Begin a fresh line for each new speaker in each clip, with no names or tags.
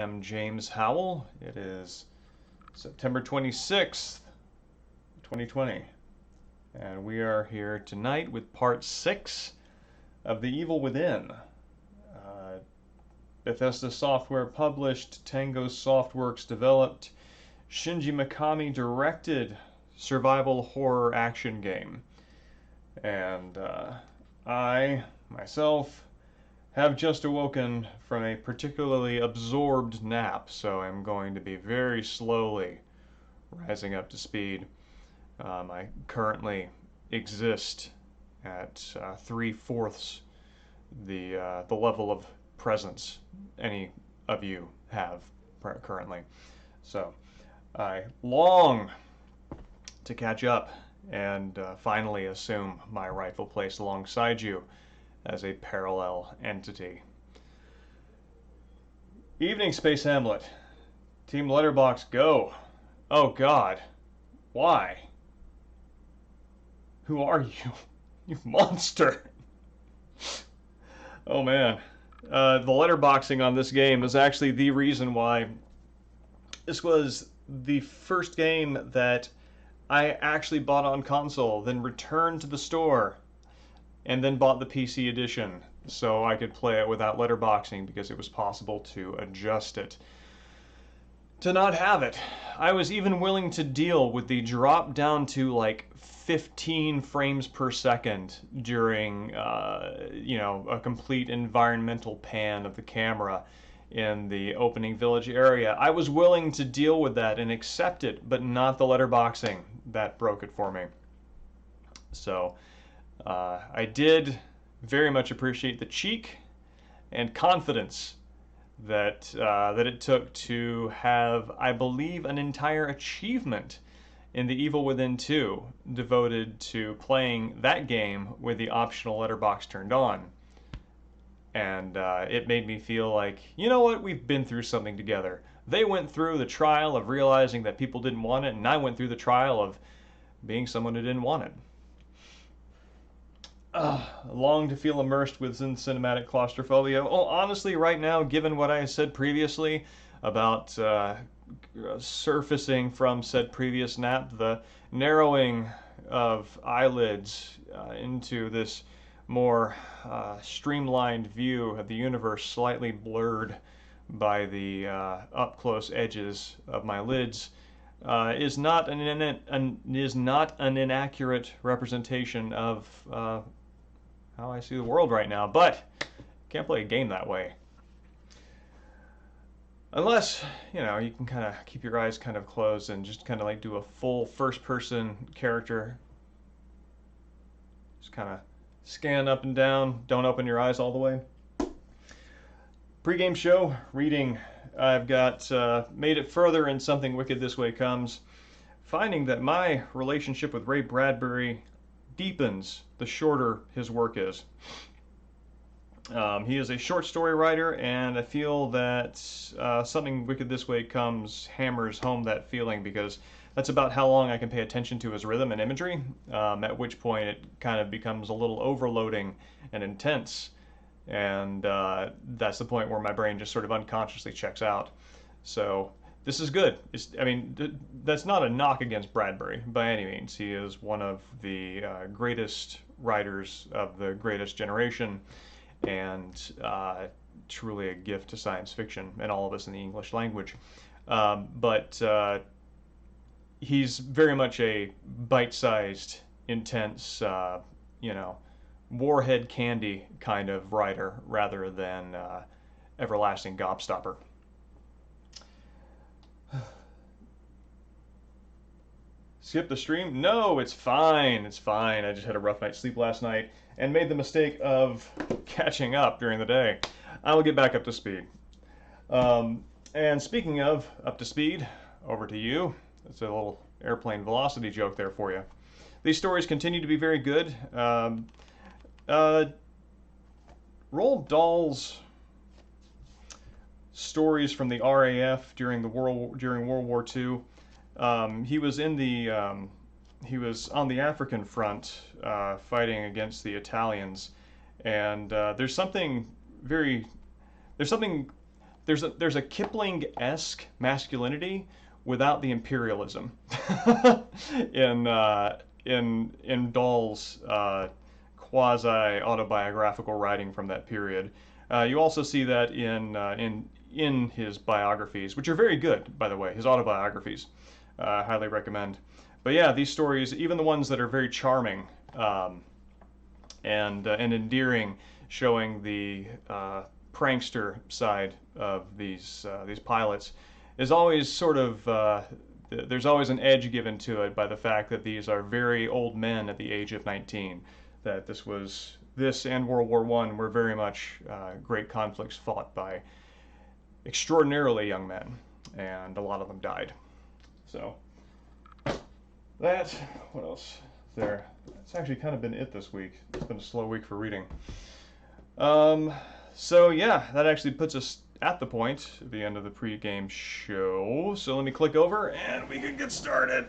I'm James Howell. It is September 26th, 2020, and we are here tonight with part 6 of The Evil Within. Bethesda Software published, Tango Softworks developed, Shinji Mikami directed survival horror action game. And I, myself, have just awoken from a particularly absorbed nap, so I'm going to be very slowly rising up to speed. I currently exist at 3/4 the level of presence any of you have currently. So I long to catch up and finally assume my rightful place alongside you as a parallel entity. Evening, Space Hamlet. Team Letterbox, go. Oh God. Why? Who are you? You monster. Oh man. The letterboxing on this game is actually the reason why this was the first game that I actually bought on console, then returned to the store, and then bought the PC edition so I could play it without letterboxing because it was possible to adjust it. To not have it, I was even willing to deal with the drop down to like 15 frames per second during, a complete environmental pan of the camera in the opening village area. I was willing to deal with that and accept it, but not the letterboxing. That broke it for me. So I did very much appreciate the cheek and confidence that it took to have, I believe, an entire achievement in The Evil Within 2 devoted to playing that game with the optional letterbox turned on. And it made me feel like, you know what, we've been through something together. They went through the trial of realizing that people didn't want it, and I went through the trial of being someone who didn't want it. Long to feel immersed within cinematic claustrophobia. Oh, honestly, right now, given what I said previously about surfacing from said previous nap, the narrowing of eyelids into this more streamlined view of the universe, slightly blurred by the up-close edges of my lids, is not an inaccurate representation of how I see the world right now. But can't play a game that way. Unless, you can kind of keep your eyes kind of closed and just kind of like do a full first-person character. Just kind of scan up and down. Don't open your eyes all the way. Pre-game show, reading. I've got made it further in Something Wicked This Way Comes, finding that my relationship with Ray Bradbury deepens the shorter his work is. He is a short story writer, and I feel that Something Wicked This Way Comes hammers home that feeling because that's about how long I can pay attention to his rhythm and imagery, at which point it kind of becomes a little overloading and intense, and that's the point where my brain just sort of unconsciously checks out. So this is good. That's not a knock against Bradbury by any means. He is one of the greatest writers of the greatest generation, and truly a gift to science fiction and all of us in the English language. But he's very much a bite-sized, intense, warhead candy kind of writer rather than everlasting gobstopper. Skip the stream? No, it's fine. It's fine. I just had a rough night's sleep last night and made the mistake of catching up during the day. I will get back up to speed. And speaking of up to speed, over to you. That's a little airplane velocity joke there for you. These stories continue to be very good. Roald Dahl's stories from the RAF during World War II. He was on the African front fighting against the Italians, and there's something there's a Kipling-esque masculinity without the imperialism in Dahl's quasi autobiographical writing from that period. You also see that in his biographies, which are very good, by the way, his autobiographies. Highly recommend. But yeah, these stories, even the ones that are very charming and endearing, showing the prankster side of these pilots, is always sort of there's always an edge given to it by the fact that these are very old men at the age of 19. That this and World War I were very much great conflicts fought by extraordinarily young men, and a lot of them died. So that, what else is there? It's actually kind of been it this week. It's been a slow week for reading. So yeah, that actually puts us at the point, at the end of the pre-game show. So let me click over and we can get started.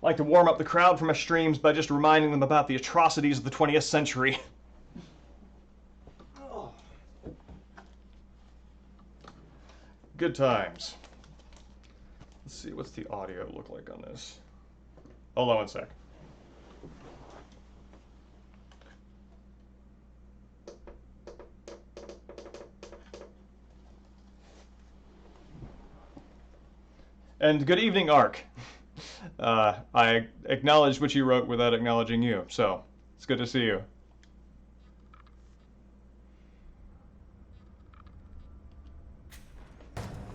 Like to warm up the crowd for my streams by just reminding them about the atrocities of the 20th century. Good times. Let's see, what's the audio look like on this? Hold on one sec. And good evening, Ark. I acknowledged what you wrote without acknowledging you, so it's good to see you.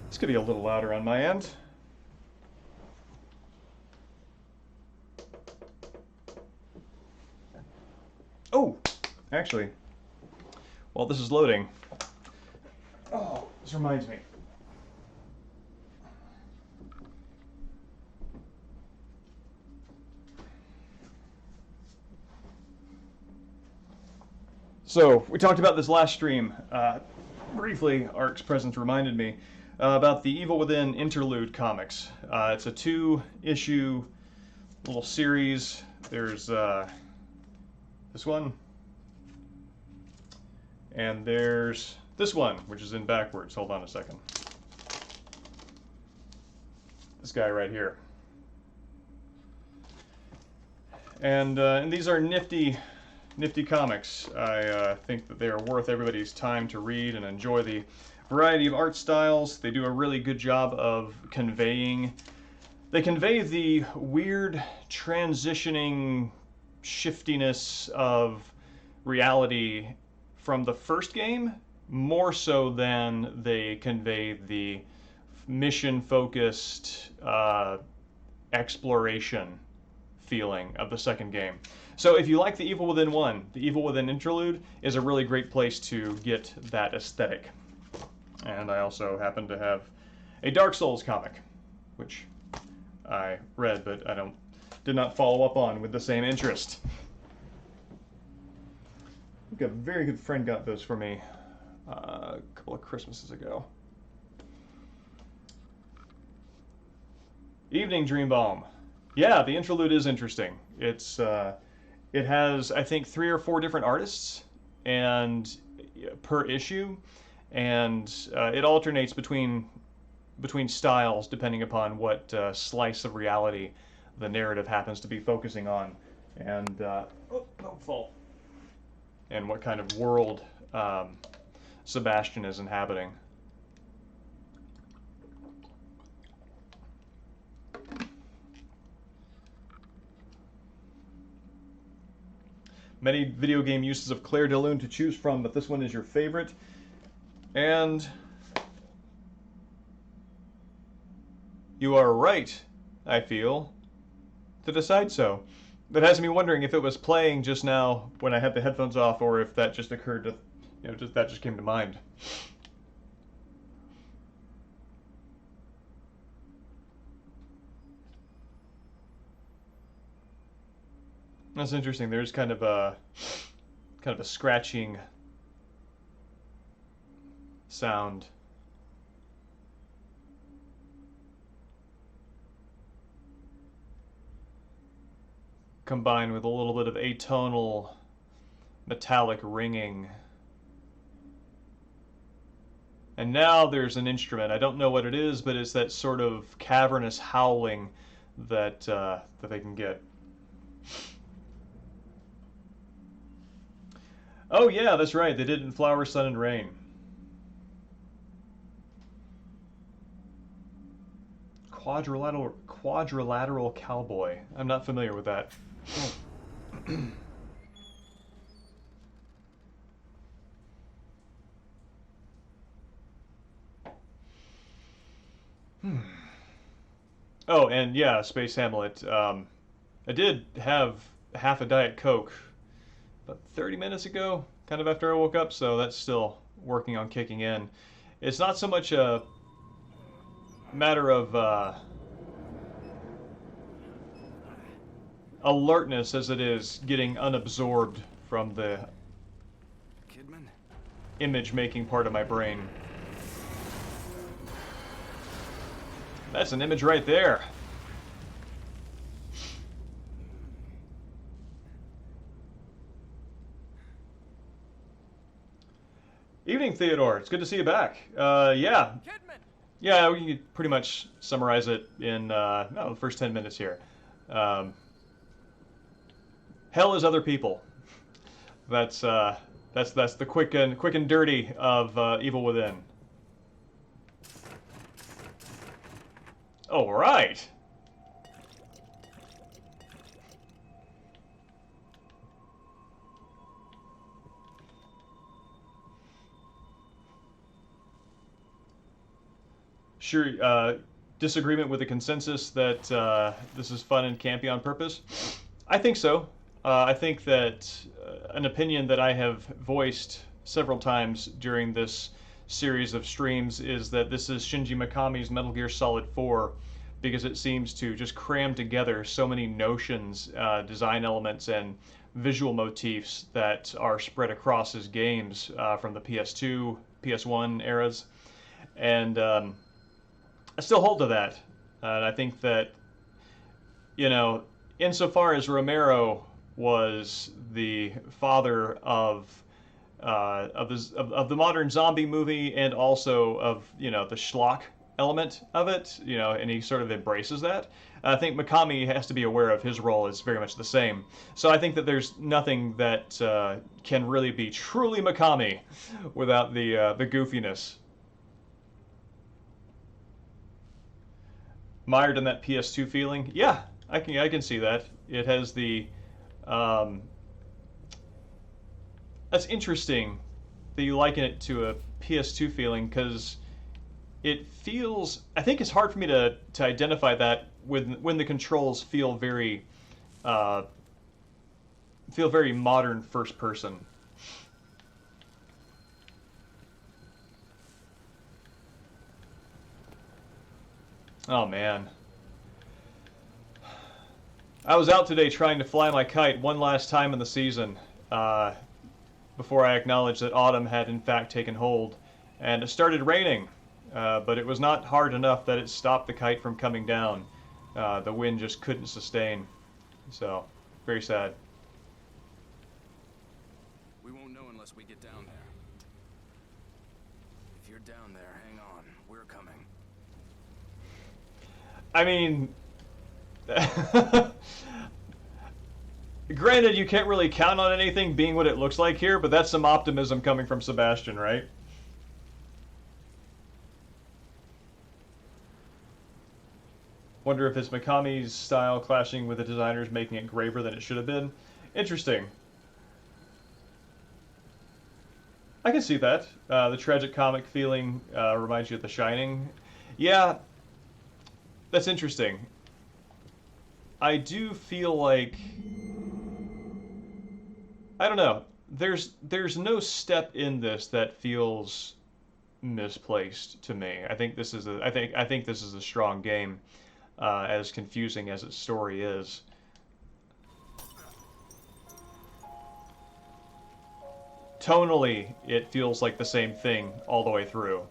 This could be a little louder on my end. Oh, actually, while this is loading, oh, this reminds me. So, we talked about this last stream. Briefly, Ark's presence reminded me about the Evil Within Interlude comics. It's a 2-issue little series. There's this one, and there's this one, which is in backwards. Hold on a second. This guy right here. And these are nifty comics. I think that they are worth everybody's time to read and enjoy the variety of art styles. They do a really good job of conveying. They convey the weird transitioning shiftiness of reality from the first game, more so than they convey the mission-focused exploration feeling of the second game. So if you like The Evil Within 1, The Evil Within Interlude is a really great place to get that aesthetic. And I also happen to have a Dark Souls comic, which I read, but I did not follow up on with the same interest. I think a very good friend got those for me a couple of Christmases ago. Evening, Dreambalm. Yeah, the interlude is interesting. It has, I think, 3 or 4 different artists and per issue, and it alternates between styles depending upon what slice of reality the narrative happens to be focusing on, and oh, don't fall. And what kind of world Sebastian is inhabiting. Many video game uses of Clair de Lune to choose from, but this one is your favorite. And you are right, I feel, to decide so. That has me wondering if it was playing just now when I had the headphones off, or if that just occurred to, that just came to mind. That's interesting. There's kind of a scratching sound. combined with a little bit of atonal metallic ringing. And now there's an instrument. I don't know what it is, but it's that sort of cavernous howling that that they can get. Oh yeah, that's right. They did it in Flower, Sun, and Rain. Quadrilateral cowboy. I'm not familiar with that. Oh, and yeah, Space Hamlet. I did have half a Diet Coke about 30 minutes ago, kind of after I woke up, so that's still working on kicking in. It's not so much a matter of alertness as it is getting unabsorbed from the image-making part of my brain. That's an image right there. Evening, Theodore. It's good to see you back. Yeah. Yeah, we can pretty much summarize it in no, the first 10 minutes here. Hell is other people. That's the quick and dirty of Evil Within. All right. Sure. Disagreement with the consensus that this is fun and campy on purpose? I think so. I think that an opinion that I have voiced several times during this series of streams is that this is Shinji Mikami's Metal Gear Solid 4 because it seems to just cram together so many notions, design elements, and visual motifs that are spread across his games from the PS2, PS1 eras. And I still hold to that. And I think that, you know, insofar as Romero was the father of the modern zombie movie and also of, you know, the schlock element of it, you know, and he sort of embraces that. I think Mikami has to be aware of his role is very much the same. So I think that there's nothing that can really be truly Mikami without the goofiness. Mired in that PS2 feeling, yeah, I can see that. It has the that's interesting that you liken it to a PS2 feeling because it feels. I think it's hard for me to identify that when the controls feel very modern first person. Oh man. I was out today trying to fly my kite one last time in the season before I acknowledged that autumn had in fact taken hold, and it started raining, but it was not hard enough that it stopped the kite from coming down. The wind just couldn't sustain, so very sad.
We won't know unless we get down there. If you're down there, hang on. We're coming.
I mean, granted, you can't really count on anything being what it looks like here, but that's some optimism coming from Sebastian, right? Wonder if it's Mikami's style clashing with the designers, making it graver than it should have been. Interesting. I can see that. The tragic comic feeling reminds you of The Shining. Yeah, that's interesting. I do feel like I don't know. There's no step in this that feels misplaced to me. I think this is a strong game, as confusing as its story is. Tonally, it feels like the same thing all the way through.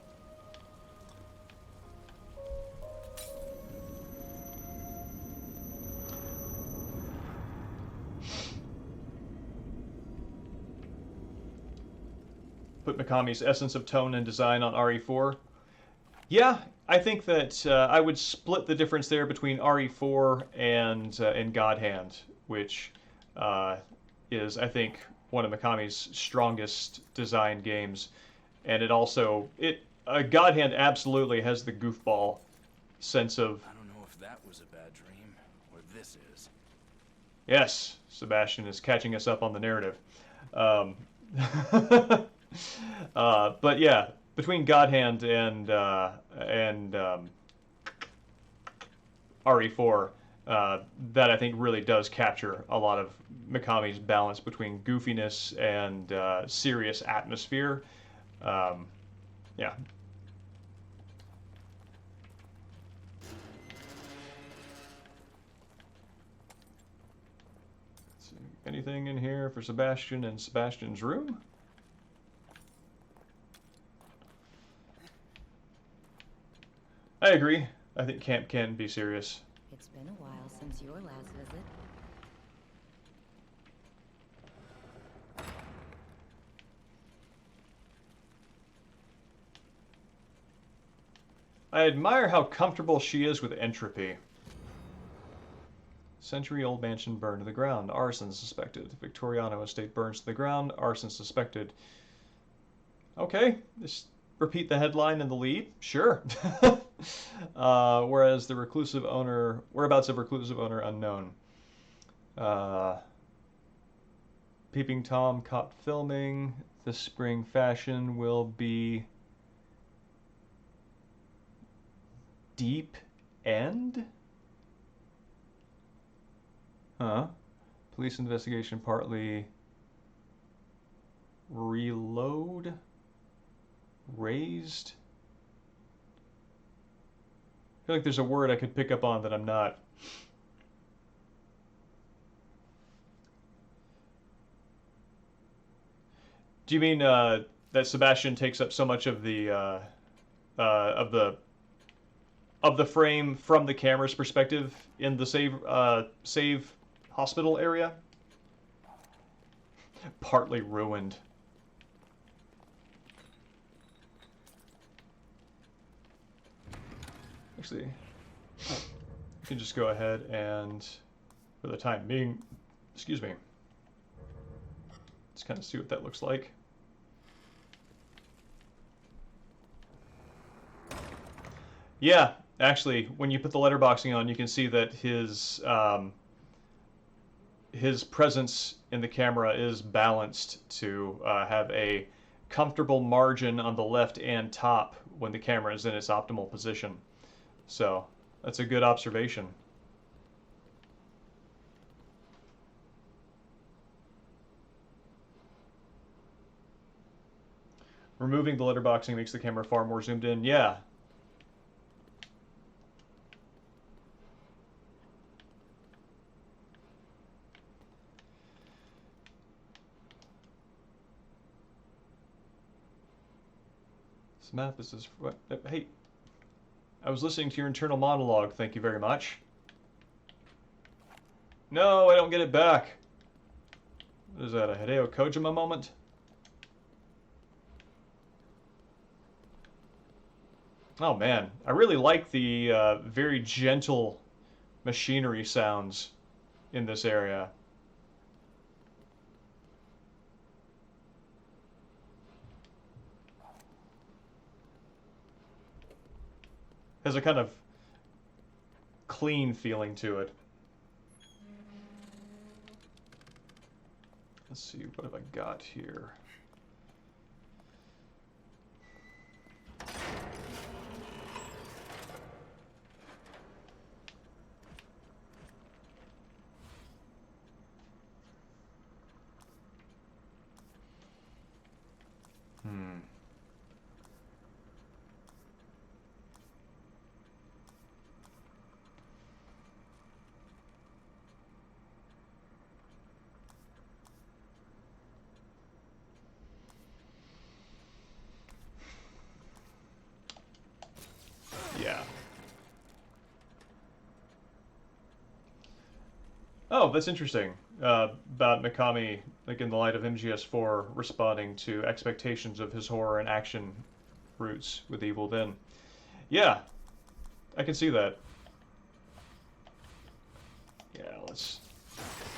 put Mikami's essence of tone and design on RE4. Yeah, I think that I would split the difference there between RE4 and God Hand, which uh, is, I think, one of Mikami's strongest design games, and God Hand absolutely has the goofball sense of,
I don't know if that was a bad dream, or this is.
yes, Sebastian is catching us up on the narrative. Um, but yeah, between God Hand and RE4, that I think really does capture a lot of Mikami's balance between goofiness and serious atmosphere. Um, yeah. Let's see. Anything in here for Sebastian and Sebastian's room? I agree. I think camp can be serious.
It's been a while since your last visit.
I admire how comfortable she is with entropy. Century-old mansion burned to the ground. Arson suspected. Victoriano estate burns to the ground. Arson suspected. Okay, just repeat the headline and the lead. Sure. Whereas the reclusive owner, whereabouts of reclusive owner unknown. Uh, Peeping Tom caught filming. The spring fashion will be deep end? Huh? Police investigation partly reload? Raised? I feel like there's a word I could pick up on that I'm not. Do you mean that Sebastian takes up so much of the of the frame from the camera's perspective in the save hospital area? Partly ruined. Actually, you can just go ahead and, for the time being, excuse me, let's kind of see what that looks like. Yeah, actually, when you put the letterboxing on, you can see that his presence in the camera is balanced to have a comfortable margin on the left and top when the camera is in its optimal position. So that's a good observation. Removing the letterboxing makes the camera far more zoomed in. Yeah. This map is what? Hey, I was listening to your internal monologue. Thank you very much. No, I don't get it back. What is that, a Hideo Kojima moment? Oh man, I really like the very gentle machinery sounds in this area. Has a kind of clean feeling to it. Let's see, what have I got here? Oh, that's interesting. About Mikami, like in the light of MGS4, responding to expectations of his horror and action roots with Evil Then. Yeah, I can see that. Yeah, let's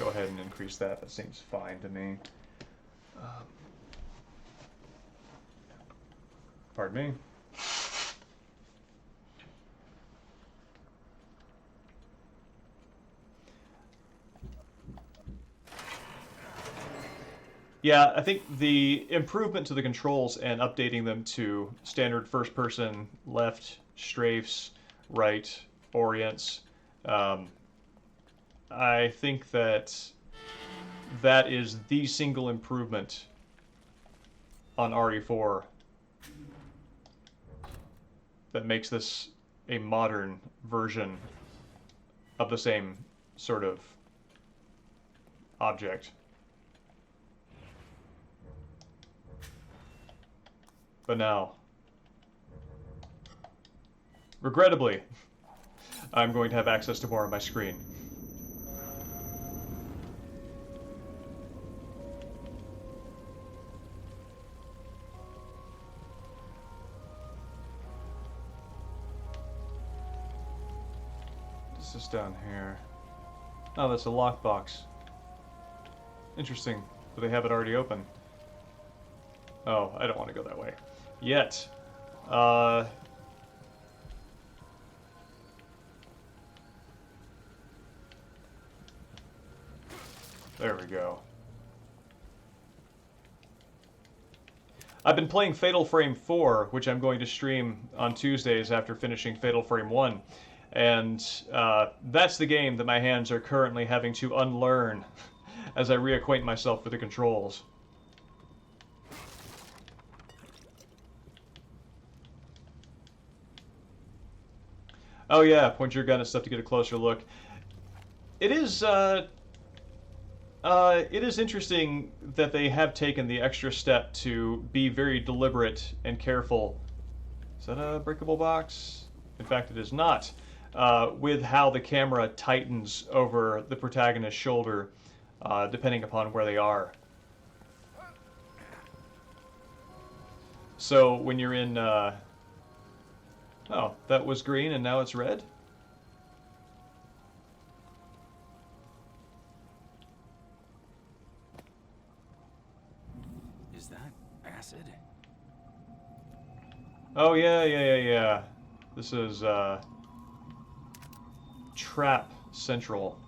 go ahead and increase that. That seems fine to me. Pardon me. Yeah, I think the improvement to the controls and updating them to standard first person, left, strafes, right, orients, um, I think that that is the single improvement on RE4 that makes this a modern version of the same sort of object. But now, regrettably, I'm going to have access to more of my screen. What's this down here? Oh, that's a lockbox. Interesting. Do they have it already open? Oh, I don't want to go that way. Yet. Uh... There we go. I've been playing Fatal Frame 4, which I'm going to stream on Tuesdays after finishing Fatal Frame 1. And that's the game that my hands are currently having to unlearn as I reacquaint myself with the controls. Oh yeah, point your gun at stuff to get a closer look. It is interesting that they have taken the extra step to be very deliberate and careful. Is that a breakable box? In fact, it is not. With how the camera tightens over the protagonist's shoulder, depending upon where they are. So when you're in... Oh, that was green and now it's red?
Is that acid?
Oh, yeah. This is, Trap Central.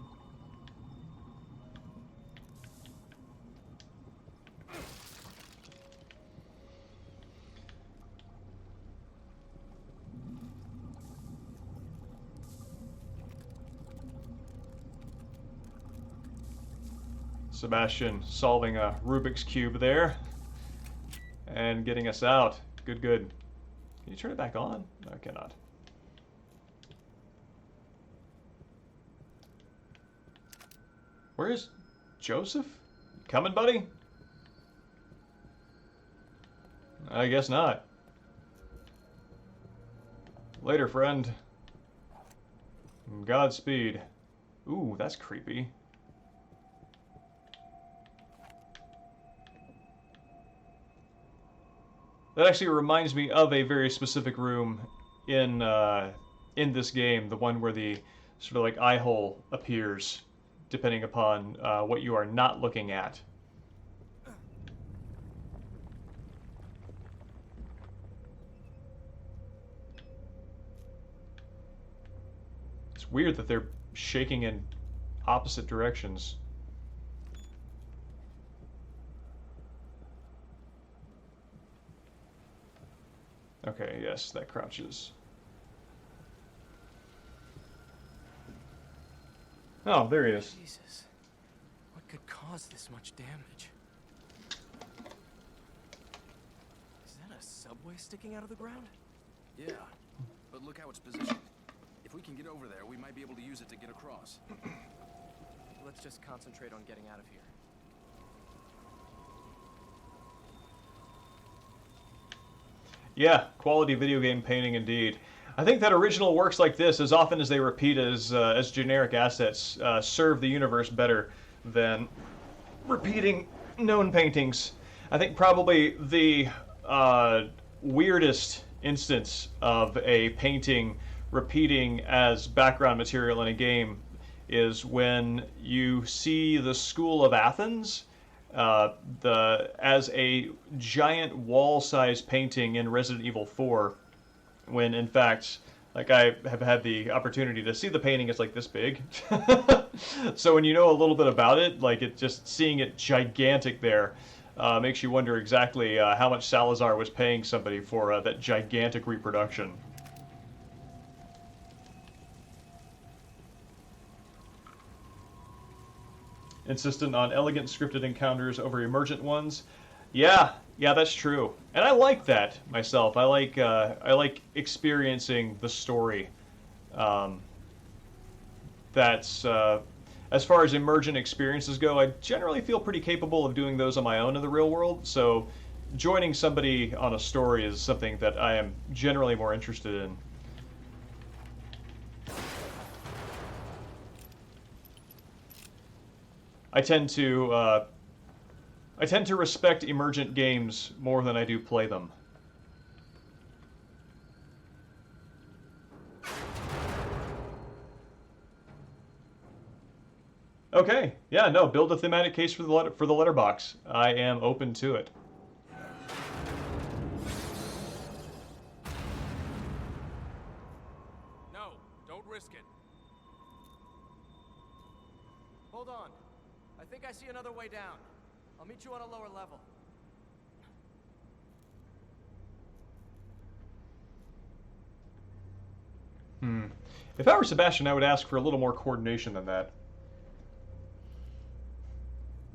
Sebastian solving a Rubik's Cube there. And getting us out. Good. Can you turn it back on? No, I cannot. Where is Joseph? Coming, buddy? I guess not. Later, friend. Godspeed. Ooh, that's creepy. That actually reminds me of a very specific room in this game, the one where the sort of like eye hole appears, depending upon what you are not looking at. It's weird that they're shaking in opposite directions. Okay, yes, that crouches. Oh, there he is.
Jesus. What could cause this much damage? Is that a subway sticking out of the ground?
Yeah, but look how it's positioned. If we can get over there, we might be able to use it to get across.
Let's just concentrate on getting out of here.
Yeah, quality video game painting indeed. I think that original works like this, as often as they repeat as generic assets, serve the universe better than repeating known paintings. I think probably the weirdest instance of a painting repeating as background material in a game is when you see the School of Athens as a giant wall-sized painting in Resident Evil 4, when in fact, like, I have had the opportunity to see the painting, it's like this big. So when you know a little bit about it, like, it just seeing it gigantic there makes you wonder exactly how much Salazar was paying somebody for that gigantic reproduction. Insistent on elegant scripted encounters over emergent ones. Yeah, yeah, that's true, and I like that myself. I like experiencing the story. Um, that's as far as emergent experiences go, I generally feel pretty capable of doing those on my own in the real world. So, joining somebody on a story is something that I am generally more interested in. I tend to respect emergent games more than I do play them. Okay, yeah, no, build a thematic case for the letterbox. I am open to it.
No, don't risk it. Hold on. I think I see another way down. I'll meet you on a lower level.
If I were Sebastian, I would ask for a little more coordination than that.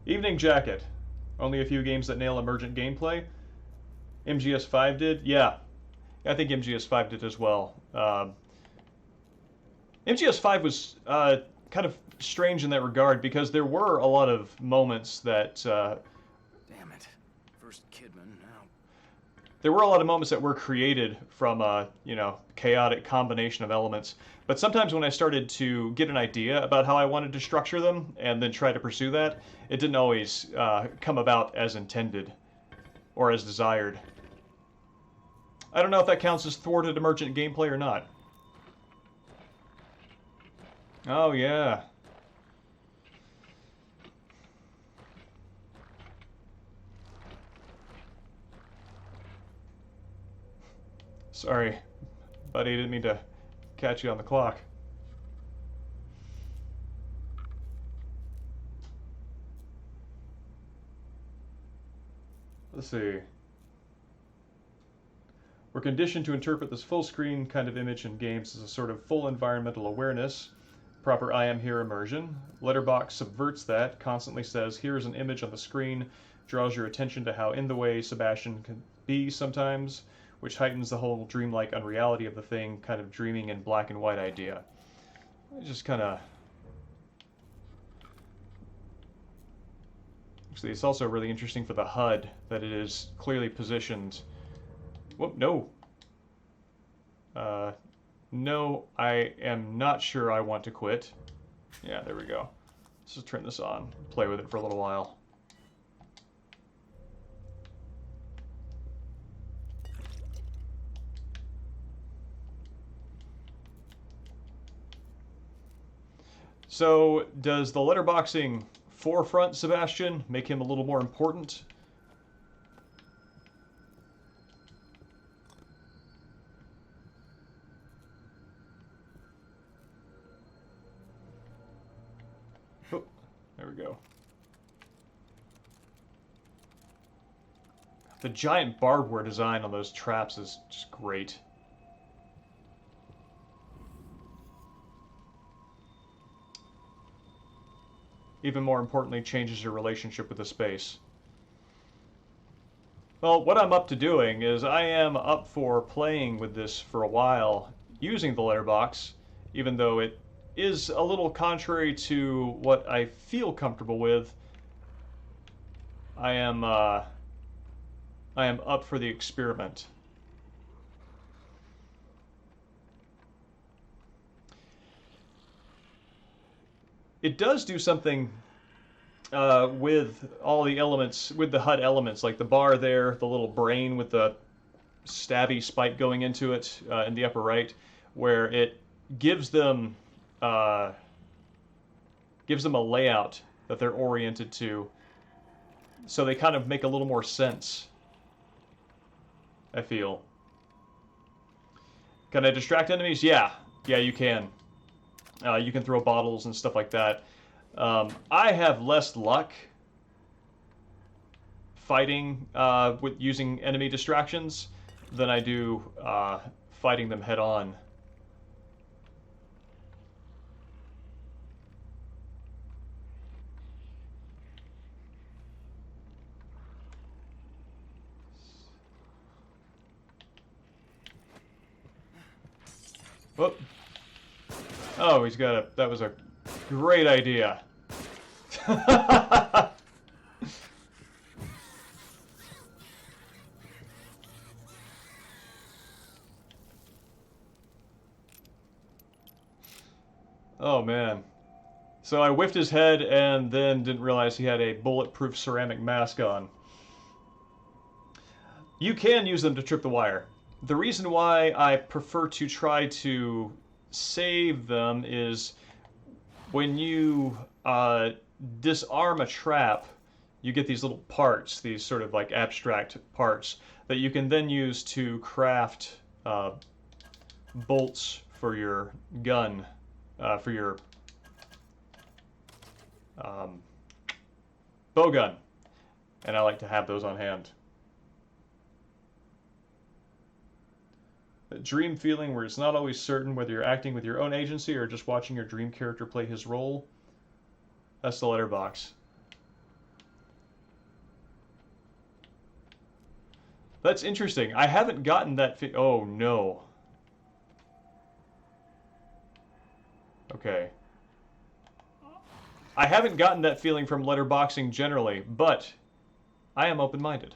Evening Jacket. Only a few games that nail emergent gameplay. MGS5 did? Yeah. I think MGS5 did as well. MGS5 was kind of strange in that regard because there were a lot of moments that
Damn it. First Kidman, now.
there were a lot of moments that were created from a chaotic combination of elements. But sometimes when I started to get an idea about how I wanted to structure them and then try to pursue that, it didn't always come about as intended or as desired. I don't know if that counts as thwarted emergent gameplay or not. Oh yeah. Sorry, buddy, didn't mean to catch you on the clock. Let's see. We're conditioned to interpret this full screen kind of image in games as a sort of full environmental awareness, proper I am here immersion. Letterbox subverts that, constantly says, here is an image on the screen, draws your attention to how in the way Sebastian can be sometimes, which heightens the whole dreamlike unreality of the thing, kind of dreaming in black and white idea. It just kind of... Actually, it's also really interesting for the HUD that it is clearly positioned... Whoop, no. No, I am not sure I want to quit. Yeah, there we go. Let's just turn this on, play with it for a little while. So, does the letterboxing forefront Sebastian make him a little more important? Oh, there we go. The giant barbed wire design on those traps is just great. Even more importantly, changes your relationship with the space. Well, what I'm up to doing is I am up for playing with this for a while, using the letterbox, even though it is a little contrary to what I feel comfortable with. I am up for the experiment. it does do something with all the elements, with the HUD elements, like the bar there, the little brain with the stabby spike going into it in the upper right, where it gives them uh, a layout that they're oriented to, so they kind of make a little more sense, I feel. Can I distract enemies? Yeah, you can. You can throw bottles and stuff like that. I have less luck fighting with using enemy distractions than I do fighting them head on. Whoop. Oh, he's got a... That was a great idea. Oh, man. So I whiffed his head and then didn't realize he had a bulletproof ceramic mask on. You can use them to trip the wire. The reason why I prefer to try to save them is when you disarm a trap, you get these little parts, these sort of like abstract parts, that you can then use to craft bolts for your gun, for your bow gun. And I like to have those on hand. A dream feeling where it's not always certain whether you're acting with your own agency or just watching your dream character play his role. That's the letterbox. That's interesting. I haven't gotten that oh, no. Okay. I haven't gotten that feeling from letterboxing generally, but I am open-minded.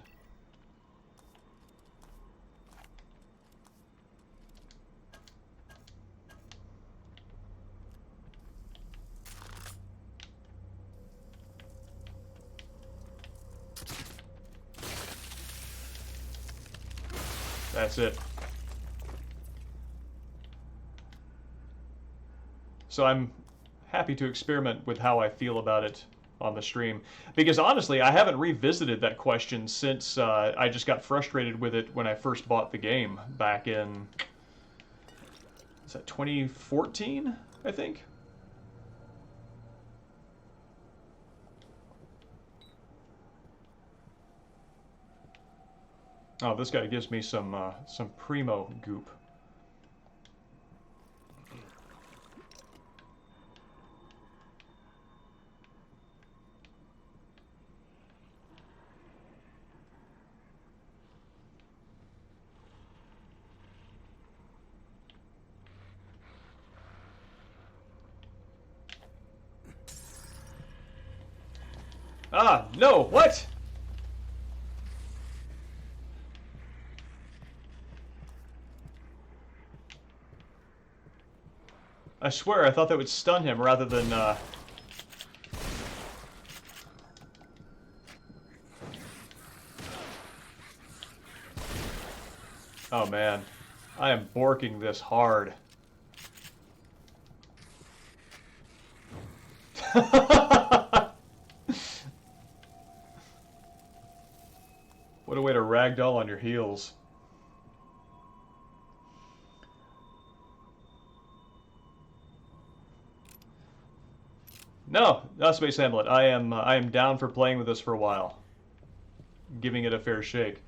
That's it. So I'm happy to experiment with how I feel about it on the stream. Because honestly, I haven't revisited that question since I just got frustrated with it when I first bought the game back in... Is that 2014, I think? Oh, this guy gives me some primo goop. Ah, no, what? I swear, I thought that would stun him rather than, Oh, man. I am borking this hard. What a way to ragdoll on your heels. No, not Space Hamlet. I am down for playing with this for a while, giving it a fair shake.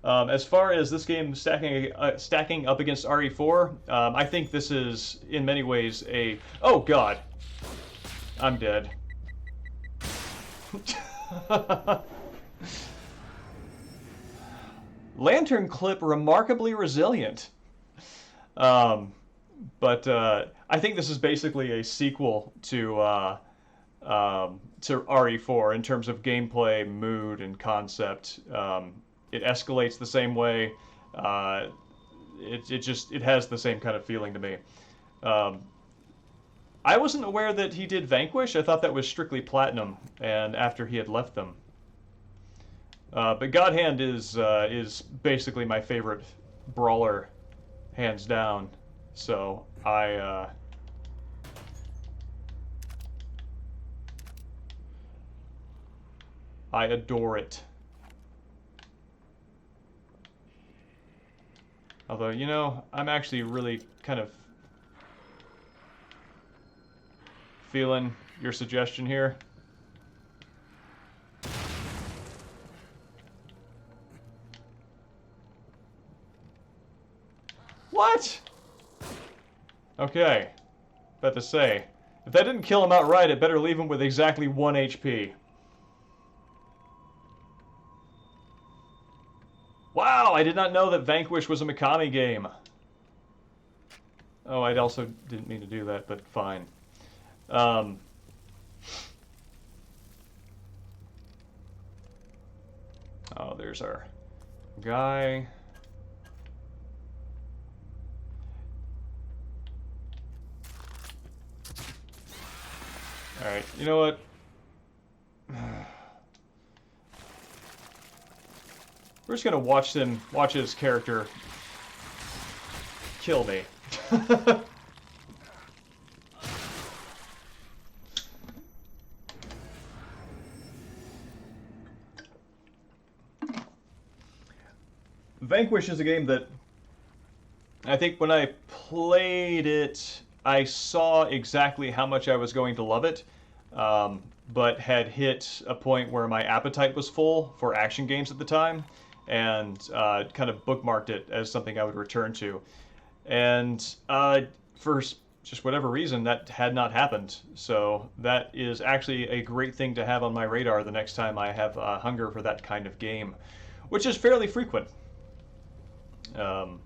As far as this game stacking up against RE4, I think this is in many ways a... Oh God, I'm dead. Lantern clip remarkably resilient. But I think this is basically a sequel to RE4 in terms of gameplay, mood, and concept. It escalates the same way. It has the same kind of feeling to me. I wasn't aware that he did Vanquish. I thought that was strictly Platinum, and after he had left them. But God Hand is basically my favorite brawler, hands down. So I adore it. Although, you know, I'm actually really kind of feeling your suggestion here. What? Okay. About to say, if that didn't kill him outright, it better leave him with exactly 1 HP. Wow, I did not know that Vanquish was a Mikami game. Oh, I also didn't mean to do that, but fine. Oh, there's our guy. Alright, you know what? We're just gonna watch his character kill me. Vanquish is a game that I think when I played it, I saw exactly how much I was going to love it, but had hit a point where my appetite was full for action games at the time, and kind of bookmarked it as something I would return to. And for just whatever reason, that had not happened. So that is actually a great thing to have on my radar the next time I have hunger for that kind of game, which is fairly frequent. Um,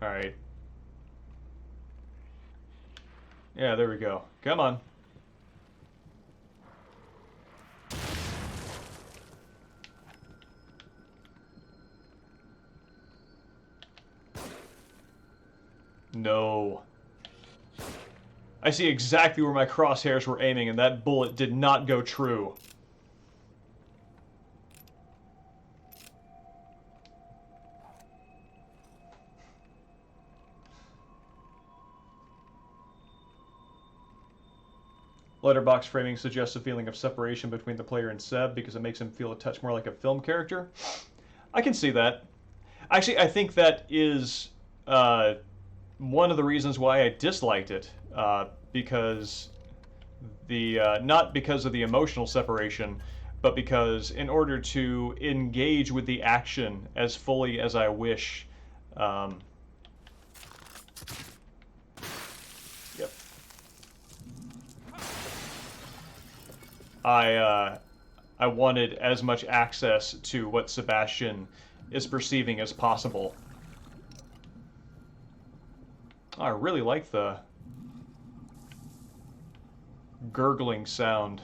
all right. Yeah, there we go. Come on. No. I see exactly where my crosshairs were aiming, and that bullet did not go true. Letterbox framing suggests a feeling of separation between the player and Seb because it makes him feel a touch more like a film character. I can see that. Actually, I think that is one of the reasons why I disliked it, because not because of the emotional separation, but because in order to engage with the action as fully as I wish, yep, I wanted as much access to what Sebastian is perceiving as possible. I really like the gurgling sound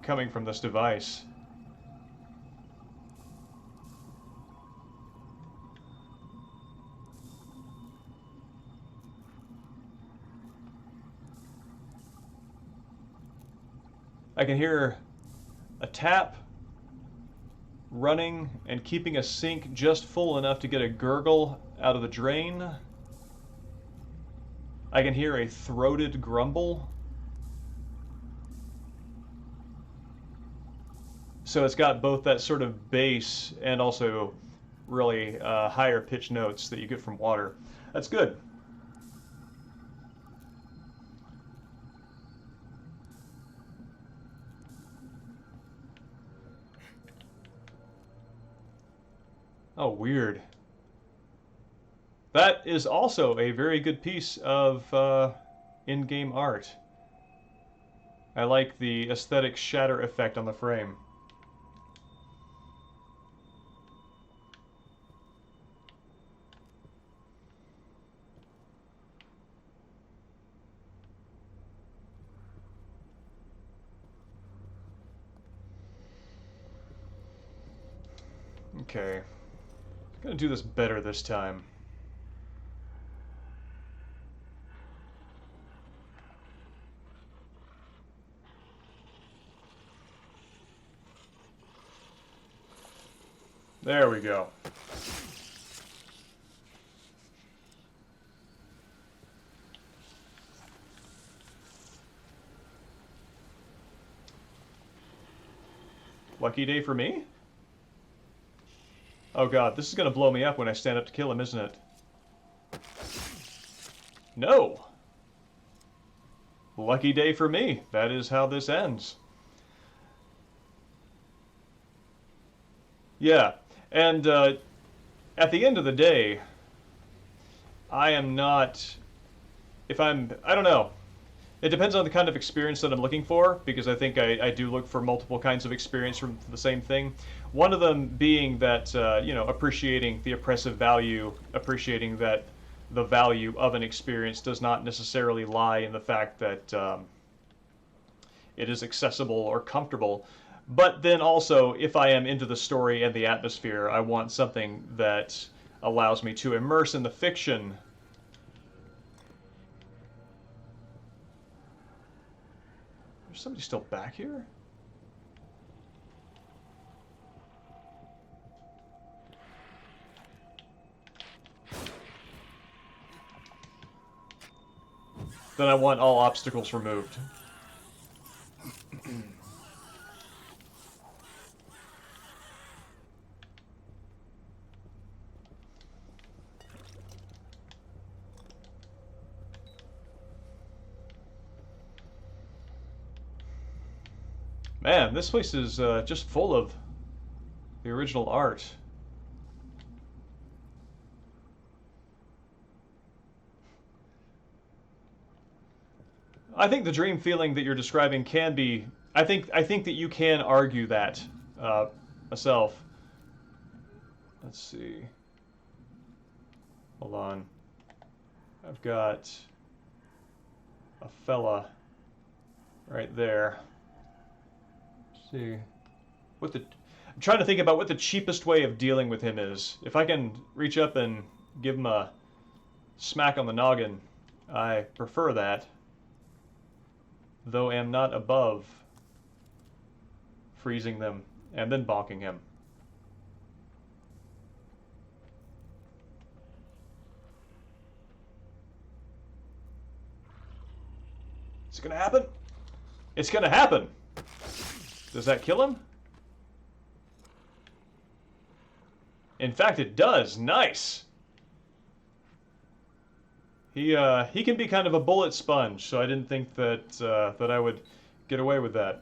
coming from this device. I can hear a tap running and keeping a sink just full enough to get a gurgle out of the drain. I can hear a throated grumble. So it's got both that sort of bass and also really higher pitch notes that you get from water. That's good. Oh, weird. That is also a very good piece of in-game art. I like the aesthetic shatter effect on the frame. Okay. Gonna do this better this time. There we go. Lucky day for me? Oh god, this is gonna blow me up when I stand up to kill him, isn't it? No! Lucky day for me. That is how this ends. Yeah, and at the end of the day, I am not... I don't know. It depends on the kind of experience that I'm looking for, because I think I do look for multiple kinds of experience from the same thing. One of them being that, you know, appreciating the oppressive value, appreciating that the value of an experience does not necessarily lie in the fact that it is accessible or comfortable. But then also, if I am into the story and the atmosphere, I want something that allows me to immerse in the fiction. There's somebody still back here? Then I want all obstacles removed. Man, this place is just full of the original art. I think the dream feeling that you're describing can be... I think that you can argue that myself. Let's see. Hold on. I've got a fella right there. Let's see. I'm trying to think about what the cheapest way of dealing with him is. If I can reach up and give him a smack on the noggin, I prefer that. Though am not above freezing them and then bonking him. Is it gonna happen? It's gonna happen! Does that kill him? In fact, it does. Nice! He can be kind of a bullet sponge, so I didn't think that that I would get away with that.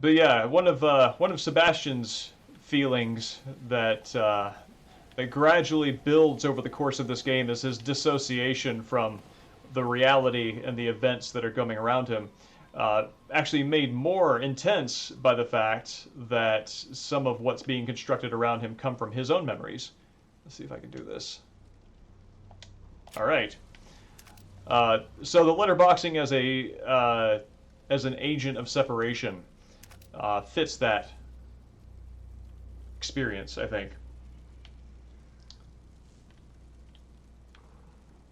But yeah, one of Sebastian's feelings that that gradually builds over the course of this game is his dissociation from the reality and the events that are going around him. Actually made more intense by the fact that some of what's being constructed around him come from his own memories. Let's see if I can do this. All right. So the letterboxing as an agent of separation fits that experience, I think.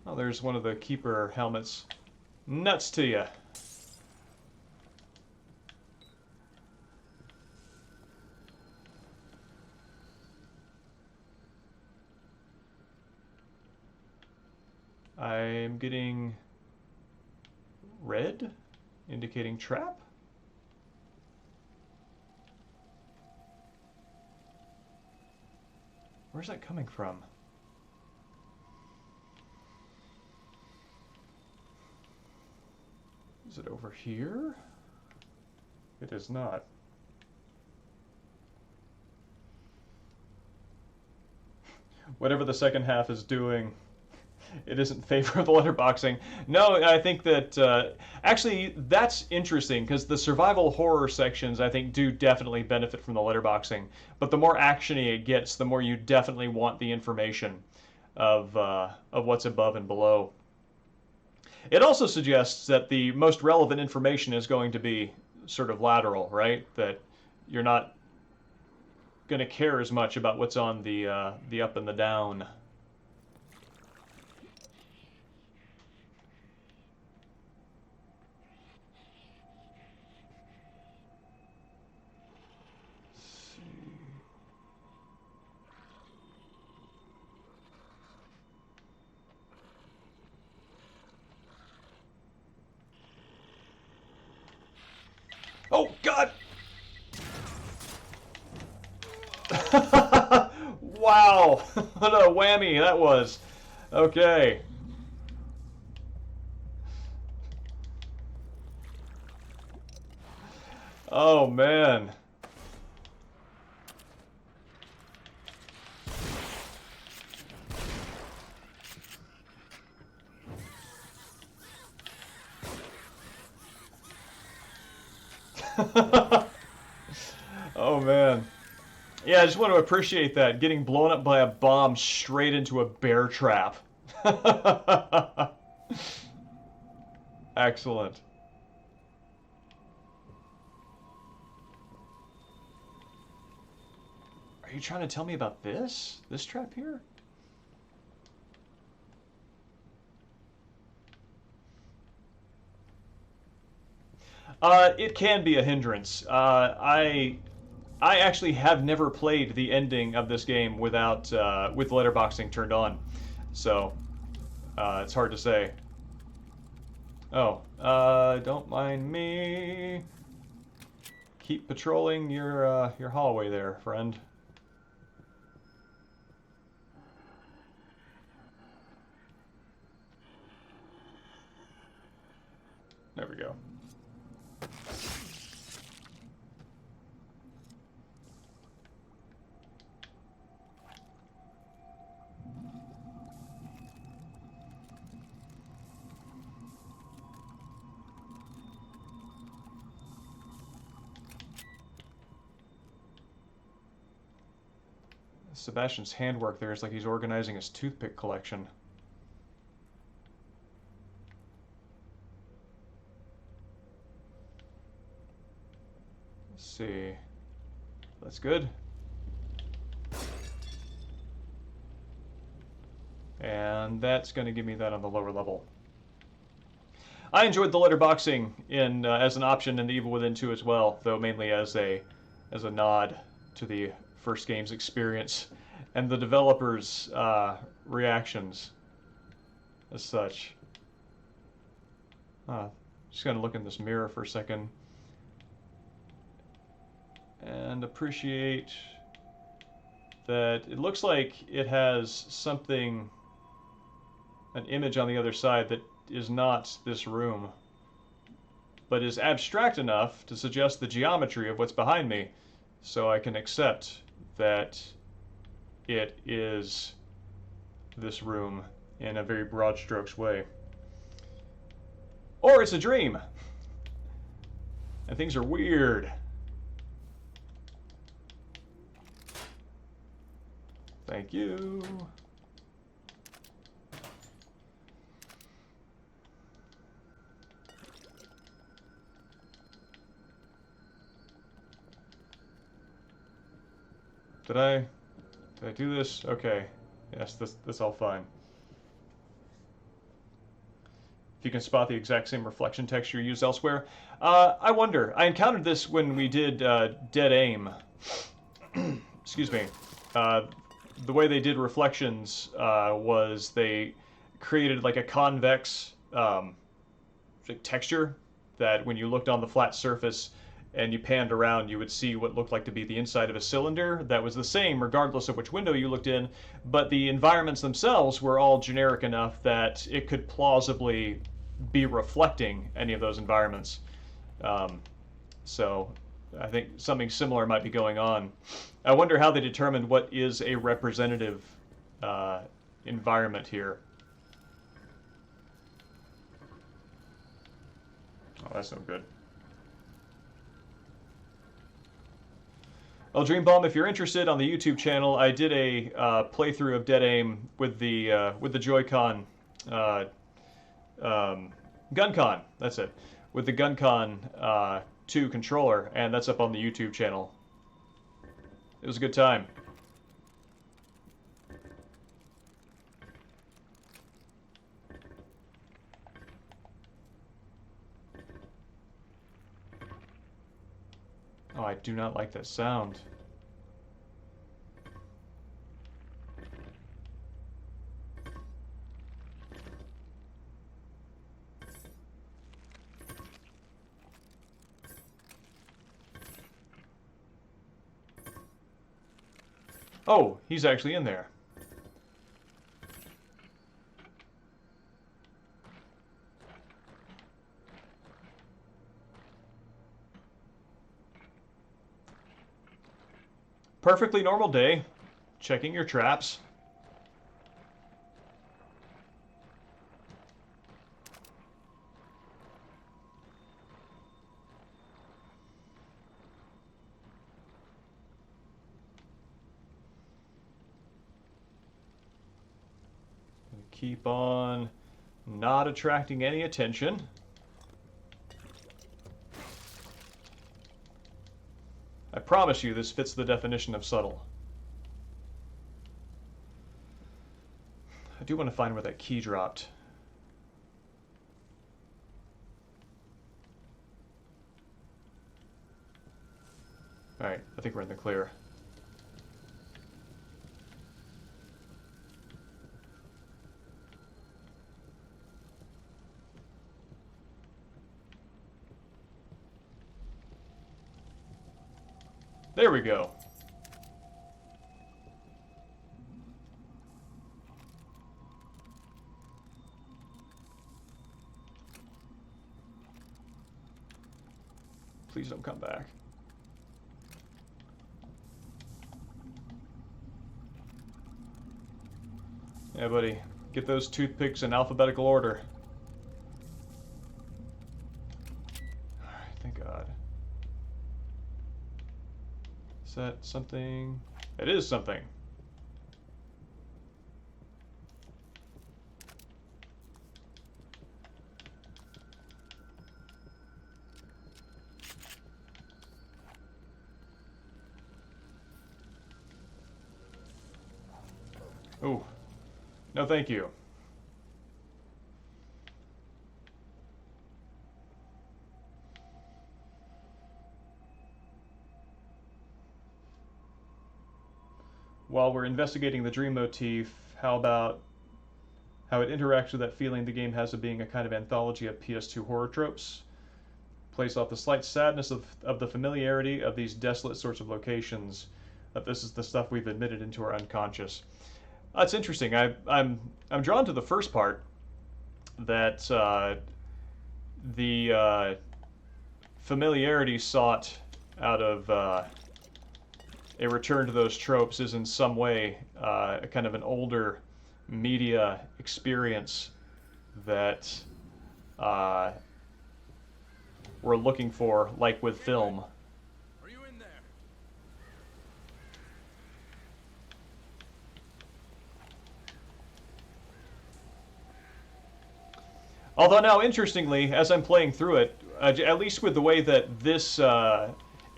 Oh, there's one of the keeper helmets. Nuts to ya. I'm getting red, indicating trap. Where's that coming from? Is it over here? It is not. Whatever the second half is doing, it isn't in favor of the letterboxing. No, I think that actually that's interesting because the survival horror sections I think do definitely benefit from the letterboxing. But the more actiony it gets, the more you definitely want the information of what's above and below. It also suggests that the most relevant information is going to be sort of lateral, right? That you're not going to care as much about what's on the up and the down. Oh, God! Wow! What a whammy that was. Okay. Oh, man. Oh, man. Yeah, I just want to appreciate that. Getting blown up by a bomb straight into a bear trap. Excellent. Are you trying to tell me about this? This trap here? It can be a hindrance. I actually have never played the ending of this game without with letterboxing turned on, so it's hard to say. Oh, don't mind me. Keep patrolling your hallway there, friend. There we go. Sebastian's handwork there is like he's organizing his toothpick collection. Let's see. That's good. And that's going to give me that on the lower level. I enjoyed the letterboxing in as an option in the Evil Within 2 as well, though mainly as a nod to the first game's experience and the developers' reactions as such. Just gonna look in this mirror for a second and appreciate that it looks like it has something, an image on the other side that is not this room, but is abstract enough to suggest the geometry of what's behind me, so I can accept that it is this room in a very broad strokes way. Or it's a dream, and things are weird. Thank you. Did I do this? Okay. Yes, that's all fine. If you can spot the exact same reflection texture used elsewhere. I wonder. I encountered this when we did Dead Aim. Excuse me. The way they did reflections was they created like a convex texture that when you looked on the flat surface and you panned around, you would see what looked like to be the inside of a cylinder that was the same regardless of which window you looked in, but the environments themselves were all generic enough that it could plausibly be reflecting any of those environments. So I think something similar might be going on. I wonder how they determined what is a representative environment here. Oh, that's no good. Well, Dreambomb, if you're interested, on the YouTube channel, I did a playthrough of Dead Aim with the Joy-Con, GunCon. That's it. With the GunCon 2 controller, and that's up on the YouTube channel. It was a good time. Oh, I do not like that sound. Oh, he's actually in there. Perfectly normal day. Checking your traps. Keep on not attracting any attention. I promise you this fits the definition of subtle. I do want to find where that key dropped. Alright, I think we're in the clear. There we go. Please don't come back. Yeah, buddy. Get those toothpicks in alphabetical order. Alright, thank God. Is that something? It is something. Ooh. No, thank you. While we're investigating the dream motif, how about how it interacts with that feeling the game has of being a kind of anthology of PS2 horror tropes? Plays off the slight sadness of the familiarity of these desolate sorts of locations, that this is the stuff we've admitted into our unconscious. That's interesting. I'm drawn to the first part, that the familiarity sought out of a return to those tropes is in some way a kind of an older media experience that we're looking for, like with film.
Are you in there?
Although now, interestingly, as I'm playing through it, at least with the way that this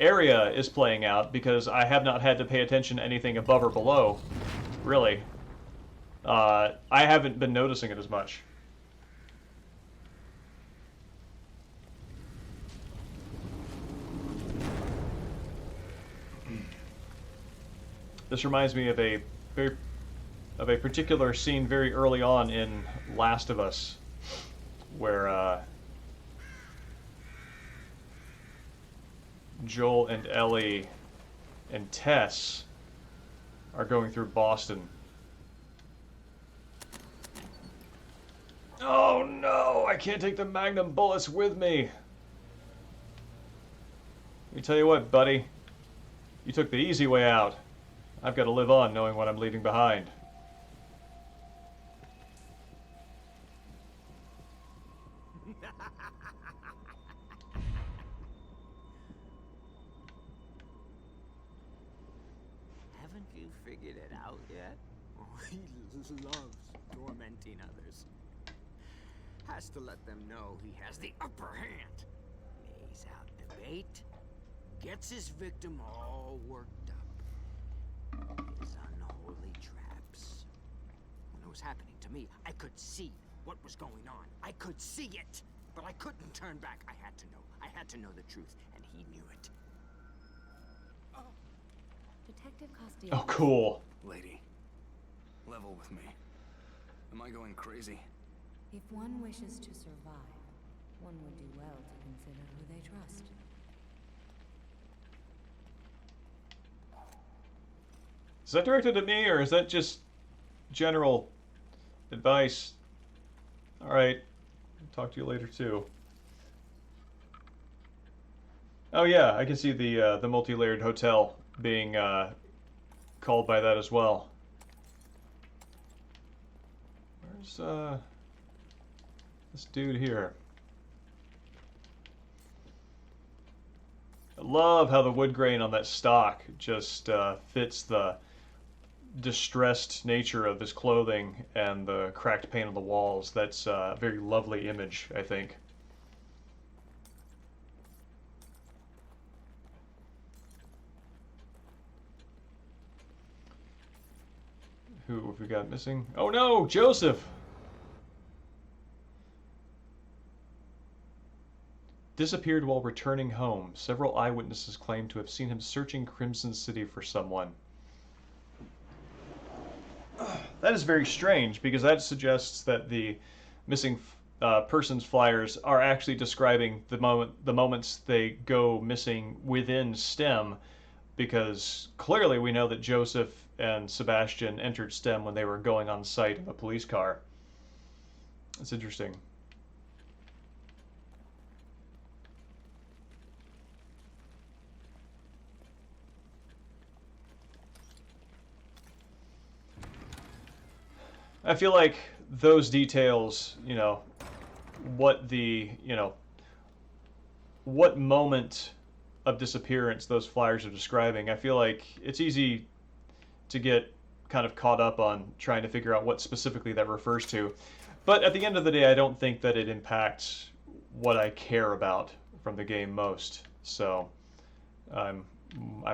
area is playing out, because I have not had to pay attention to anything above or below, really, I haven't been noticing it as much. This reminds me of a particular scene very early on in Last of Us, where Joel and Ellie and Tess are going through Boston. Oh no, I can't take the Magnum bullets with me. Let me tell you what, buddy. You took the easy way out. I've got to live on knowing what I'm leaving behind.
Haven't you figured it out yet?
He loves tormenting others. Has to let them know he has the upper hand.
He's out to
bait, gets his victim all worked up. His unholy traps. When it was happening to me, I could see what was going on. I could see it, but I couldn't turn back. I had to know. I had to know the truth, and he knew it.
Detective Costello.
Oh, cool.
Lady, level with me. Am I going crazy?
If one wishes to survive, one would do well to consider who they trust.
Is that directed at me, or is that just general advice? Alright. Talk to you later, too. Oh yeah, I can see the multi-layered hotel being called by that as well. Where's this dude here? I love how the wood grain on that stock just fits the distressed nature of his clothing and the cracked paint on the walls. That's a very lovely image, I think. Who have we got missing? Oh no, Joseph! Disappeared while returning home. Several eyewitnesses claim to have seen him searching Crimson City for someone. That is very strange, because that suggests that the missing persons flyers are actually describing the moments they go missing within STEM, because clearly we know that Joseph and Sebastian entered STEM when they were going on site in a police car. That's interesting. I feel like those details, you know, what the, you know, what moment of disappearance those flyers are describing, I feel like it's easy to get kind of caught up on trying to figure out what specifically that refers to. But at the end of the day, I don't think that it impacts what I care about from the game most. So I'm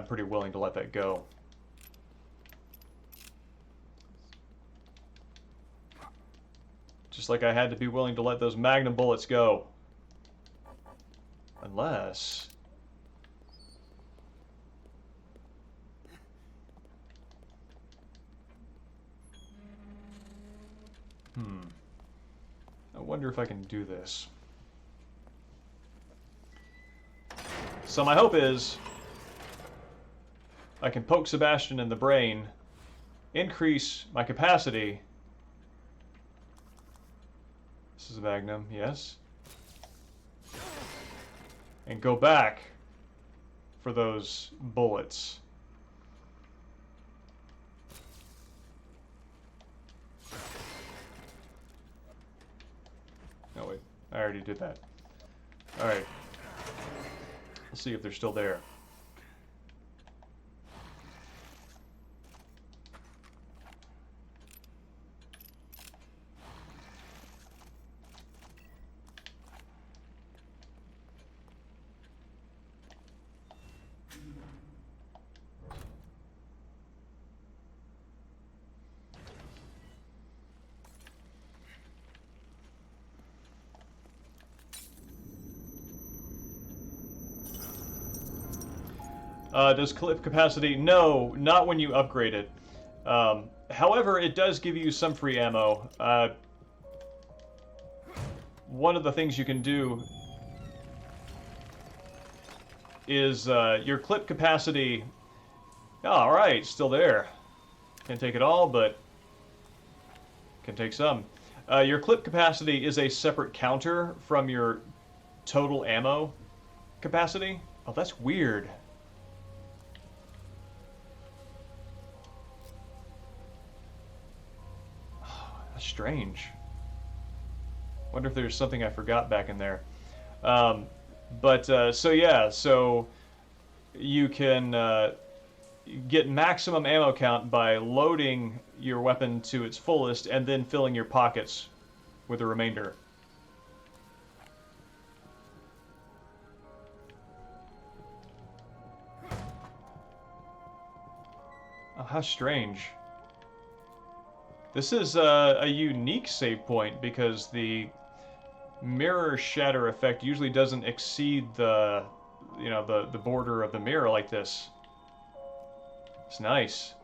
pretty willing to let that go. Just like I had to be willing to let those Magnum bullets go. Unless... I wonder if I can do this. So my hope is I can poke Sebastian in the brain, increase my capacity. This is a Magnum, yes. And go back for those bullets. No, wait. I already did that. Alright. Let's see if they're still there. Does clip capacity? No, not when you upgrade it. However, it does give you some free ammo. One of the things you can do is your clip capacity... Oh, alright, still there. Can't take it all, but can take some. Your clip capacity is a separate counter from your total ammo capacity. Oh, that's weird. Strange. Wonder if there's something I forgot back in there. So yeah, so you can get maximum ammo count by loading your weapon to its fullest and then filling your pockets with the remainder. How strange. This is a unique save point because the mirror shatter effect usually doesn't exceed the, you know, the border of the mirror like this. It's nice.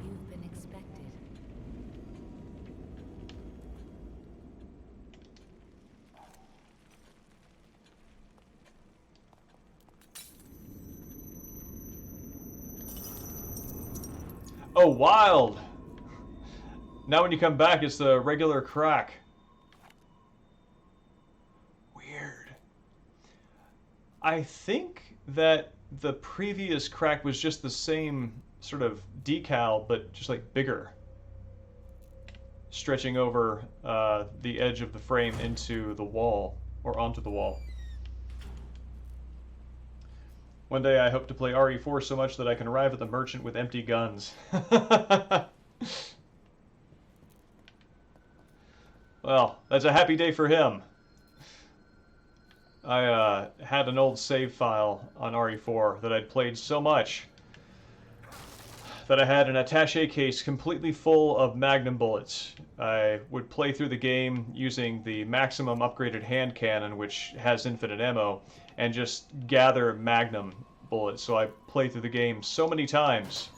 You've been expected.
Oh, wild! Now when you come back, it's the regular crack. Weird. I think that the previous crack was just the same sort of decal, but just like bigger. Stretching over the edge of the frame into the wall, or onto the wall. One day I hope to play RE4 so much that I can arrive at the merchant with empty guns. Well, that's a happy day for him. I had an old save file on RE4 that I'd played so much that I had an attaché case completely full of Magnum bullets. I would play through the game using the maximum upgraded hand cannon, which has infinite ammo, and just gather Magnum bullets. So I played through the game so many times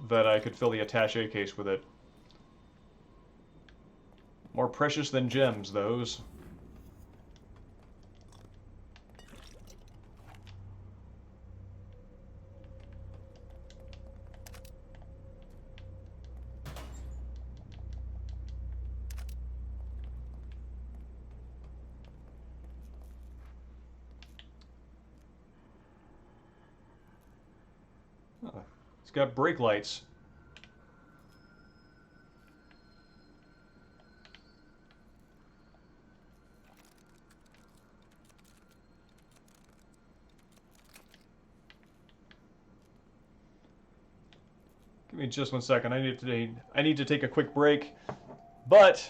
that I could fill the attaché case with it. More precious than gems, those. Oh, it's got brake lights. Give me just 1 second. I need to take a quick break. But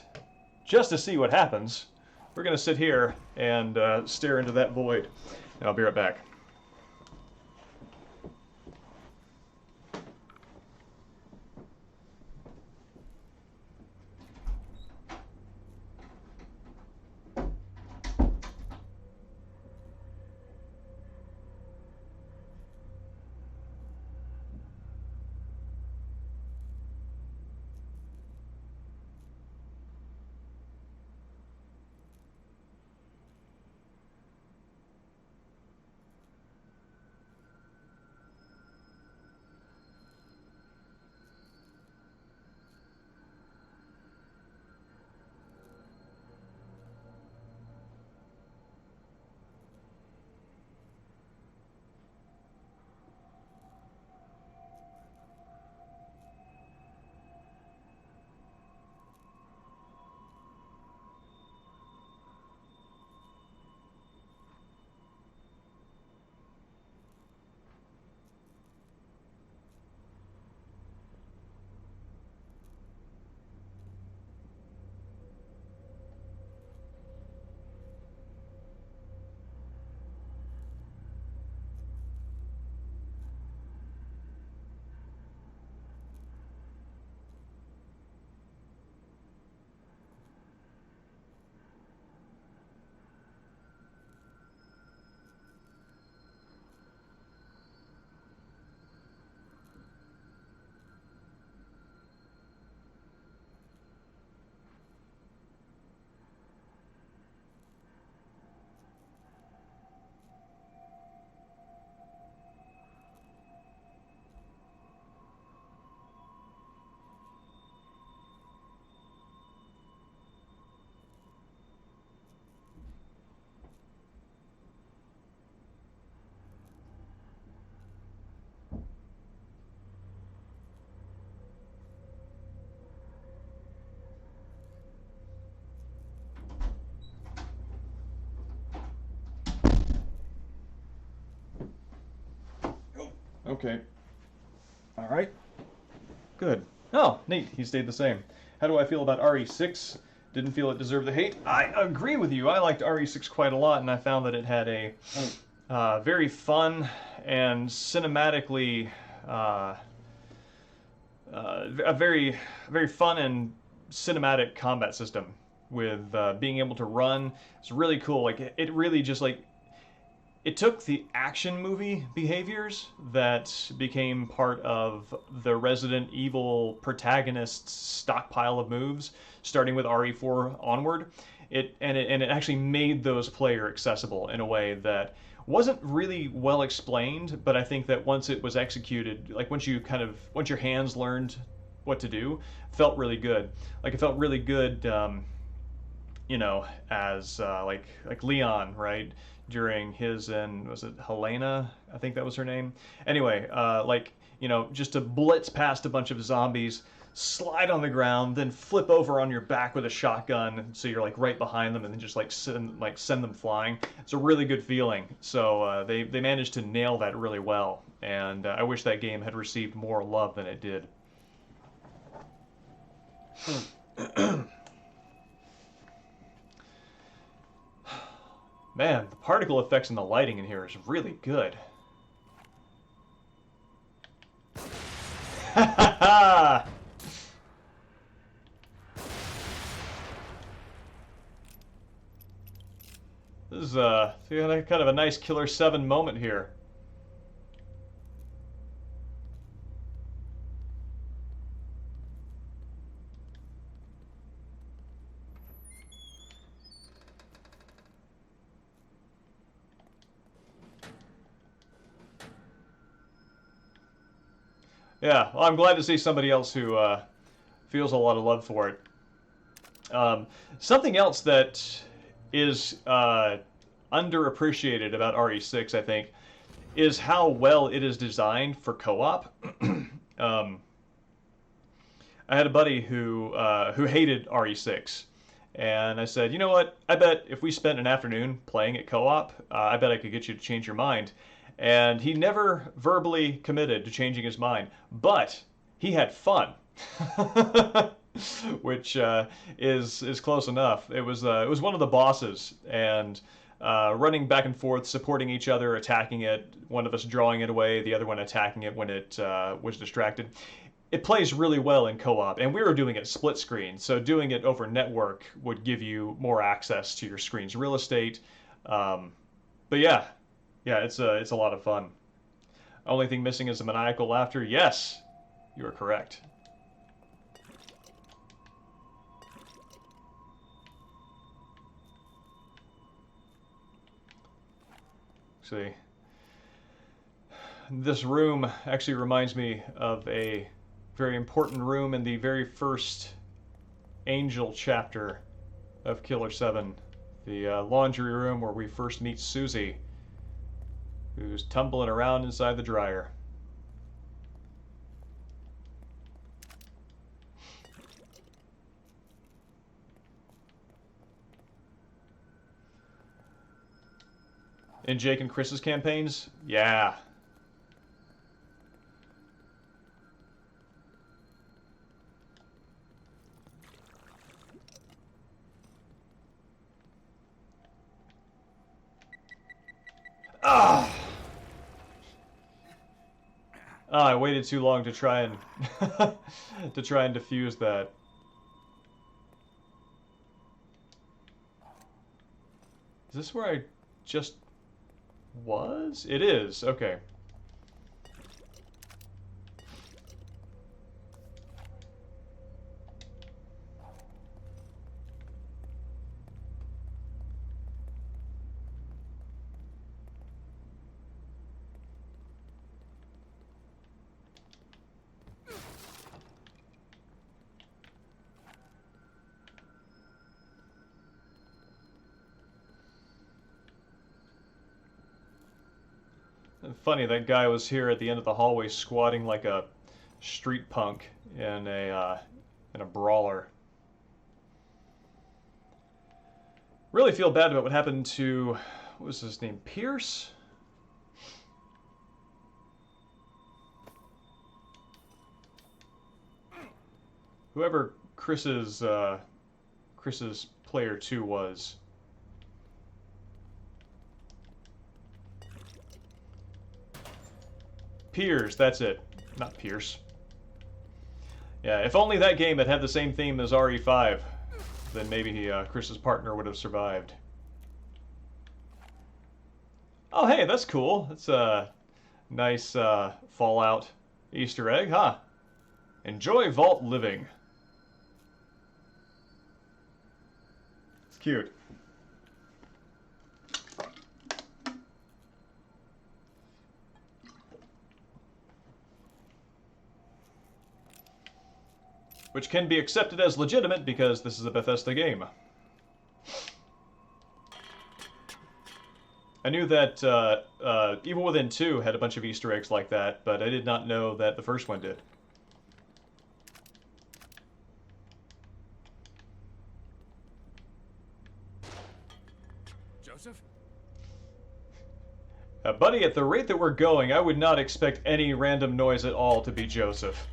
just to see what happens, we're going to sit here and stare into that void. And I'll be right back. Okay. All right. Good. Oh, neat. He stayed the same. How do I feel about RE6? didn't feel it deserved the hate. I agree with you. I liked RE6 quite a lot, and I found that it had a very fun and cinematically a very fun and cinematic combat system with being able to run. It's really cool. Like it really just like it took the action movie behaviors that became part of the Resident Evil protagonist's stockpile of moves, starting with RE4 onward. It actually made those player accessible in a way that wasn't really well explained, but I think that once it was executed, like once your hands learned what to do, felt really good. Like it felt really good, as like Leon, right? During his and was it Helena? I think that was her name. Anyway, just to blitz past a bunch of zombies, slide on the ground, then flip over on your back with a shotgun, so you're like right behind them, and then just send them flying. It's a really good feeling. So they managed to nail that really well, and I wish that game had received more love than it did. Man, the particle effects and the lighting in here is really good. Ha ha ha! This is kind of a nice Killer 7 moment here. Yeah, well, I'm glad to see somebody else who feels a lot of love for it. Something else that is underappreciated about RE6, I think, is how well it is designed for co-op. I had a buddy who hated RE6, and I said, you know what? I bet if we spent an afternoon playing it co-op, I bet I could get you to change your mind. And he never verbally committed to changing his mind, but he had fun, which is close enough. It was one of the bosses, and running back and forth, supporting each other, attacking it. One of us drawing it away, the other one attacking it when it was distracted. It plays really well in co-op, and we were doing it split screen, so doing it over network would give you more access to your screen's real estate. But yeah, it's a lot of fun. Only thing missing is the maniacal laughter. Yes, you are correct. See, this room actually reminds me of a very important room in the very first Angel chapter of Killer 7, the laundry room where we first meet Susie, who's tumbling around inside the dryer. In Jake and Chris's campaigns? Yeah. Ah! Oh, I waited too long to try and defuse that. Is this where I just was? It is. Okay. Funny, that guy was here at the end of the hallway squatting like a street punk in a brawler. Really feel bad about what happened to, what was his name, Pierce? Whoever Chris's Chris's player 2 was. Piers, that's it. Not Pierce. Yeah, if only that game had had the same theme as RE5, then maybe Chris's partner would have survived. Oh, hey, that's cool. That's a nice Fallout Easter egg, huh? Enjoy vault living. It's cute. Which can be accepted as legitimate because this is a Bethesda game. I knew that Evil Within 2 had a bunch of Easter eggs like that, but I did not know that the first one did.
Joseph?
Buddy, at the rate that we're going, I would not expect any random noise at all to be Joseph.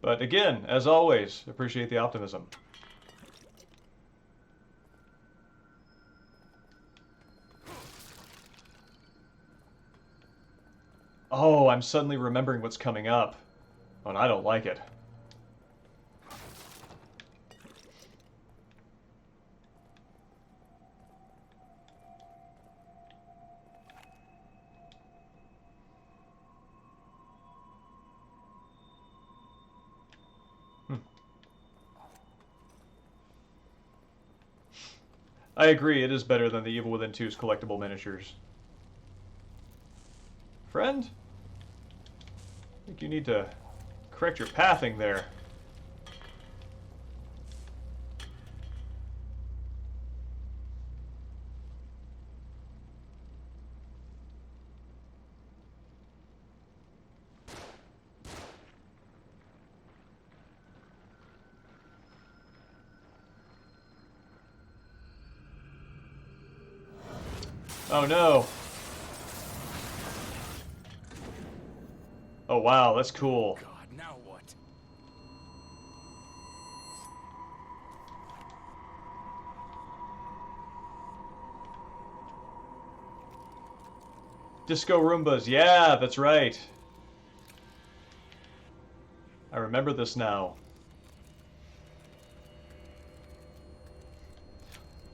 But again, as always, appreciate the optimism. Oh, I'm suddenly remembering what's coming up. Oh, and I don't like it. I agree, it is better than the Evil Within 2's collectible miniatures. Friend? I think you need to correct your pathing there. Oh no. Oh wow, that's cool.
God, now what?
Disco Roombas, yeah, that's right. I remember this now.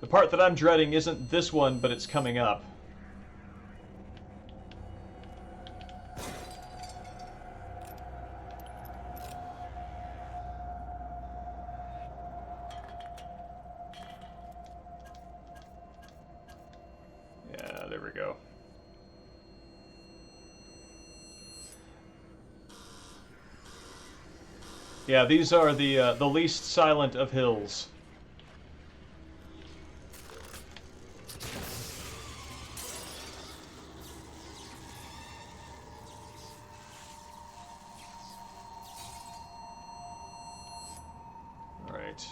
The part that I'm dreading isn't this one, but it's coming up. Yeah, there we go. Yeah, these are the least silent of hills. All right.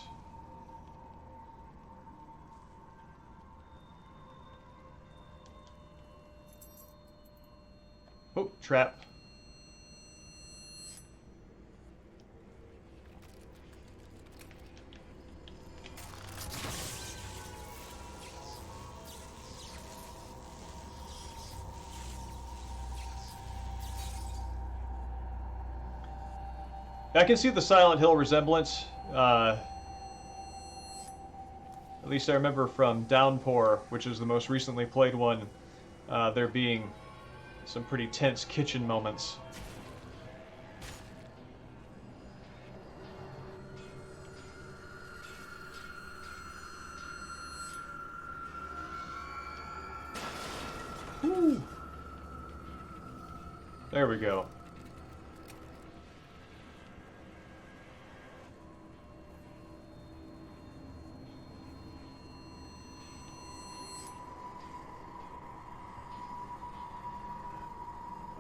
Oh, trap. I can see the Silent Hill resemblance. At least I remember from Downpour, which is the most recently played one, there being some pretty tense kitchen moments. Woo. There we go.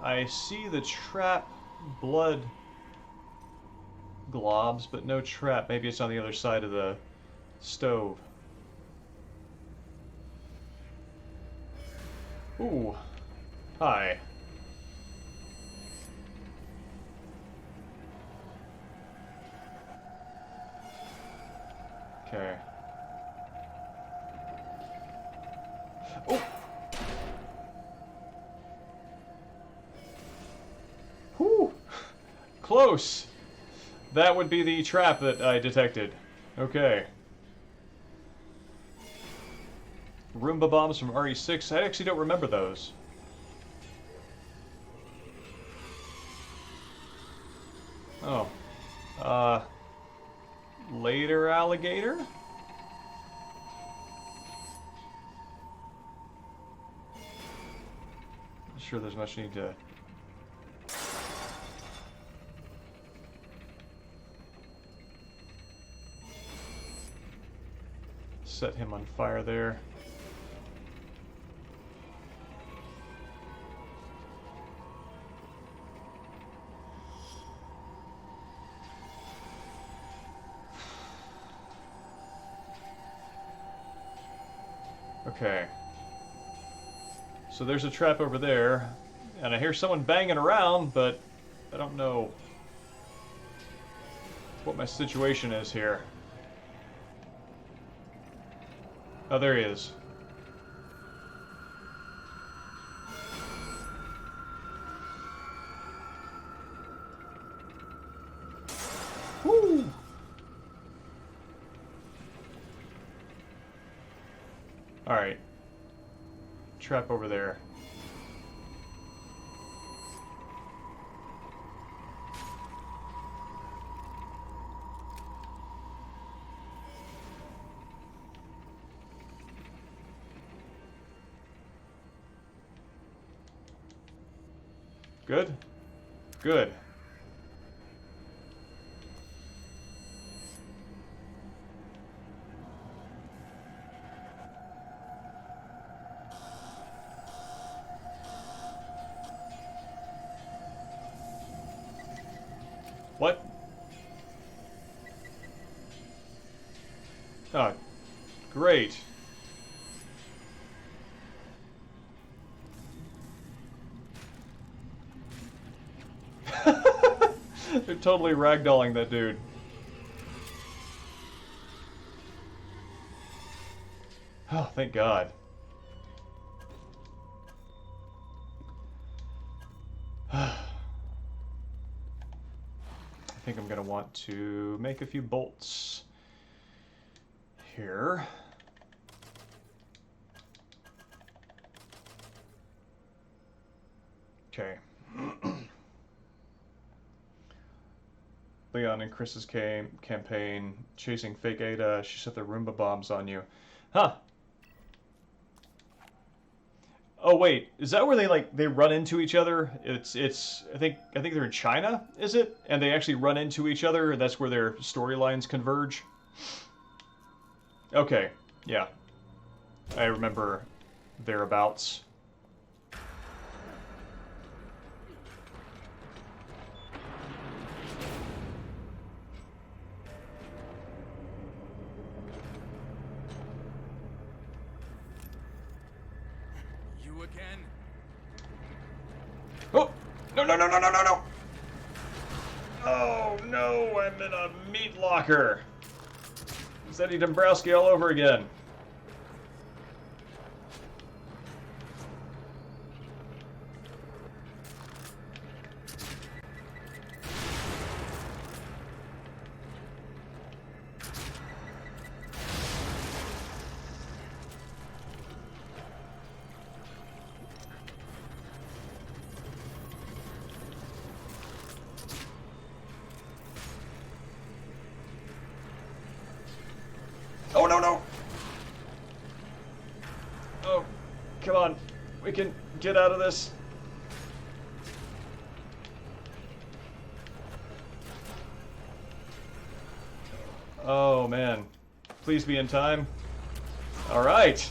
I see the trap blood globs, but no trap. Maybe it's on the other side of the stove. Ooh. Hi. Okay. Oh! Whew! Close! That would be the trap that I detected. Okay. Roomba bombs from RE6. I actually don't remember those. Oh. Later alligator? Not sure there's much need to... set him on fire there. Okay. So there's a trap over there, and I hear someone banging around, but I don't know what my situation is here. Oh, there he is. Woo! Alright. Trap over there. Good? Good. What? Oh, great. They're totally ragdolling that dude. Oh, thank God. I think I'm gonna want to make a few bolts here. Okay. Leon and Chris's campaign, chasing fake Ada. She set the Roomba bombs on you. Huh. Oh wait, is that where they run into each other? It's I think they're in China, is it? And they actually run into each other, and that's where their storylines converge. Okay, yeah. I remember thereabouts.
You again?
Oh! No, no, no, no, no, no, no! Oh, no, I'm in a meat locker. It's Eddie Dombrowski all over again. Oh, no, no! Oh, come on. We can get out of this. Oh, man. Please be in time. All right.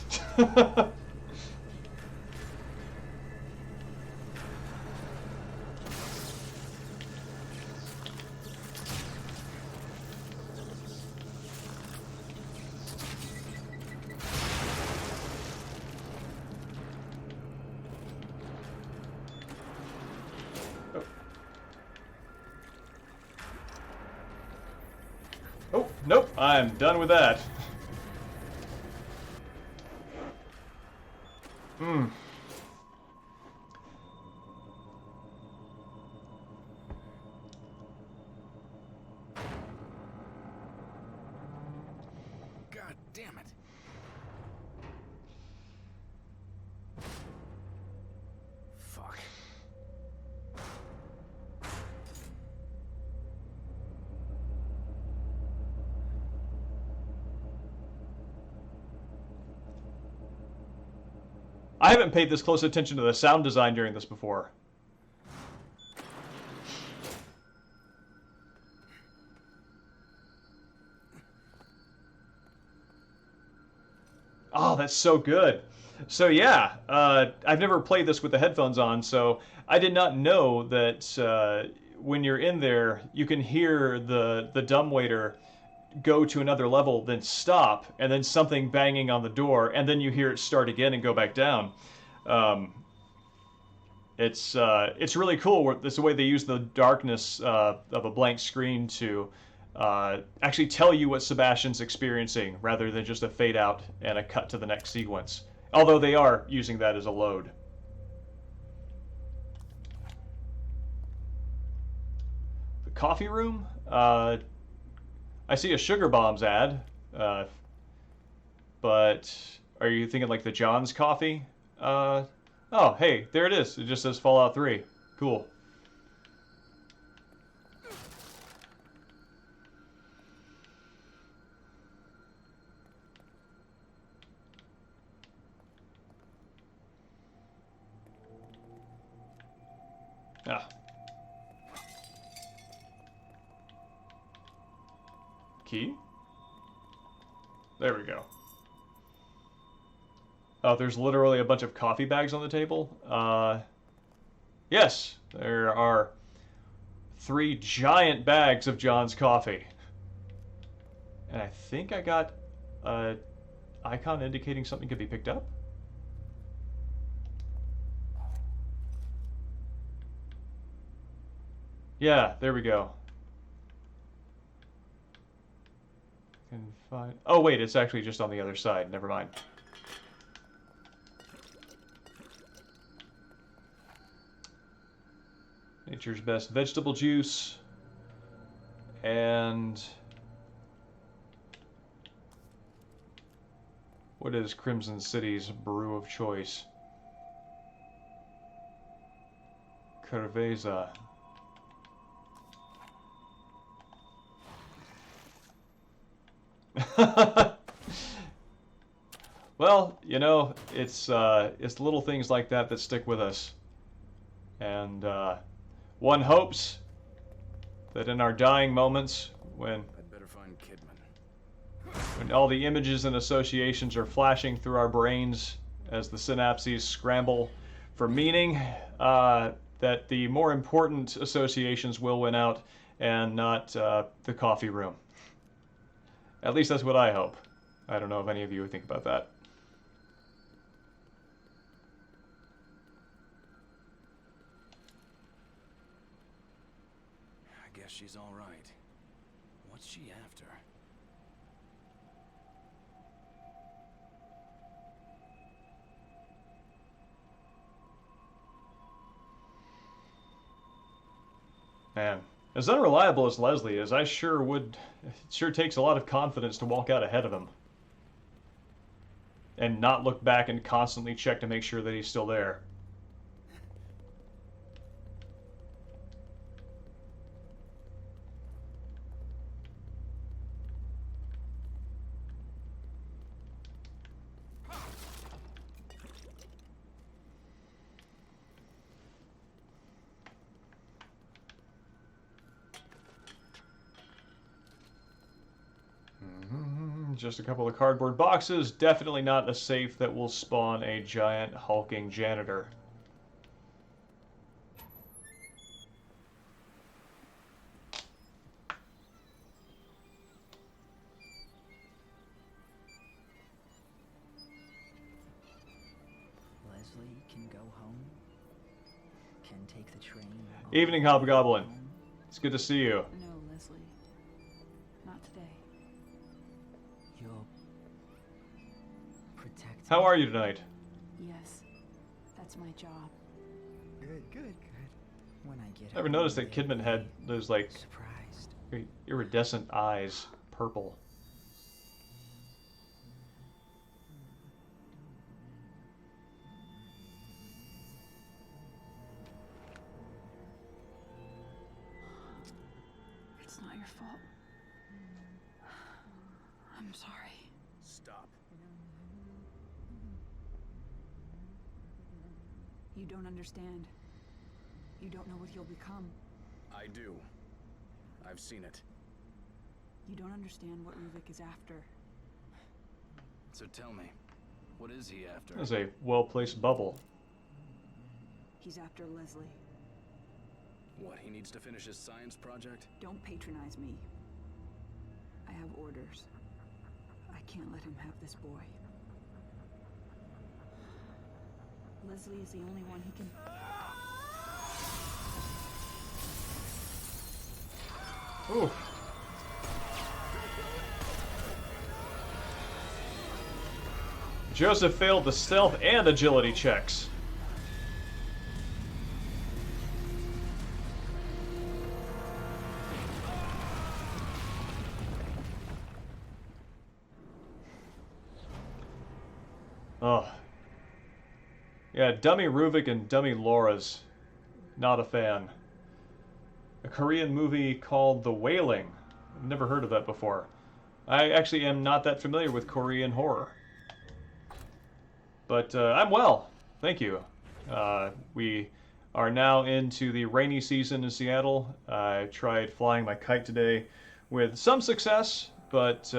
Oh, Nope, I'm done with that. Hmm.
God damn it. Fuck.
I haven't paid this close attention to the sound design during this before. Oh, that's so good. So yeah, I've never played this with the headphones on, so I did not know that when you're in there, you can hear the dumbwaiter go to another level, then stop, and then something banging on the door, and then you hear it start again and go back down. Um, it's really cool. It's the way they use the darkness of a blank screen to actually tell you what Sebastian's experiencing, rather than just a fade out and a cut to the next sequence. Although they are using that as a load. The coffee room. I see a Sugar Bombs ad, but are you thinking like the John's Coffee? Oh, hey, there it is. It just says Fallout 3. Cool. Ah. Key? There we go. Oh, there's literally a bunch of coffee bags on the table. Yes, there are 3 giant bags of John's coffee. And I think I got an icon indicating something could be picked up. Yeah, there we go. Can find. Oh wait, it's actually just on the other side. Never mind. Nature's Best vegetable juice. And what is Crimson City's brew of choice? Cerveza. Well, you know, it's little things like that that stick with us, and one hopes that in our dying moments,
I'd better find Kidman.
when all the images and associations are flashing through our brains as the synapses scramble for meaning, that the more important associations will win out, and not the coffee room. At least that's what I hope. I don't know if any of you would think about that.
I guess she's all right. What's she after?
Man, as unreliable as Leslie is, it sure takes a lot of confidence to walk out ahead of him. And not look back and constantly check to make sure that he's still there. Just a couple of cardboard boxes. Definitely not a safe that will spawn a giant hulking janitor.
Leslie can go home. Can take the train.
Evening, Hobgoblin. It's good to see you.
No, Leslie. Not today.
How are you tonight?
Yes, that's my job.
Good, good, good. When I get
I ever
home,
noticed that
they'll
Kidman had
be
those, like,
surprised.
very iridescent eyes, purple.
It's not your fault. I'm sorry.
Stop.
You don't understand. You don't know what you'll become.
I do. I've seen it.
You don't understand what Ruvik is after.
So tell me, what is he after?
That was a well-placed bubble.
He's after Leslie.
What, he needs to finish his science project?
Don't patronize me. I have orders. I can't let him have this boy. Leslie is the only one he can...
Ooh. Joseph failed the stealth and agility checks. Oh. Yeah, Dummy Ruvik and Dummy Laura's. Not a fan. A Korean movie called The Wailing. I've never heard of that before. I actually am not that familiar with Korean horror. But I'm well, thank you. We are now into the rainy season in Seattle. I tried flying my kite today with some success, but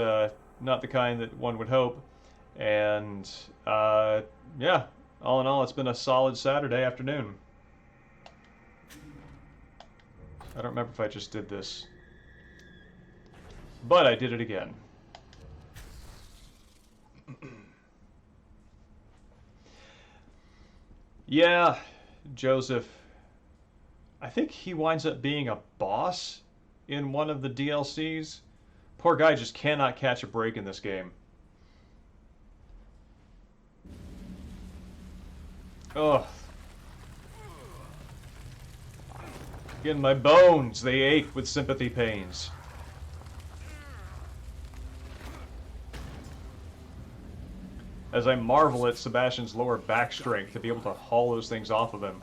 not the kind that one would hope. And yeah, all in all, it's been a solid Saturday afternoon. I don't remember if I just did this, but I did it again. Yeah, Joseph. I think he winds up being a boss in one of the DLCs. Poor guy just cannot catch a break in this game. Ugh. Again, my bones, they ache with sympathy pains. As I marvel at Sebastian's lower back strength to be able to haul those things off of him.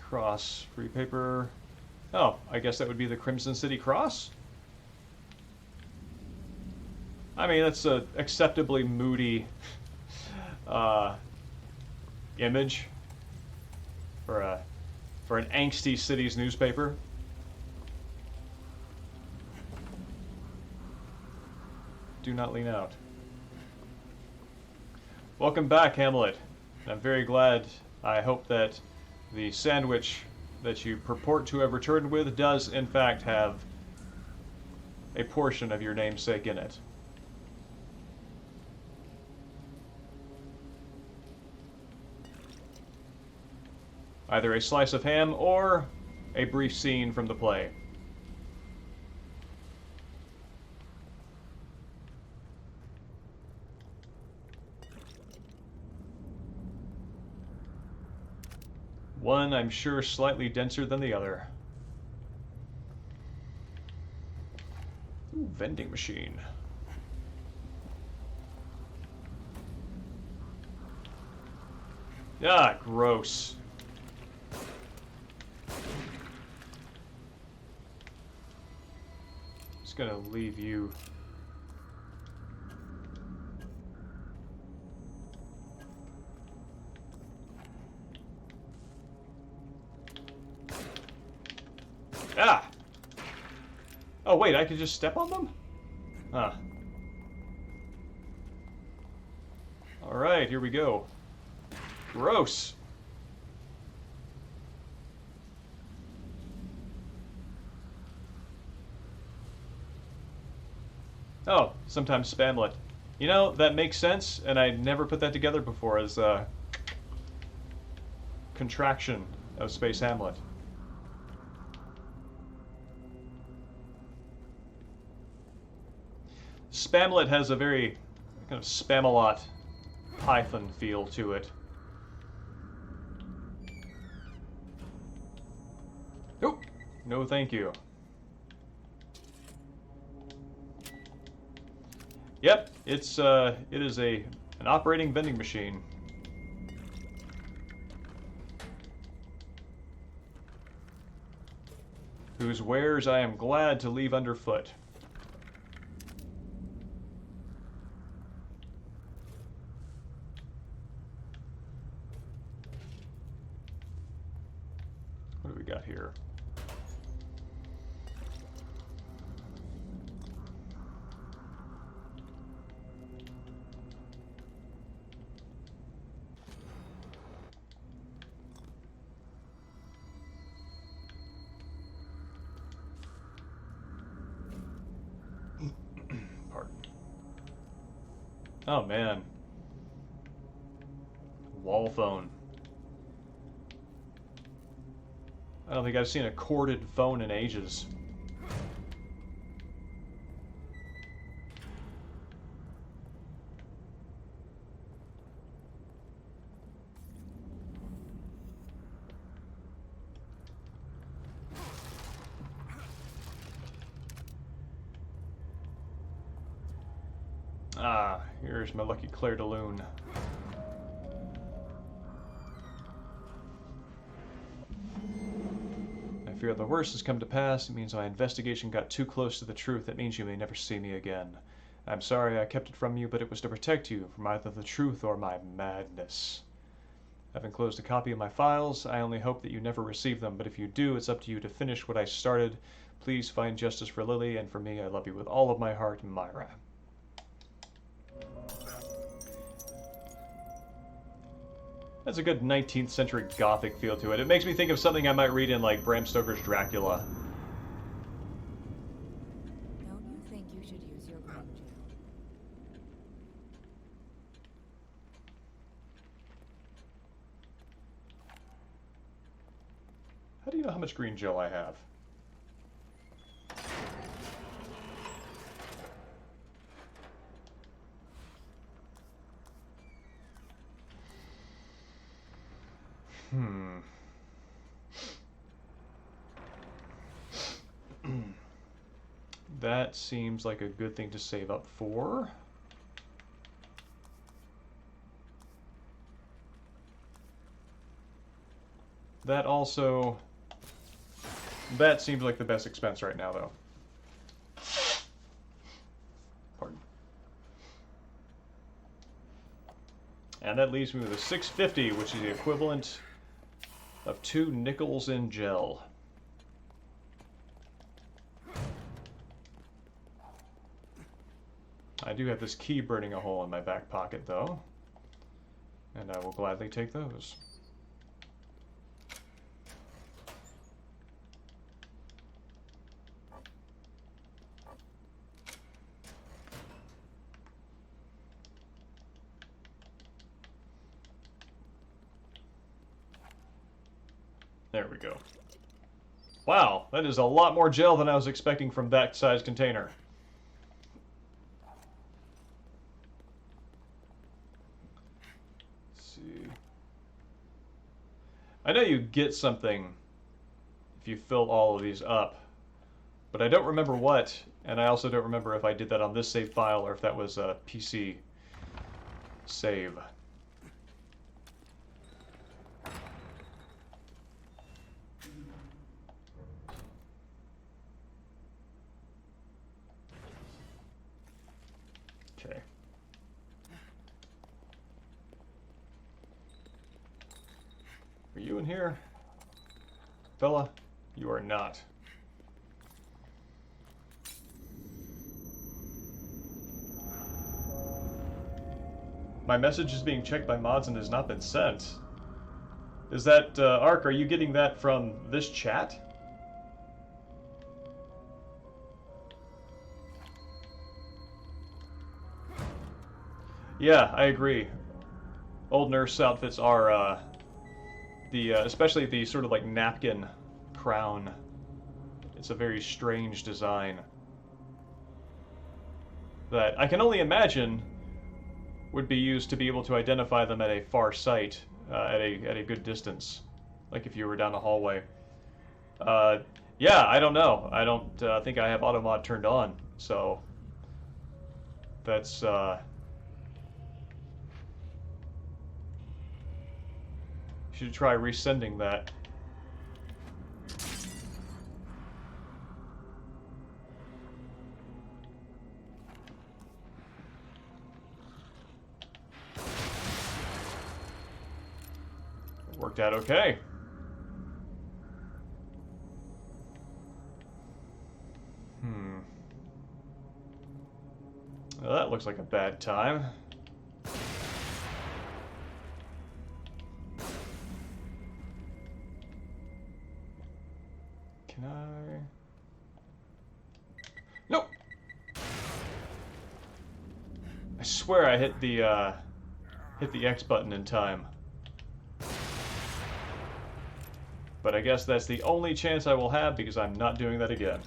Cross, free paper. Oh, I guess that would be the Crimson City Cross? I mean, that's a acceptably moody image for an angsty city's newspaper. Do not lean out. Welcome back, Hamlet. I'm very glad. I hope that the sandwich that you purport to have returned with does, in fact, have a portion of your namesake in it. Either a slice of ham or a brief scene from the play. One, I'm sure, slightly denser than the other. Ooh, vending machine. Ah, gross. Just gonna leave you. Ah! Oh wait, I could just step on them? Huh. Alright, here we go. Gross! Oh, sometimes spamlet. You know, that makes sense, and I never put that together before as a contraction of Space Hamlet. Spamlet has a very kind of Spamalot Python feel to it. Nope. No thank you. Yep, it is an operating vending machine. Whose wares I am glad to leave underfoot. What do we got here? Pardon. Oh man. Wall phone. I don't think I've seen a corded phone in ages. Ah, here's my lucky Claire de Lune. I fear the worst has come to pass. It means my investigation got too close to the truth. It means you may never see me again. I'm sorry I kept it from you, but it was to protect you from either the truth or my madness. I've enclosed a copy of my files. I only hope that you never receive them, but if you do, it's up to you to finish what I started. Please find justice for Lily, and for me, I love you with all of my heart, Myra. That's a good 19th century Gothic feel to it. It makes me think of something I might read in, like, Bram Stoker's Dracula.
Don't you think you should use your green gel?
How do you know how much green gel I have? That seems like a good thing to save up for. That also... That seems like the best expense right now, though. Pardon. And that leaves me with a 650, which is the equivalent of 2 nickels in gel. I do have this key burning a hole in my back pocket, though, and I will gladly take those. There we go. Wow, that is a lot more gel than I was expecting from that size container. I know you get something if you fill all of these up, but I don't remember what, and I also don't remember if I did that on this save file or if that was a PC save. Okay. Are you in here? Bella, you are not. My message is being checked by mods and has not been sent. Is that, Ark, are you getting that from this chat? Yeah, I agree. Old nurse outfits are especially the sort of like napkin crown. It's a very strange design that I can only imagine would be used to be able to identify them at a far sight, at a good distance, like if you were down a hallway. Uh, yeah, I don't know. I don't think I have auto mod turned on, so that's should try resending that. Worked out okay. Well, that looks like a bad time. Can I? Nope. I swear I hit the X button in time. But I guess that's the only chance I will have because I'm not doing that again.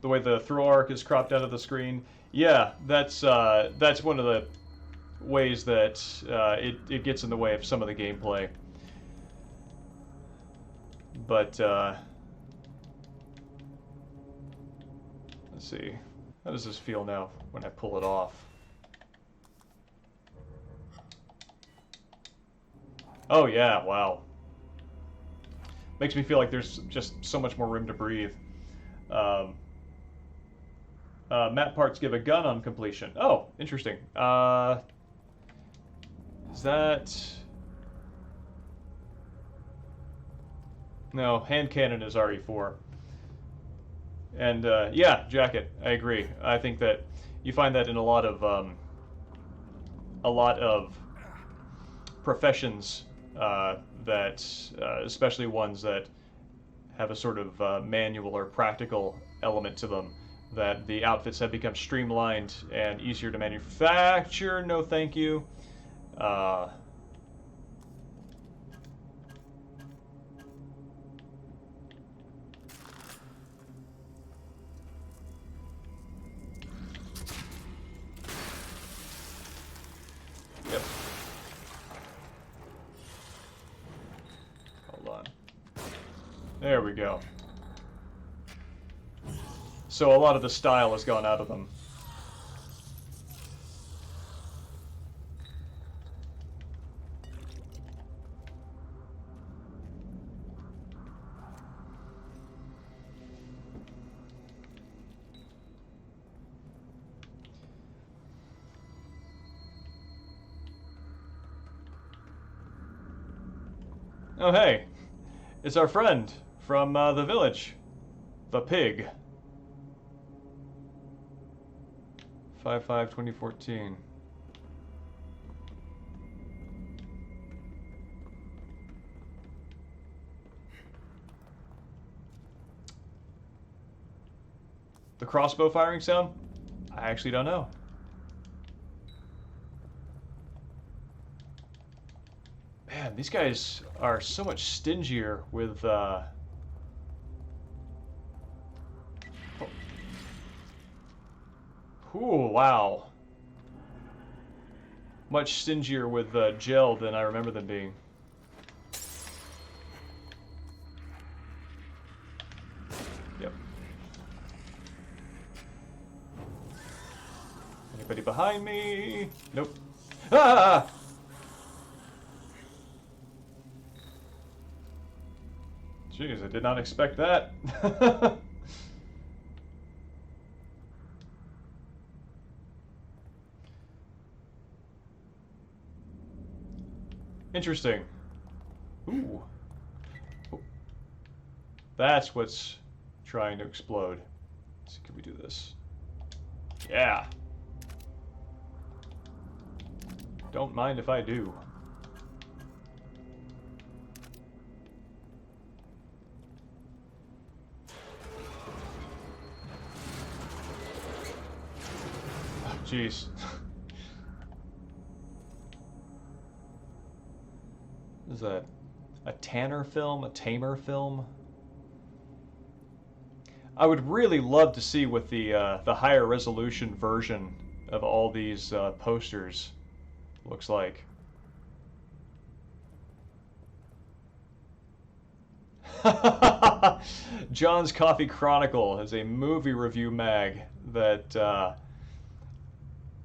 The way the throw arc is cropped out of the screen, yeah, that's one of the ways that it gets in the way of some of the gameplay. But let's see, how does this feel now when I pull it off? Oh yeah, wow. Makes me feel like there's just so much more room to breathe. Map parts give a gun on completion. Oh, interesting. Is that... No, hand cannon is RE4. And yeah, jacket. I agree. I think that you find that in a lot of professions that, especially ones that have a sort of manual or practical element to them, that the outfits have become streamlined and easier to manufacture. No, thank you. Yep. Hold on. There we go. So a lot of the style has gone out of them. Oh hey, it's our friend from the village, the pig. 5/5/2014. The crossbow firing sound? I actually don't know. Man, these guys are so much stingier with Ooh, wow. Much stingier with gel than I remember them being. Yep. Anybody behind me? Nope. Ah! Jeez, I did not expect that. Interesting. Ooh. Oh. That's what's trying to explode. Let's see, can we do this? Yeah. Don't mind if I do. Jeez. Is that a Tanner film? A Tamer film? I would really love to see what the higher resolution version of all these posters looks like. John's Coffee Chronicle is a movie review mag that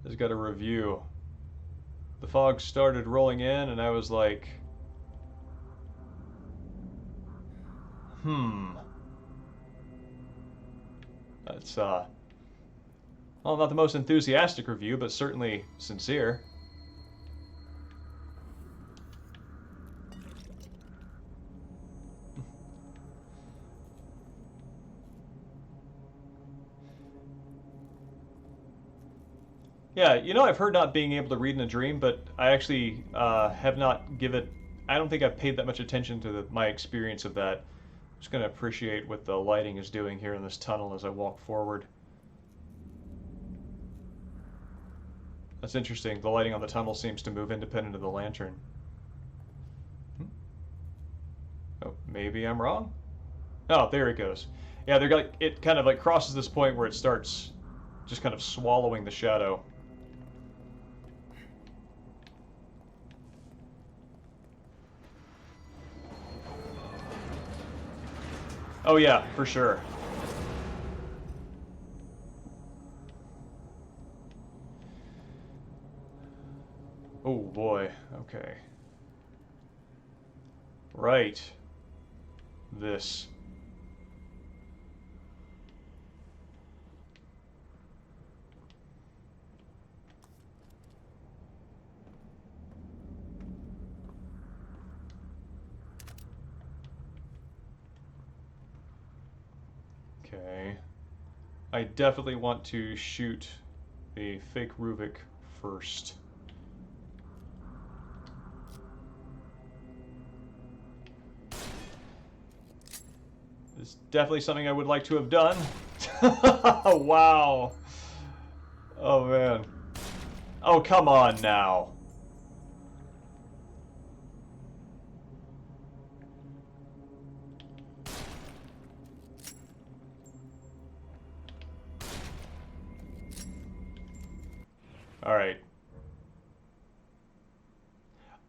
has got a review. The fog started rolling in, and I was like, That's, well, not the most enthusiastic review, but certainly sincere. Yeah, you know, I've heard not being able to read in a dream, but I actually have not given... I don't think I've paid that much attention to my experience of that. I'm just going to appreciate what the lighting is doing here in this tunnel as I walk forward. That's interesting. The lighting on the tunnel seems to move independent of the lantern. Oh, maybe I'm wrong? Oh, there it goes. Yeah, it kind of like crosses this point where it starts just kind of swallowing the shadow. Oh yeah, for sure. Oh boy, okay. Right. This. Okay. I definitely want to shoot a fake Ruvik first. It's definitely something I would like to have done. Wow. Oh man. Oh, come on now. All right.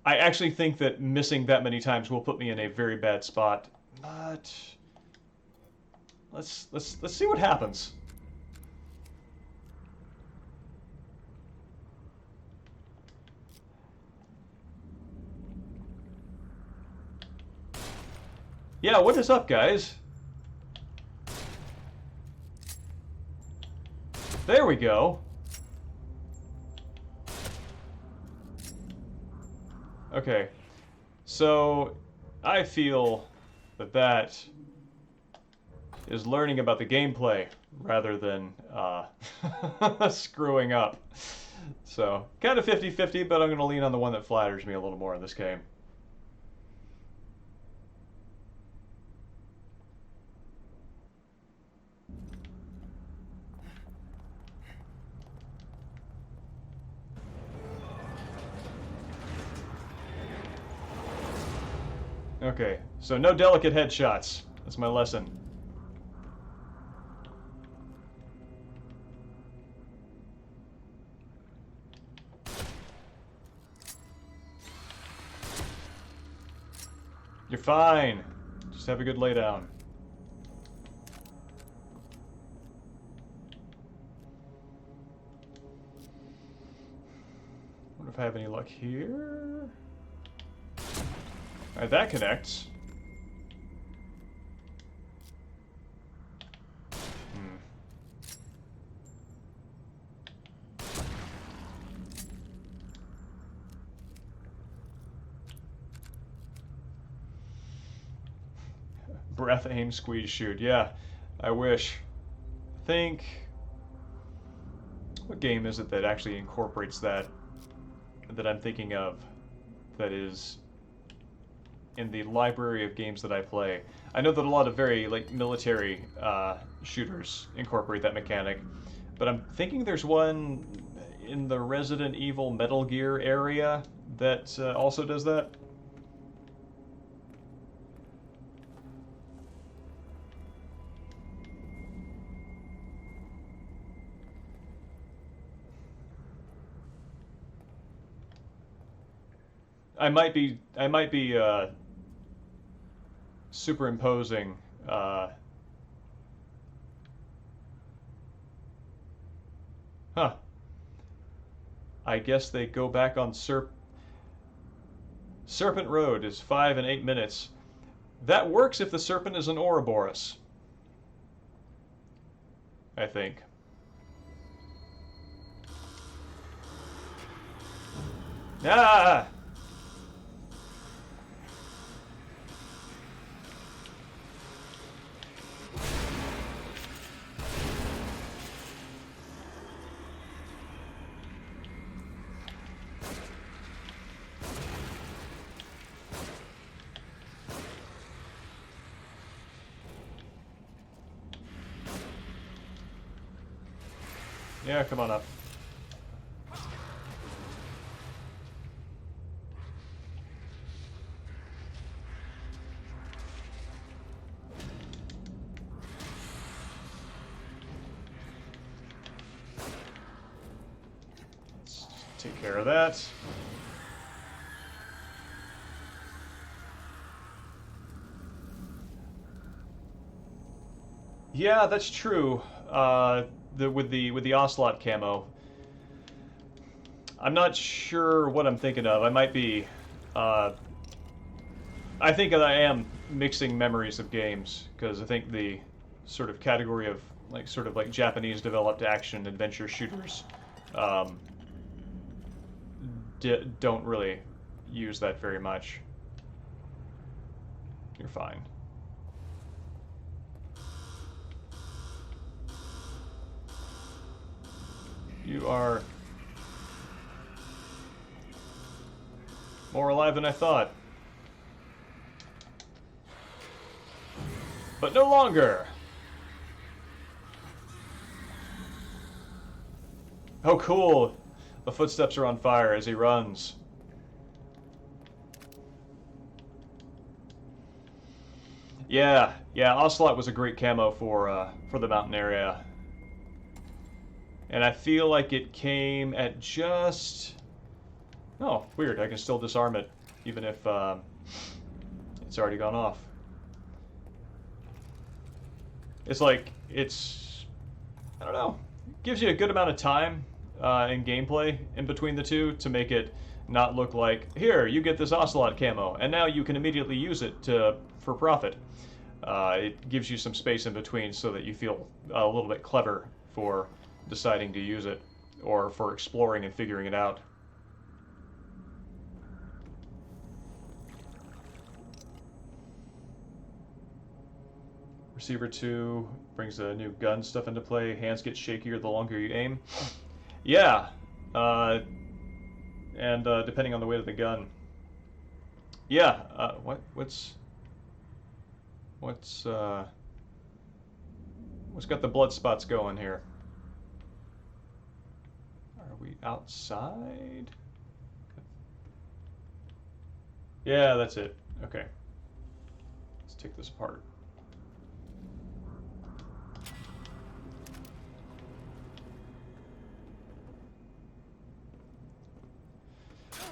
I actually think that missing that many times will put me in a very bad spot. But let's see what happens. Yeah, what is up, guys? There we go. Okay, so I feel that that is learning about the gameplay rather than screwing up. So, kind of 50-50, but I'm going to lean on the one that flatters me a little more in this game. Okay, so no delicate headshots. That's my lesson. You're fine. Just have a good laydown. Wonder if I have any luck here. Alright, that connects. Breath, aim, squeeze, shoot. Yeah, I wish. Think... What game is it that actually incorporates that I'm thinking of that is in the library of games that I play? I know that a lot of very like military shooters incorporate that mechanic, but I'm thinking there's one in the Resident Evil Metal Gear area that also does that. I might be superimposing huh. I guess they go back on Serpent Road is 5 and 8 minutes. That works if the serpent is an Ouroboros, I think. Ah! Yeah, come on up. Let's take care of that. Yeah, that's true. With the Ocelot camo, I'm not sure what I'm thinking of. I might be. I think that I am mixing memories of games because I think the sort of category of sort of like Japanese developed action adventure shooters um, don't really use that very much. You're fine. You are more alive than I thought. But no longer! Oh, cool! The footsteps are on fire as he runs. Yeah, Ocelot was a great camo for the mountain area. And I feel like it came at just... Oh, weird. I can still disarm it, even if it's already gone off. It's like, I don't know. It gives you a good amount of time in gameplay in between the two to make it not look like, here, you get this Ocelot camo, and now you can immediately use it for profit. It gives you some space in between so that you feel a little bit clever for deciding to use it, or for exploring and figuring it out. Receiver 2 brings the new gun stuff into play. Hands get shakier the longer you aim. Yeah, and depending on the weight of the gun. Yeah, what's got the blood spots going here? Are we outside? Yeah, that's it. Okay. Let's take this apart.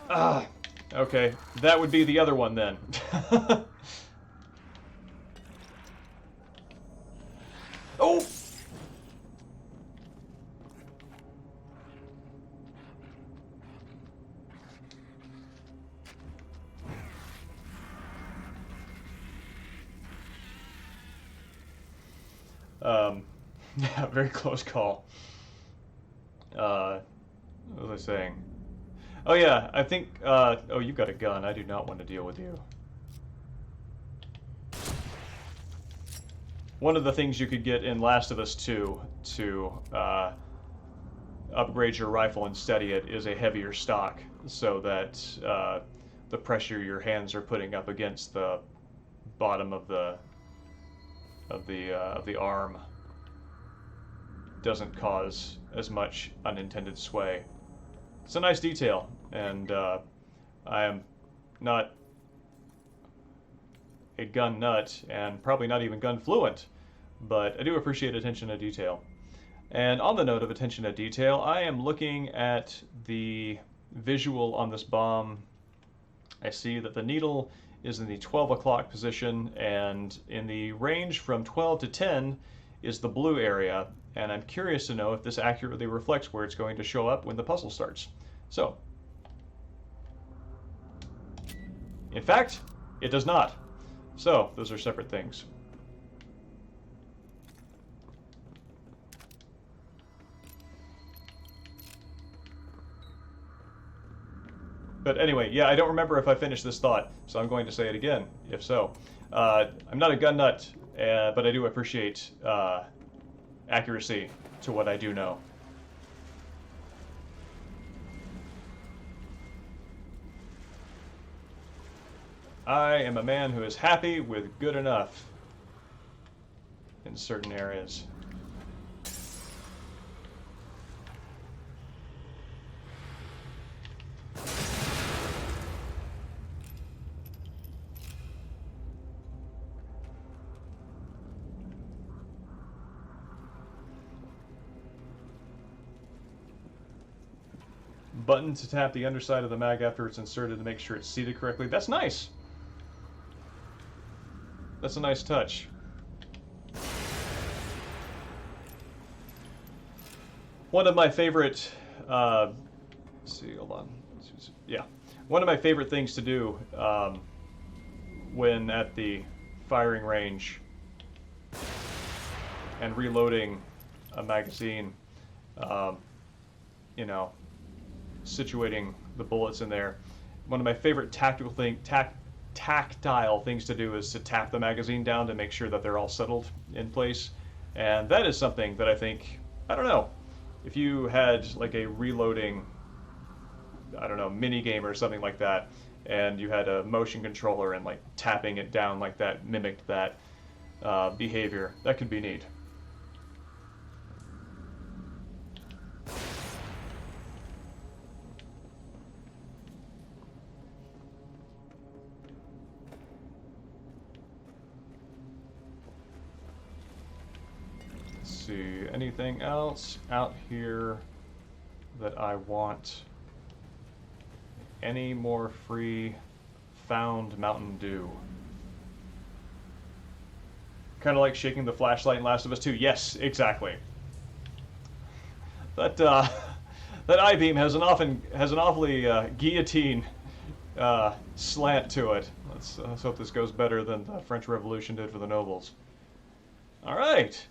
Ah, okay. That would be the other one then. Oh! Yeah, very close call. What was I saying? Oh yeah, I think, oh, you've got a gun. I do not want to deal with you. One of the things you could get in Last of Us 2 to upgrade your rifle and steady it is a heavier stock, so that the pressure your hands are putting up against the bottom of the arm doesn't cause as much unintended sway. It's a nice detail, and I am not a gun nut, and probably not even gun fluent, but I do appreciate attention to detail. And on the note of attention to detail, I am looking at the visual on this bomb. I see that the needle is in the 12 o'clock position, and in the range from 12 to 10 is the blue area, and I'm curious to know if this accurately reflects where it's going to show up when the puzzle starts. So, in fact, it does not. So, those are separate things. But anyway, yeah, I don't remember if I finished this thought, so I'm going to say it again, if so. I'm not a gun nut, but I do appreciate accuracy to what I do know. I am a man who is happy with good enough in certain areas. Button to tap the underside of the mag after it's inserted to make sure it's seated correctly. That's nice. That's a nice touch. One of my favorite, let's see, hold on. Yeah. One of my favorite things to do when at the firing range and reloading a magazine, you know, situating the bullets in there. One of my favorite tactile things to do is to tap the magazine down to make sure that they're all settled in place. And that is something that I think, I don't know, if you had like a reloading, I don't know, mini game or something like that, and you had a motion controller and like tapping it down like that mimicked that behavior, that could be neat. See, anything else out here that I want? Any more free found Mountain Dew? Kind of like shaking the flashlight in Last of Us 2. Yes, exactly. That that I-beam has an awfully guillotine slant to it. Let's hope this goes better than the French Revolution did for the nobles. All right.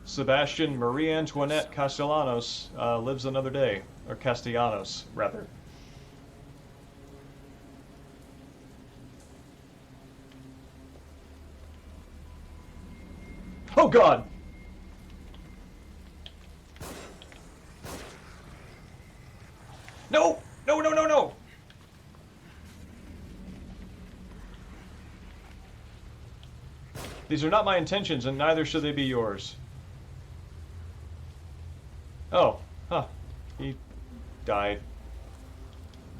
Sebastian Marie Antoinette Castellanos lives another day, or Castellanos, rather. Oh God! No! No, no, no, no! These are not my intentions, and neither should they be yours. Oh, huh. He died.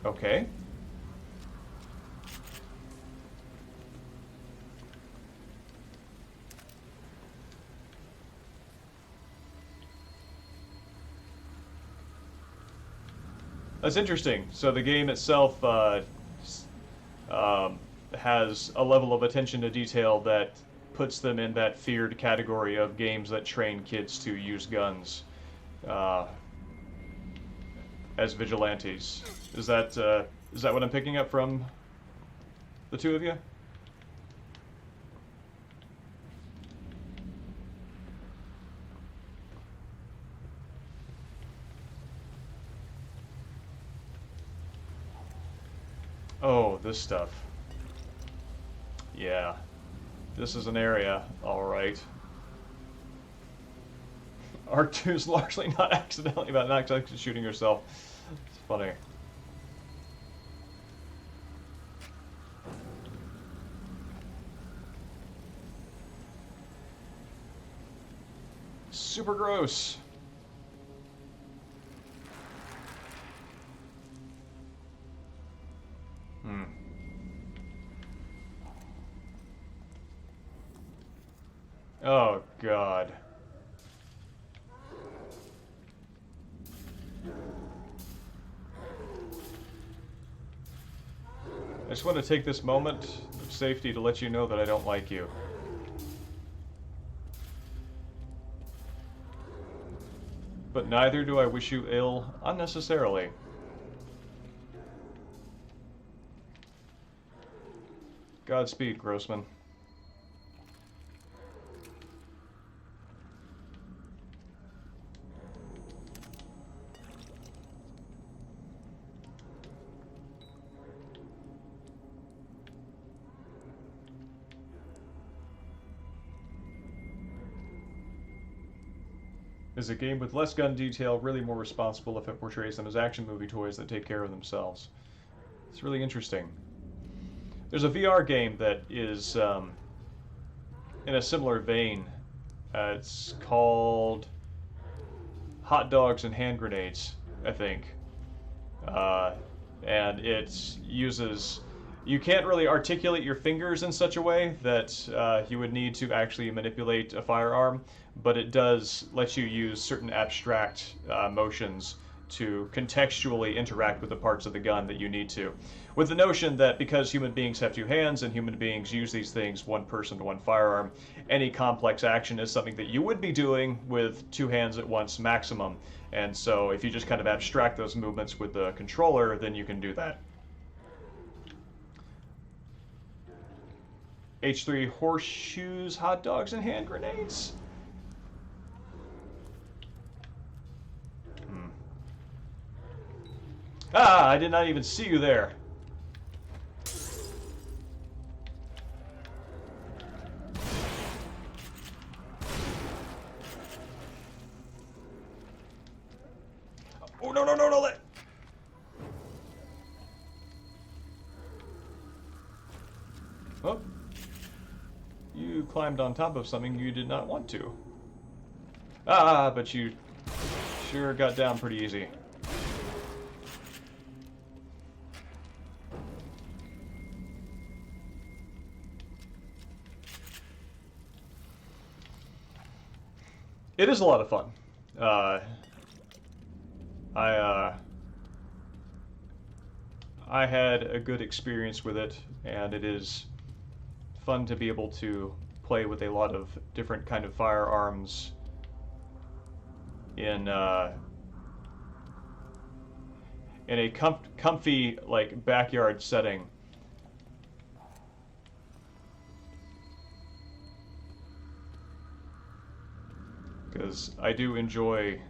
Okay. That's interesting. So the game itself has a level of attention to detail that puts them in that feared category of games that train kids to use guns as vigilantes. Is that what I'm picking up from the two of you? Oh, this stuff. Yeah. This is an area, alright. R2 is largely not accidentally about not actually shooting yourself. It's funny. Super gross. Hmm. Oh, God. I just want to take this moment of safety to let you know that I don't like you. But neither do I wish you ill unnecessarily. Godspeed, Grossman. Is a game with less gun detail really more responsible if it portrays them as action movie toys that take care of themselves? It's really interesting. There's a VR game that is in a similar vein. It's called Hot Dogs and Hand Grenades, I think. Uh, and it uses... You can't really articulate your fingers in such a way that you would need to actually manipulate a firearm, but it does let you use certain abstract motions to contextually interact with the parts of the gun that you need to. With the notion that because human beings have two hands and human beings use these things one person to one firearm, any complex action is something that you would be doing with two hands at once maximum. And so if you just kind of abstract those movements with the controller, then you can do that. H3 horseshoes, hot dogs, and hand grenades? Ah, I did not even see you there. Oh, no, no, no, no, let... Oh. You climbed on top of something you did not want to. Ah, but you sure got down pretty easy. It is a lot of fun. I had a good experience with it, and it is fun to be able to play with a lot of different kind of firearms in a comfy like backyard setting. Because I do enjoy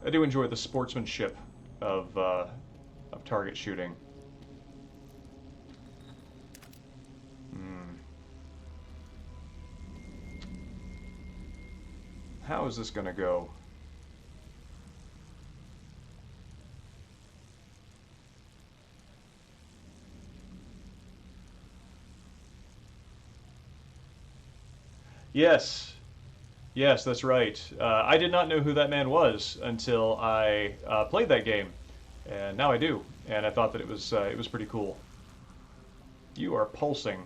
the sportsmanship of target shooting. How is this gonna go? Yes. Yes, that's right. I did not know who that man was until I played that game, and now I do. And I thought that it was pretty cool. You are pulsing.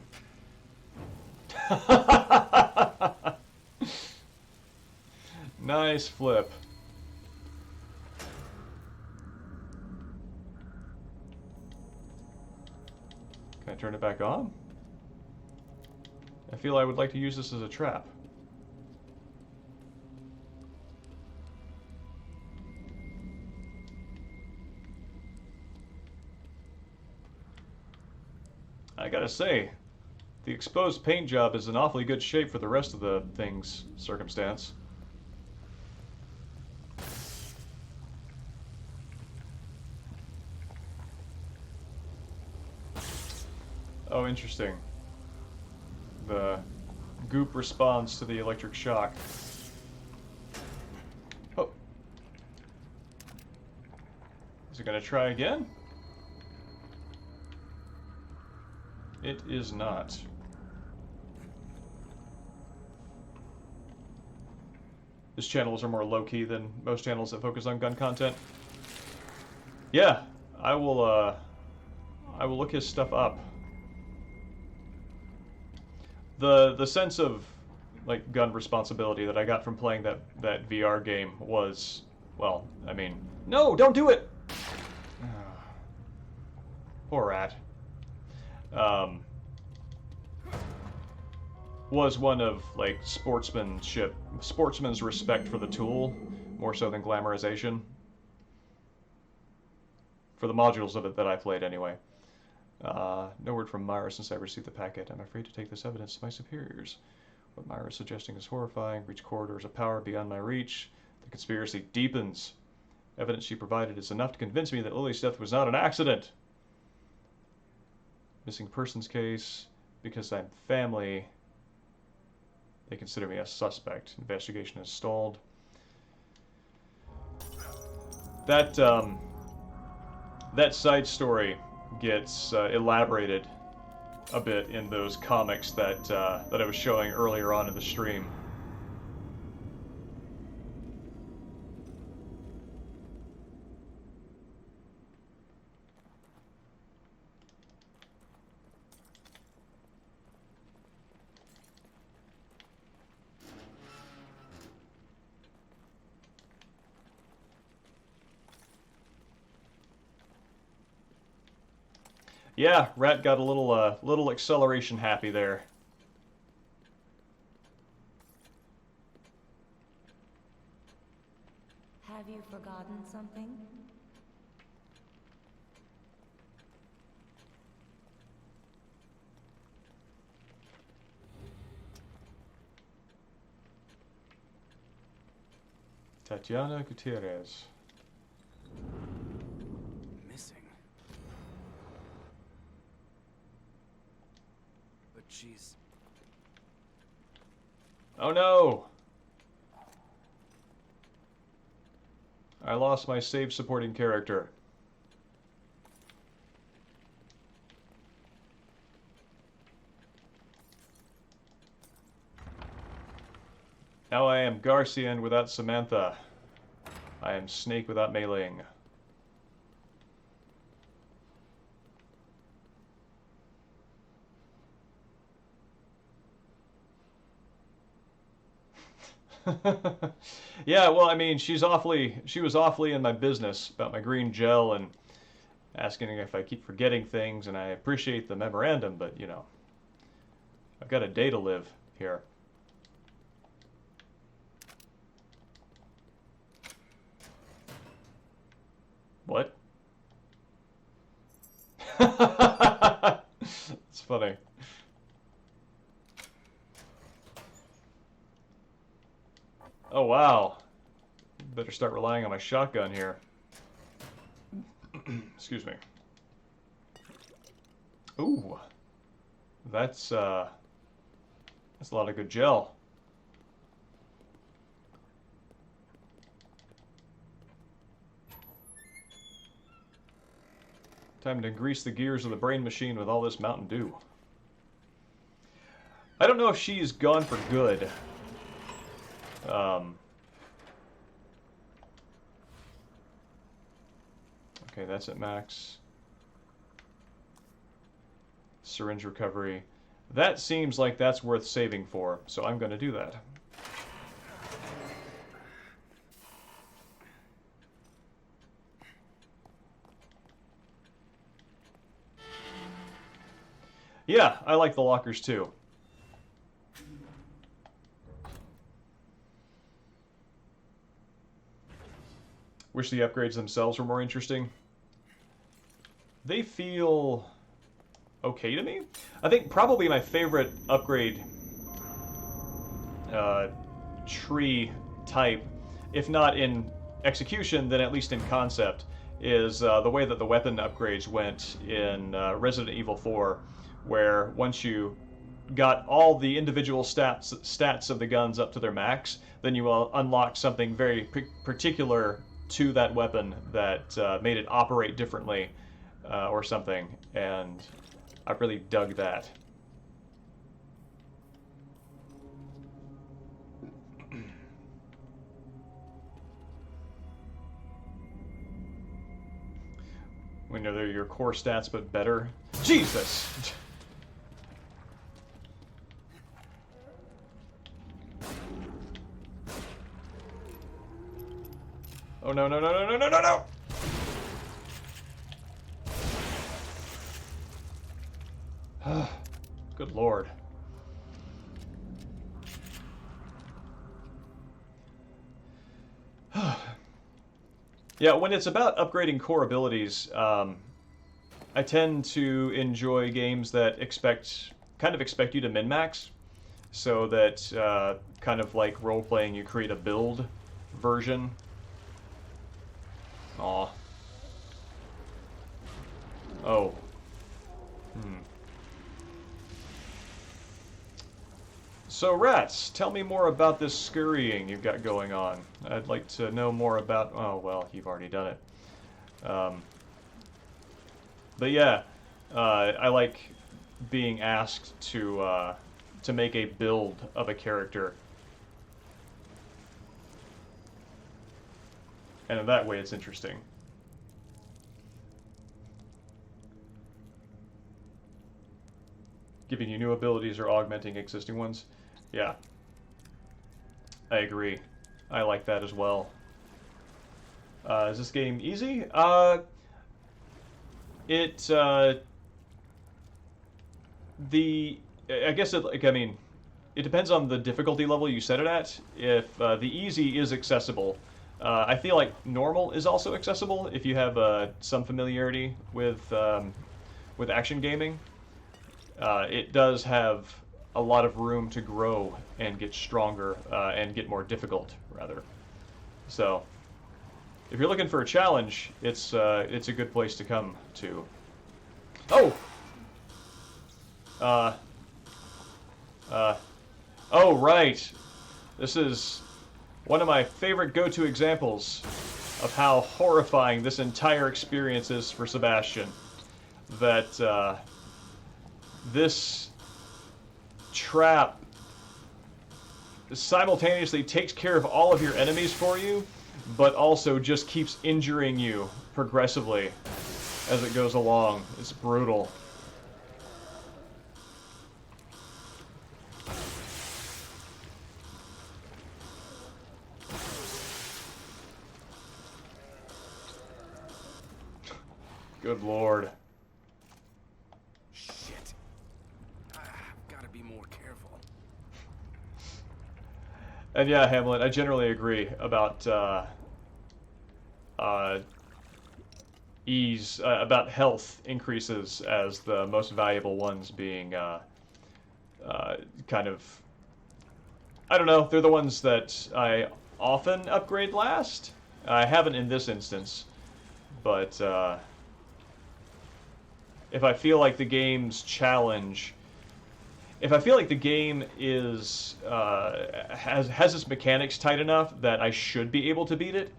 Nice flip. Can I turn it back on? I feel I would like to use this as a trap. I gotta say, the exposed paint job is in awfully good shape for the rest of the thing's circumstance. Oh, interesting. The goop responds to the electric shock. Oh. Is it gonna try again? It is not. His channels are more low-key than most channels that focus on gun content. Yeah, I will look his stuff up. The sense of like gun responsibility that I got from playing that VR game was, well, I mean, no, don't do it. Poor rat. Was one of like sportsman's respect for the tool, more so than glamorization. For the modules of it that I played, anyway. No word from Myra since I received the packet. I'm afraid to take this evidence to my superiors. What Myra is suggesting is horrifying. Reach corridors of power beyond my reach. The conspiracy deepens. Evidence she provided is enough to convince me that Lily's death was not an accident. Missing persons case. Because I'm family, they consider me a suspect. Investigation is stalled. That side story gets elaborated a bit in those comics that I was showing earlier on in the stream. Yeah, Rat got a little acceleration happy there.
Have you forgotten something?
Tatiana Gutierrez.
Missing. But she's...
Oh no! I lost my save supporting character. Now I am Garcian without Samantha. I am Snake without Mei Ling. Yeah, well, I mean, she was awfully in my business about my green gel and asking if I keep forgetting things, and I appreciate the memorandum, but, you know, I've got a day to live here. What? It's funny. Oh, wow. Better start relying on my shotgun here. Excuse me. Ooh. That's a lot of good gel. Time to grease the gears of the brain machine with all this Mountain Dew. I don't know if she's gone for good. Okay, that's at max. Syringe recovery. That seems like that's worth saving for, so I'm going to do that. Yeah, I like the lockers too. Wish the upgrades themselves were more interesting. They feel okay to me. I think probably my favorite upgrade tree type, if not in execution, then at least in concept, is the way that the weapon upgrades went in Resident Evil 4, where once you got all the individual stats of the guns up to their max, then you will unlock something very particular to that weapon that made it operate differently or something, and I really dug that. When they're your core stats, but better. Jesus! Oh no, no, no, no, no, no, no, no! Good lord. Yeah, when it's about upgrading core abilities, I tend to enjoy games that kind of expect you to min-max, so that kind of like role-playing, you create a build version. Aw. Oh. So, Rats, tell me more about this scurrying you've got going on. I'd like to know more about... Oh, well, you've already done it. But yeah, I like being asked to make a build of a character. And in that way, it's interesting. Giving you new abilities or augmenting existing ones. Yeah. I agree. I like that as well. Is this game easy? I guess it depends on the difficulty level you set it at. If the easy is accessible, I feel like normal is also accessible if you have some familiarity with action gaming. It does have a lot of room to grow and get stronger and get more difficult, rather. So, if you're looking for a challenge, it's a good place to come to. Oh! Oh, right. This is one of my favorite go-to examples of how horrifying this entire experience is for Sebastian. That, this trap simultaneously takes care of all of your enemies for you, but also just keeps injuring you progressively as it goes along. It's brutal. Good lord.
Shit. I've gotta be more careful.
And yeah, Hamlet, I generally agree about ease, about health increases as the most valuable ones being kind of, I don't know, they're the ones that I often upgrade last. I haven't in this instance, but if I feel like the game's challenge, if I feel like the game is has its mechanics tight enough that I should be able to beat it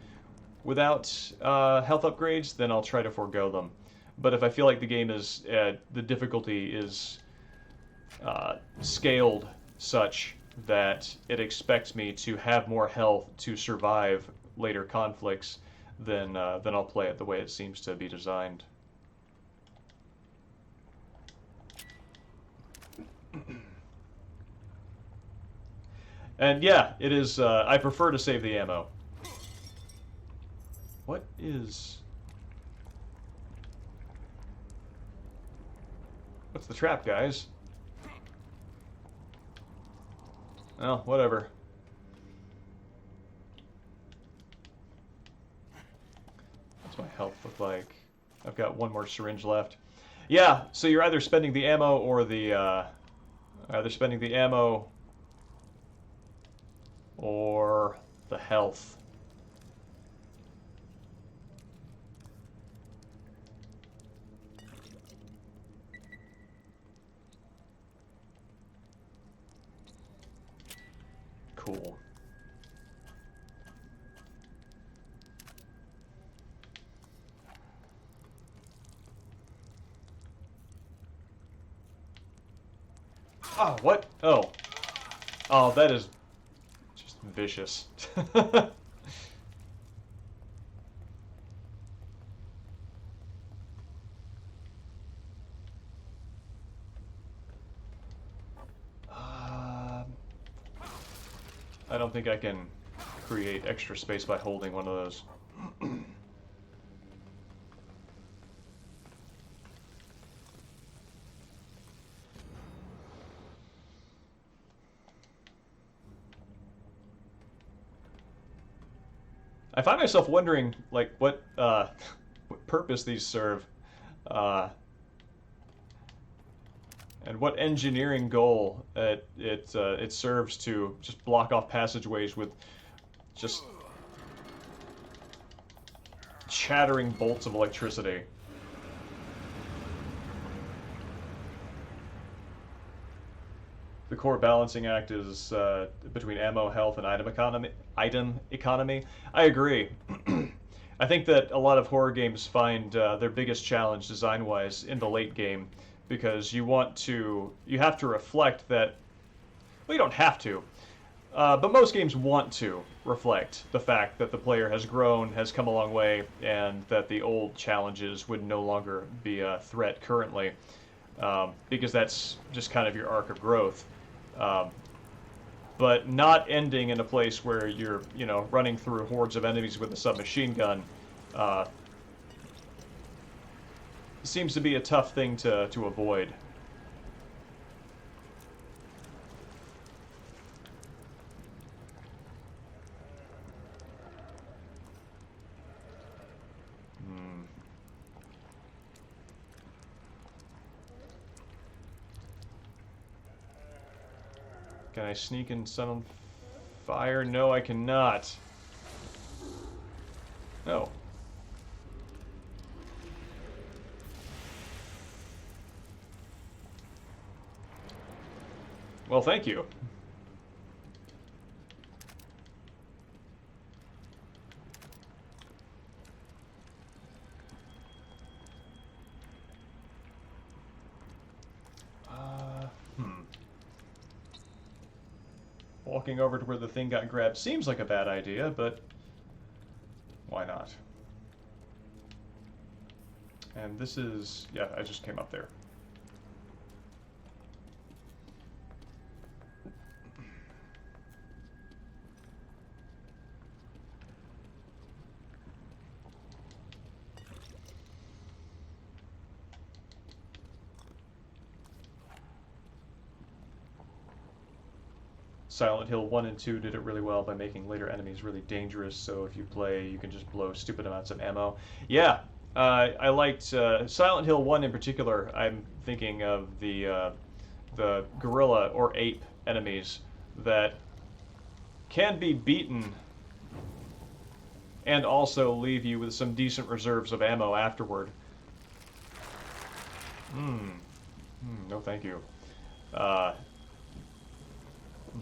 without health upgrades, then I'll try to forego them. But if I feel like the game is the difficulty is scaled such that it expects me to have more health to survive later conflicts, then I'll play it the way it seems to be designed. And yeah, it is, I prefer to save the ammo. What is... What's the trap, guys? Well, whatever. What's my health look like? I've got one more syringe left. Yeah, so you're either spending the ammo or the, either spending the ammo or the health. Cool. Oh, what? Oh. Oh, that is just vicious. I don't think I can create extra space by holding one of those. I find myself wondering, like, what what purpose these serve, uh, and what engineering goal it serves to just block off passageways with just chattering bolts of electricity. The core balancing act is between ammo, health, and item economy. I agree. I think that a lot of horror games find their biggest challenge design-wise in the late game, because you have to reflect that. Well, you don't have to, but most games want to reflect the fact that the player has grown, has come a long way, and that the old challenges would no longer be a threat currently, because that's just kind of your arc of growth. But not ending in a place where you're, running through hordes of enemies with a submachine gun seems to be a tough thing to avoid. Can I sneak and set on fire? No, I cannot. No. Well, thank you. Walking over to where the thing got grabbed seems like a bad idea, but why not? And this is... yeah, I just came up there. Silent Hill 1 and 2 did it really well by making later enemies really dangerous, so if you play, you can just blow stupid amounts of ammo. Yeah, I liked Silent Hill 1 in particular. I'm thinking of the gorilla or ape enemies that can be beaten and also leave you with some decent reserves of ammo afterward. No thank you.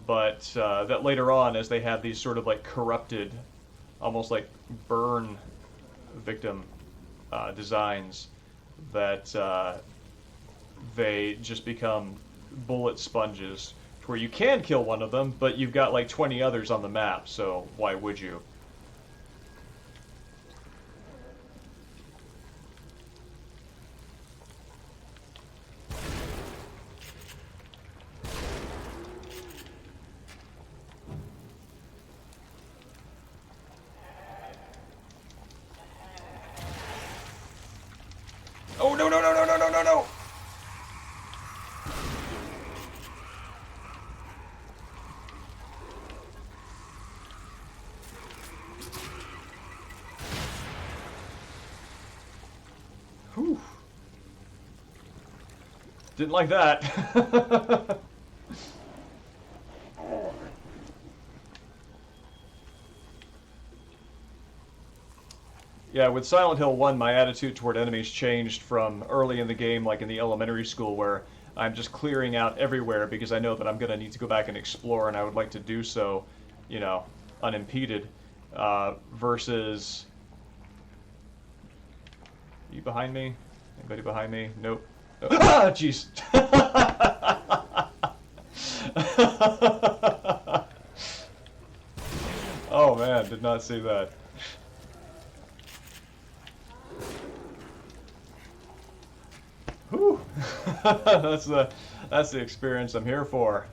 But that later on, as they have these sort of like corrupted, almost like burn victim designs, that they just become bullet sponges, to where you can kill one of them, but you've got like 20 others on the map, so why would you? Oh, no, no, no, no, no, no, no, no! Whew. Didn't like that. Yeah, with Silent Hill 1, my attitude toward enemies changed from early in the game, like in the elementary school, where I'm just clearing out everywhere because I know that I'm going to need to go back and explore, and I would like to do so, unimpeded, versus... Are you behind me? Anybody behind me? Nope. Ah, jeez! Oh man, did not see that. Whew. that's the experience I'm here for.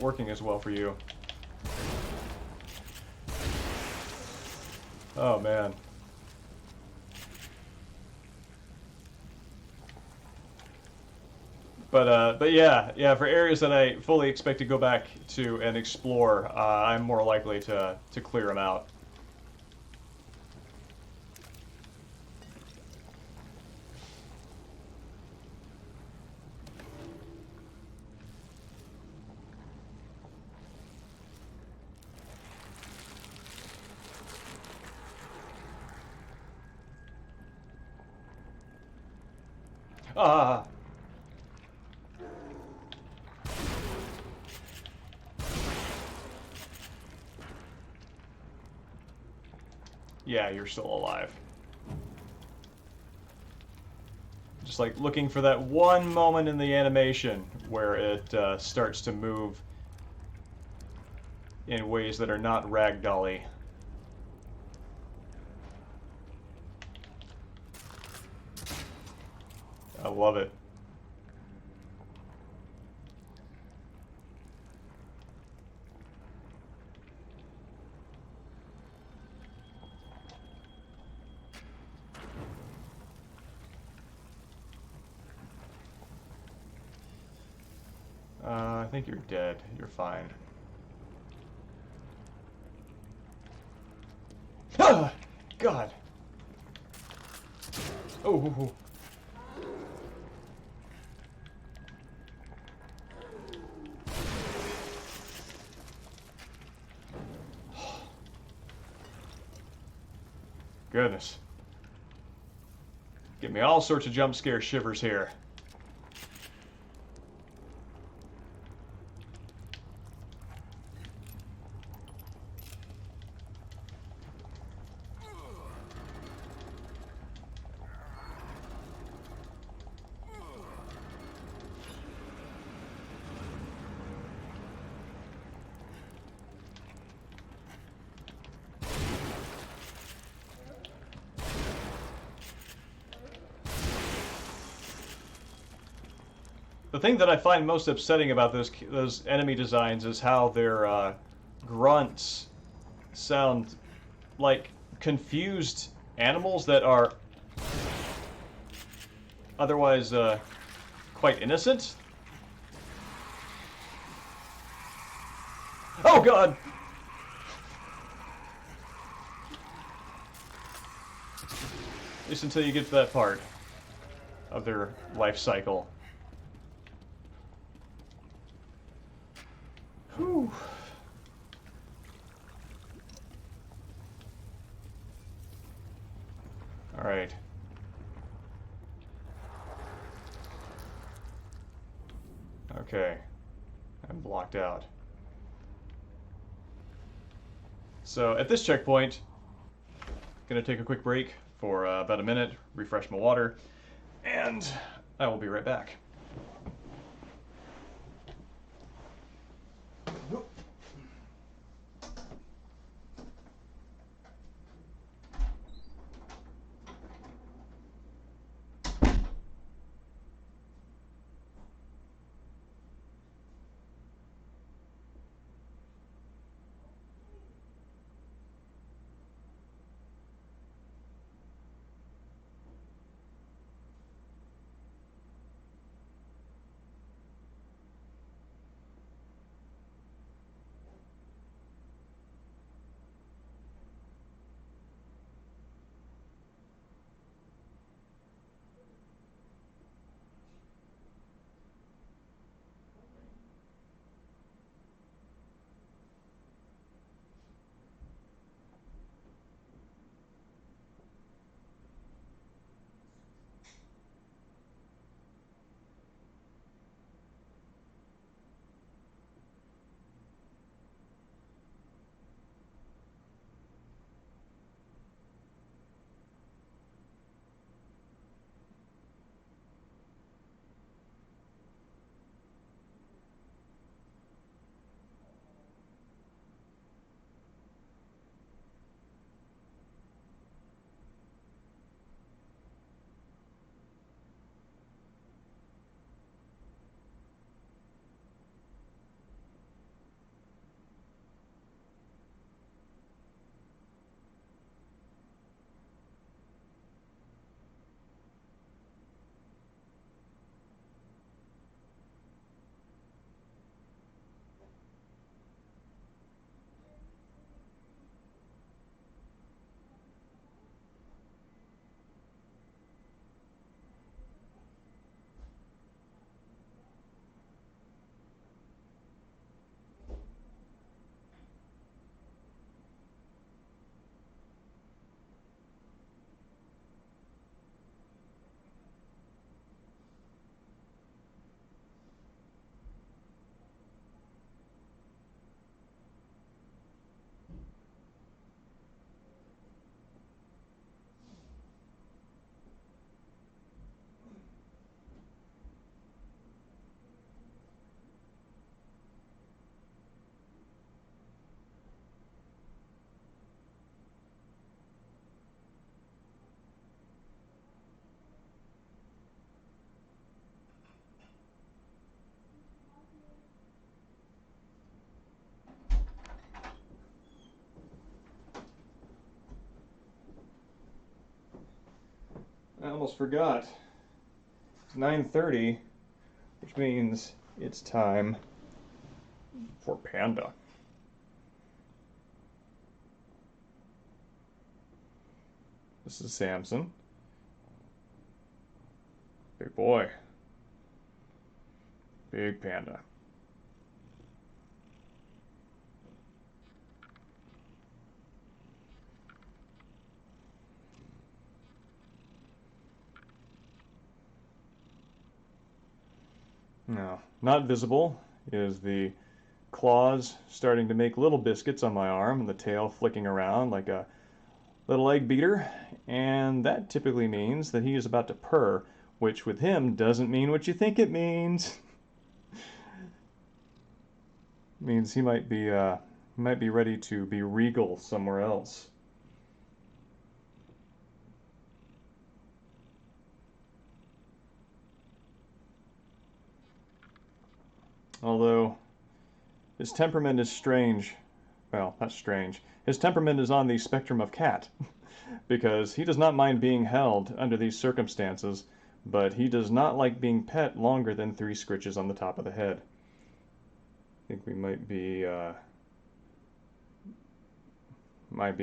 working as well for you. Oh man. But yeah, for areas that I fully expect to go back to and explore, I'm more likely to clear them out. Ah. Yeah, you're still alive. Just like looking for that one moment in the animation where it starts to move in ways that are not ragdolly. I love it. I think you're dead. You're fine. Ah! God. Oh. Goodness. Give me all sorts of jump scare shivers here. The thing that I find most upsetting about those enemy designs is how their grunts sound like confused animals that are otherwise quite innocent. Oh God! At least until you get to that part of their life cycle. Whew. All right. Okay. I'm blocked out. So at this checkpoint, gonna take a quick break for about a minute, refresh my water, and I will be right back. almost forgot. It's 9:30, which means it's time for Panda. This is Samson. Big boy. Big Panda. No, not visible is the claws starting to make little biscuits on my arm and the tail flicking around like a little egg beater, and that typically means that he is about to purr, which with him doesn't mean what you think it means. Means he might be ready to be regal somewhere else. Although his temperament is strange. Well, not strange. His temperament is on the spectrum of cat, because he does not mind being held under these circumstances, but he does not like being pet longer than 3 scritches on the top of the head. I think we might be at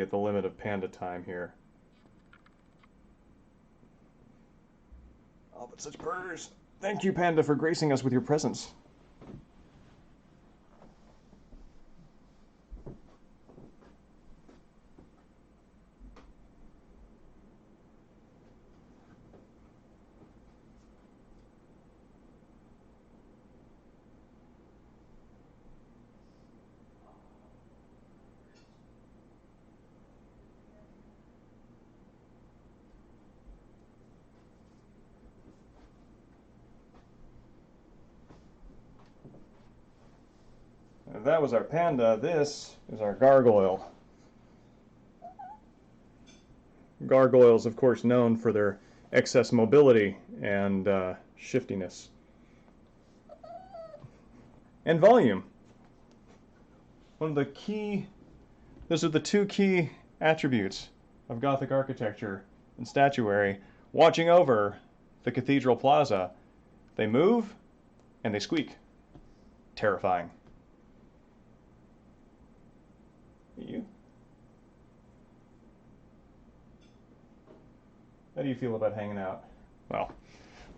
the limit of panda time here. Oh, but such purrs! Thank you, Panda, for gracing us with your presence. That was our panda. This is our gargoyle. Gargoyles, of course, known for their excess mobility and shiftiness. And volume. One of the key, those are the 2 key attributes of Gothic architecture and statuary watching over the cathedral plaza. They move and they squeak. Terrifying. You? How do you feel about hanging out? Well,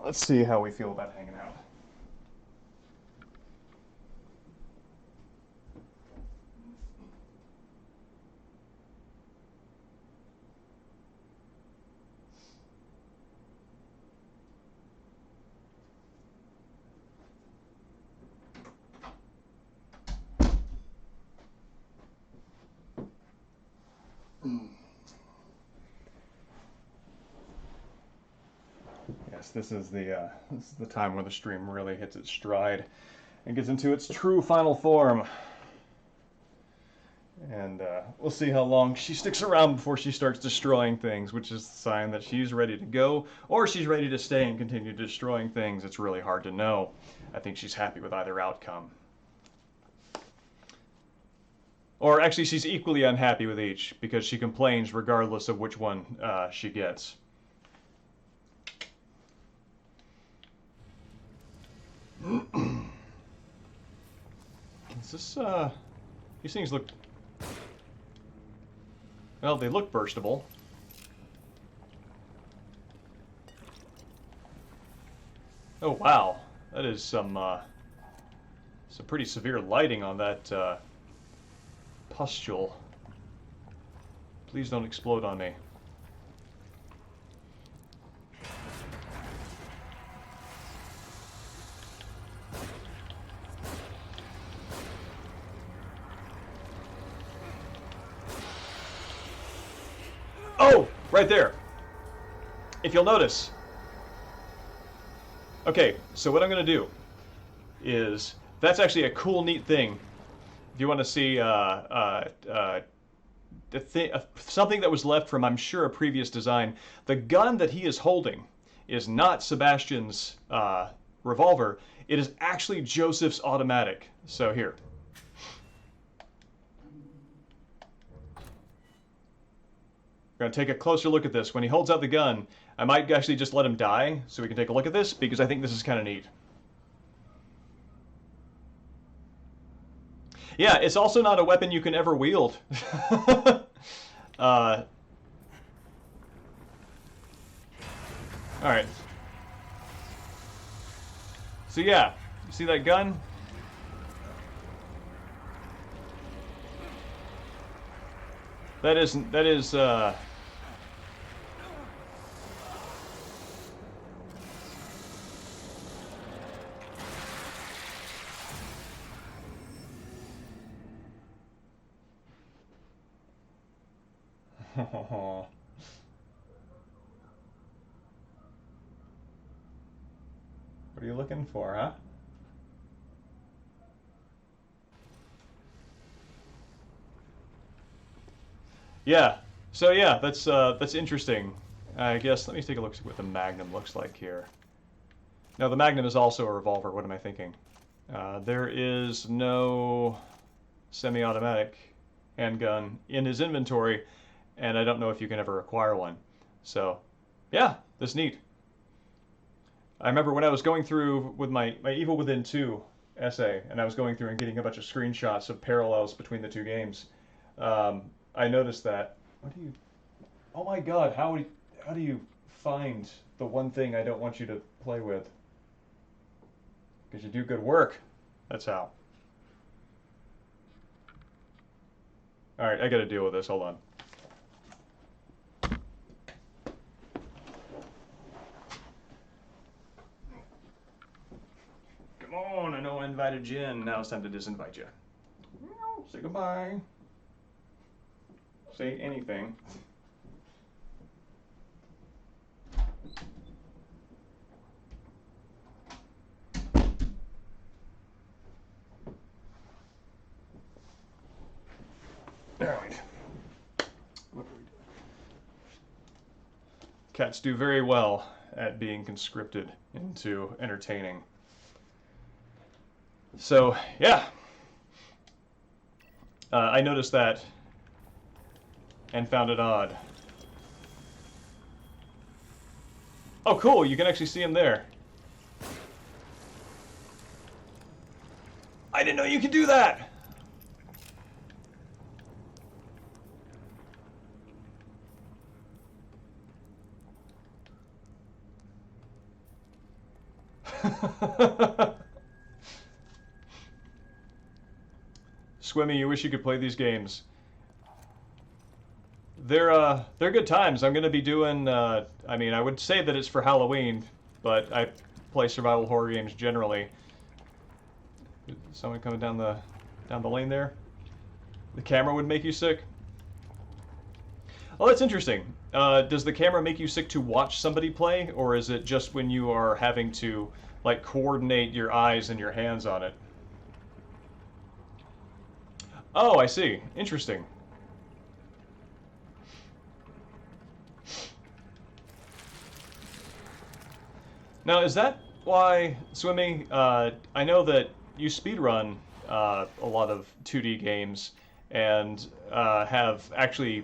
let's see how we feel about hanging out. Yes, this is the time where the stream really hits its stride and gets into its true final form. And we'll see how long she sticks around before she starts destroying things, which is the sign that she's ready to go, or she's ready to stay and continue destroying things. It's really hard to know. I think she's happy with either outcome. Or actually, she's equally unhappy with each, because she complains regardless of which one she gets. Is this, these things look, well, they look burstable. Oh, wow. That is some pretty severe lighting on that, pustule. Please don't explode on me. Oh, right there. If you'll notice. Okay, so what I'm going to do is, that's actually a cool, neat thing. If you want to see something that was left from, I'm sure, a previous design, the gun that he is holding is not Sebastian's revolver. It is actually Joseph's automatic. So here. We're going to take a closer look at this. When he holds out the gun, I might actually just let him die so we can take a look at this, because I think this is kind of neat. Yeah, it's also not a weapon you can ever wield. Alright. So yeah, you see that gun? That is, what are you looking for, huh? Yeah. So yeah, that's interesting. I guess let me take a look at what the Magnum looks like here. Now the Magnum is also a revolver. What am I thinking? There is no semi-automatic handgun in his inventory, and I don't know if you can ever acquire one. So, yeah, that's neat. I remember when I was going through with my Evil Within 2 essay, and I was going through and getting a bunch of screenshots of parallels between the two games. I noticed that. What do you? Oh my God! How do you find the one thing I don't want you to play with? Because you do good work. That's how. All right, I got to deal with this. Hold on. Come on, I know I invited you in. Now it's time to disinvite you. Say goodbye. Say anything. All right. What do we do? Cats do very well at being conscripted into entertaining. So, yeah. I noticed that and found it odd. Oh, cool, you can actually see him there. I didn't know you could do that! Swimmy, you wish you could play these games. They're good times. I'm gonna be doing. I mean, I would say that it's for Halloween, but I play survival horror games generally. Someone coming down the lane there. The camera would make you sick. Oh, that's interesting. Does the camera make you sick to watch somebody play, or is it just when you are having to like coordinate your eyes and your hands on it? Oh, I see. Interesting. Now, is that why, Swimmy, I know that you speedrun a lot of 2D games and have actually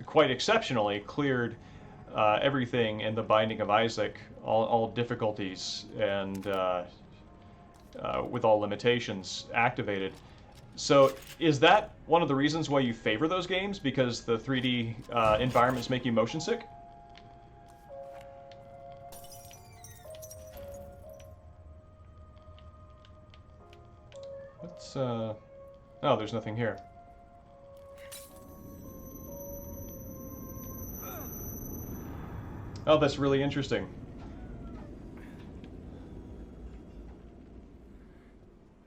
quite exceptionally cleared everything in the Binding of Isaac, all difficulties and with all limitations activated. So is that one of the reasons why you favor those games? Because the 3D environments make you motion sick? Let's, oh, there's nothing here. Oh, that's really interesting.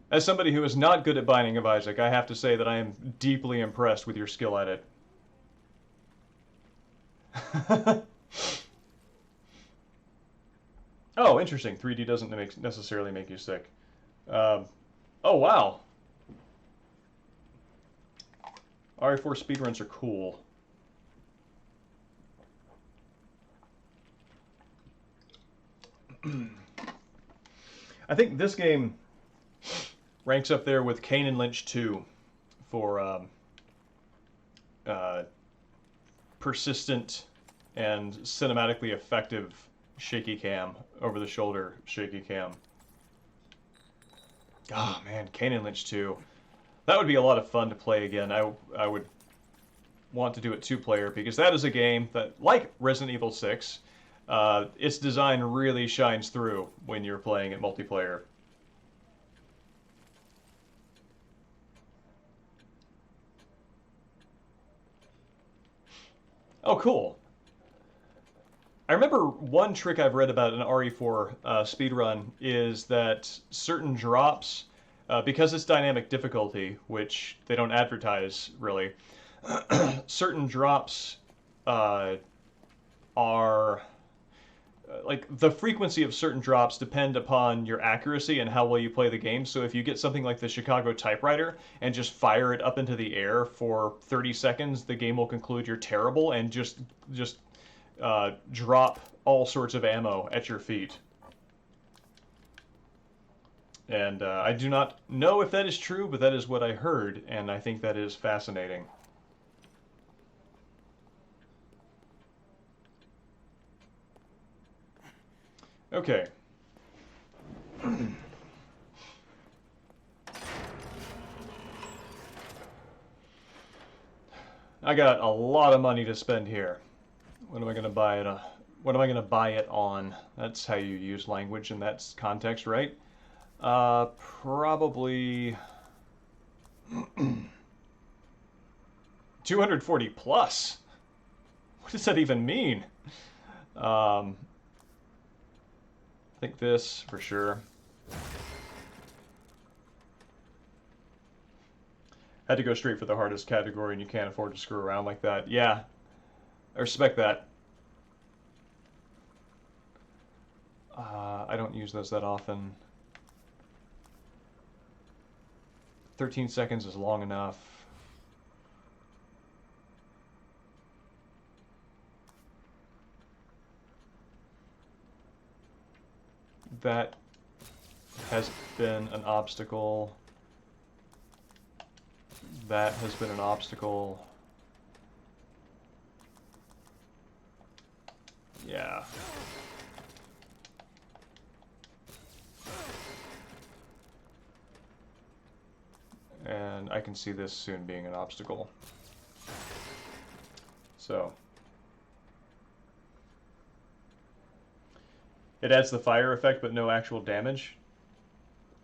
As somebody who is not good at Binding of Isaac, I have to say that I am deeply impressed with your skill at it. Oh, interesting. 3D doesn't necessarily make you sick. Oh, wow. RE4 speedruns are cool. I think this game ranks up there with Kane and Lynch 2 for persistent and cinematically effective shaky cam, over the shoulder shaky cam. Oh man, Kane and Lynch 2. That would be a lot of fun to play again. I would want to do it 2-player, because that is a game that, like Resident Evil 6, its design really shines through when you're playing it multiplayer. Oh, cool. I remember one trick I've read about an RE4 speedrun is that certain drops, because it's dynamic difficulty, which they don't advertise really, certain drops are like the frequency of certain drops depend upon your accuracy and how well you play the game. So if you get something like the Chicago typewriter and just fire it up into the air for 30 seconds, the game will conclude you're terrible and just drop all sorts of ammo at your feet. And I do not know if that is true, but that is what I heard, and I think that is fascinating. Okay. I got a lot of money to spend here. What am I going to buy it on? What am I going to buy it on? That's how you use language in that context, right? Probably 240 plus. What does that even mean? I think this for sure. Had to go straight for the hardest category, and you can't afford to screw around like that. Yeah, I respect that. I don't use those that often. 13 seconds is long enough. That has been an obstacle. That has been an obstacle. Yeah. And I can see this soon being an obstacle. So. It adds the fire effect, but no actual damage.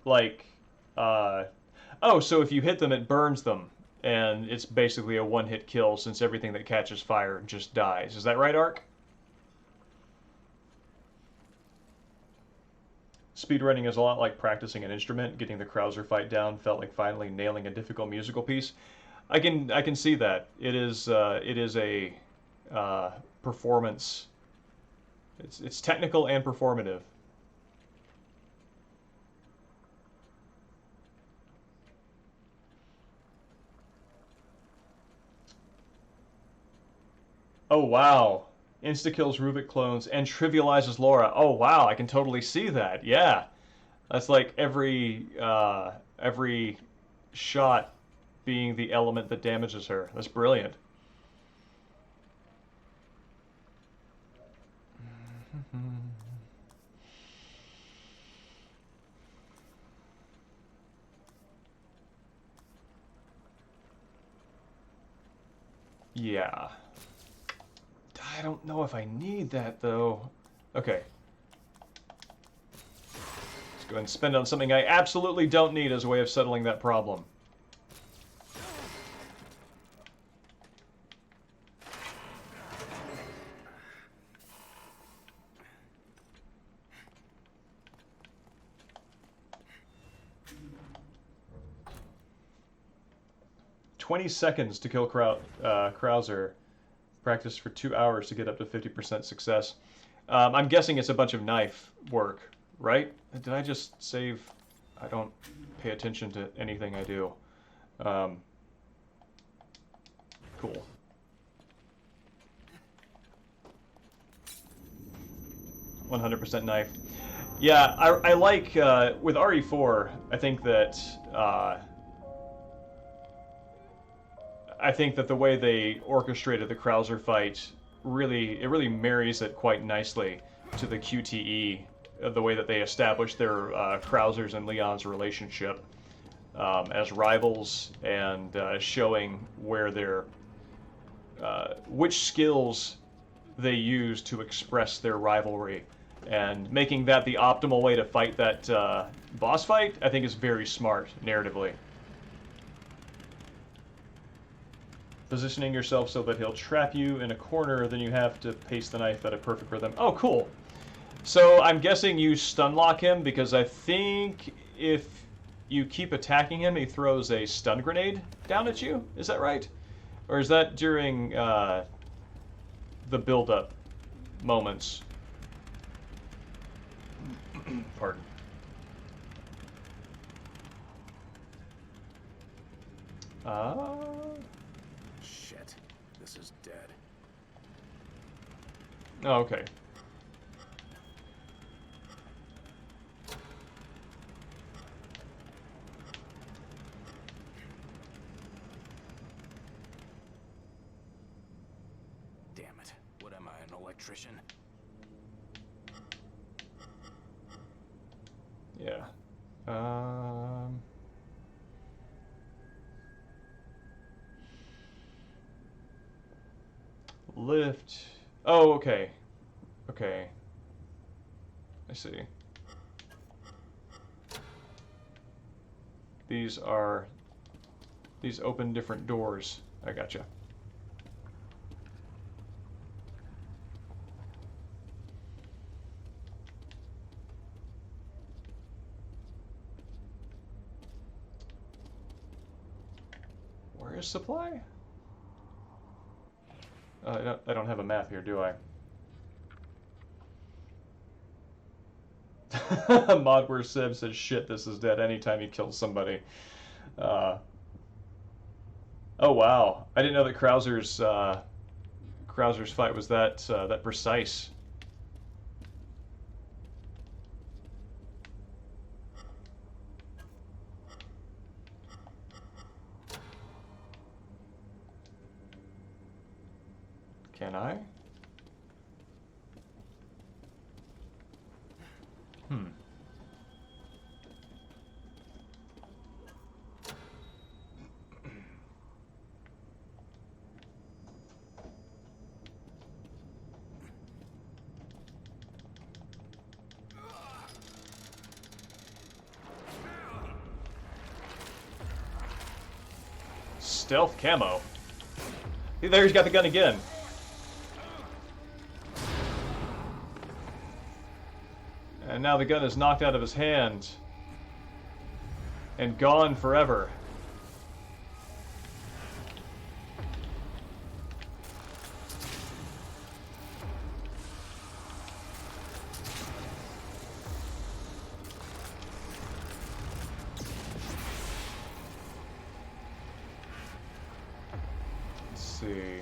Like, oh, so if you hit them, it burns them. And it's basically a one-hit kill, since everything that catches fire just dies. Is that right, Ark? Speedrunning is a lot like practicing an instrument. Getting the Krauser fight down felt like finally nailing a difficult musical piece. I can see that. It is a performance. It's technical and performative. Oh wow. Insta-kills Rubik clones and trivializes Laura. Oh wow, I can totally see that. Yeah. That's like every shot being the element that damages her. That's brilliant. Yeah. I don't know if I need that, though. Okay. Let's go ahead and spend on something I absolutely don't need as a way of settling that problem. "20 seconds to kill Krauser. Practice for 2 hours to get up to 50% success." I'm guessing it's a bunch of knife work, right? Did I just save? I don't pay attention to anything I do. Cool. "100% knife." Yeah, I like, with RE4, I think that the way they orchestrated the Krauser fight really marries it quite nicely to the QTE, the way that they establish their Krauser's and Leon's relationship as rivals, and showing where their which skills they use to express their rivalry, and making that the optimal way to fight that boss fight, I think is very smart narratively. Positioning yourself so that he'll trap you in a corner, then you have to paste the knife at a perfect rhythm. Oh, cool. So I'm guessing you stun lock him, because I think if you keep attacking him, he throws a stun grenade down at you. Is that right? Or is that during the build-up moments? Pardon.
Shit. This is dead.
Oh, okay.
Damn it. What am I, an electrician?
Yeah. Lift. Oh, okay. Okay. I see. These open different doors. I gotcha. Where is supply? I don't have a map here, do I? Modware Seb says, shit, this is dead anytime he kills somebody. Oh, wow. I didn't know that Krauser's fight was that precise. Can I? Stealth camo. There, he's got the gun again. And now the gun is knocked out of his hand and gone forever. Let's see.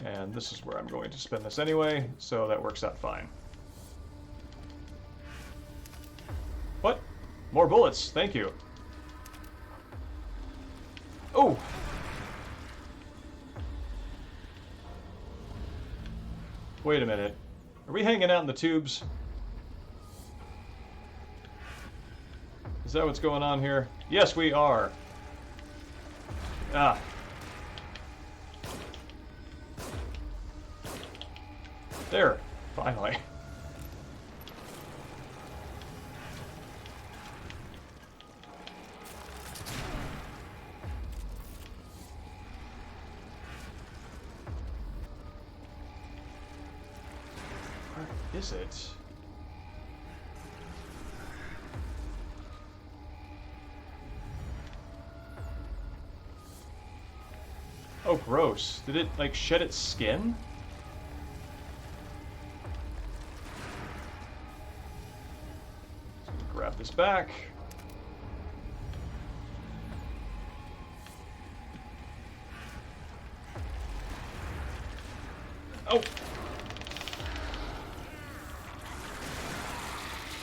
And this is where I'm going to spend this anyway, so that works out fine. What? More bullets, thank you. Oh! Wait a minute. Are we hanging out in the tubes? Is that what's going on here? Yes, we are. Ah. There, finally. Where is it? Oh, gross. Did it, like, shed its skin? Grab this back. Oh!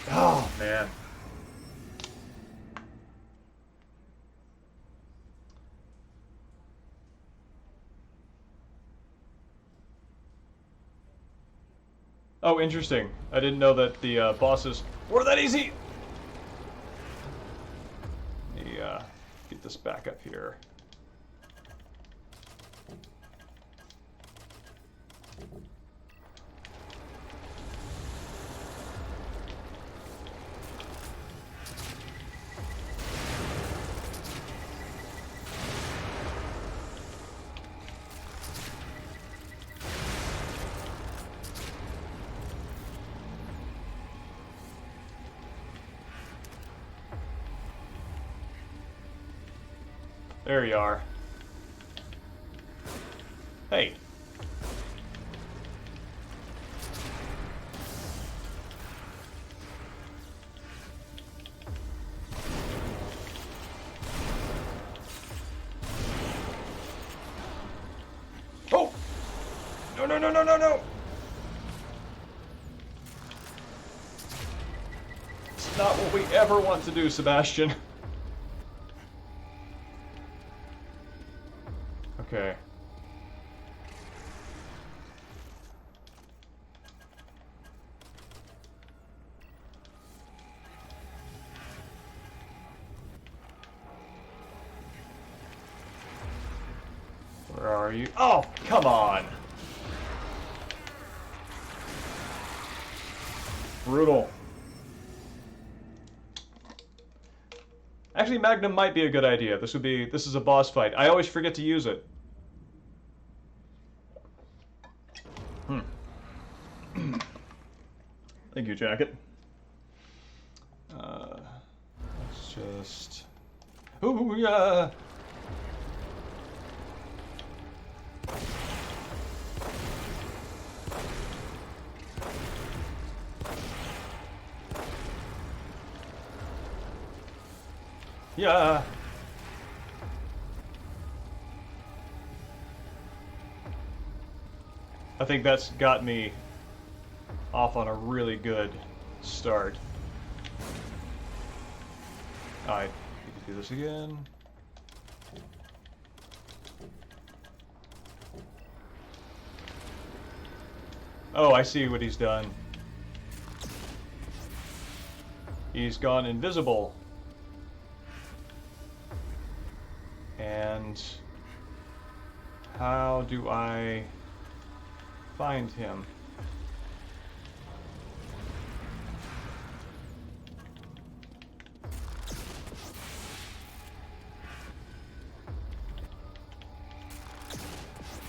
Oh, man. Oh, interesting. I didn't know that the bosses were that easy. Let me get this back up here. There you are. Hey. Oh! No, no, no, no, no, no! It's not what we ever want to do, Sebastian. Okay. Where are you? Oh, come on! Brutal. Actually, Magnum might be a good idea. This is a boss fight. I always forget to use it. Thank you, Jacket. Let's just... Ooh, yeah! Yeah! I think that's got me off on a really good start. I need to do this again. Oh, I see what he's done. He's gone invisible. And how do I find him?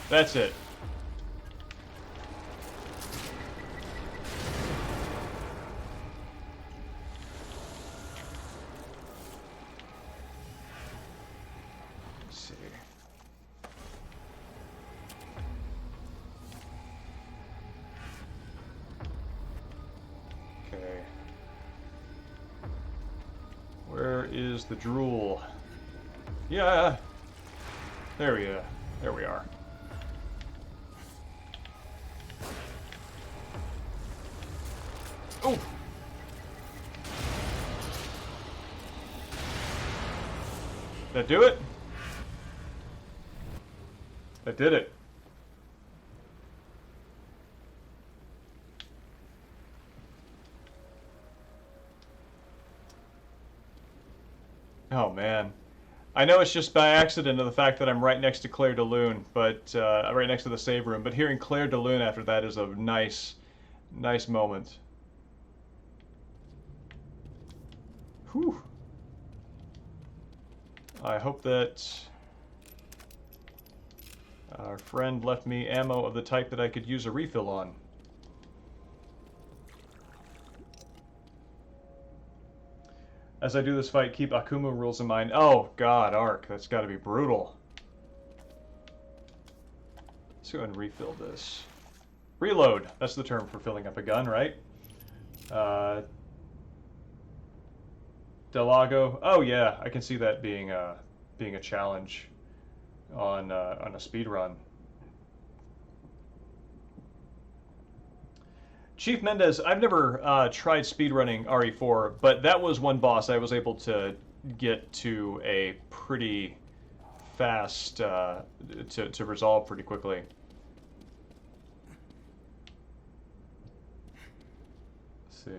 That's it. Let's see. Okay. Where is the drool? Yeah. There we are. There we are. Oh! That do it? That did it. Oh man. I know it's just by accident of the fact that I'm right next to Claire de Lune, but right next to the save room, but hearing Claire de Lune after that is a nice moment. Whew. I hope that our friend left me ammo of the type that I could use a refill on. As I do this fight, keep Akumu rules in mind. Oh god, Ark, that's gotta be brutal. Let's go ahead and refill this. Reload, that's the term for filling up a gun, right? Delago. Oh yeah, I can see that being a challenge on a speed run. Chief Mendez, I've never tried speedrunning RE4, but that was one boss I was able to get to a pretty fast to resolve pretty quickly. see.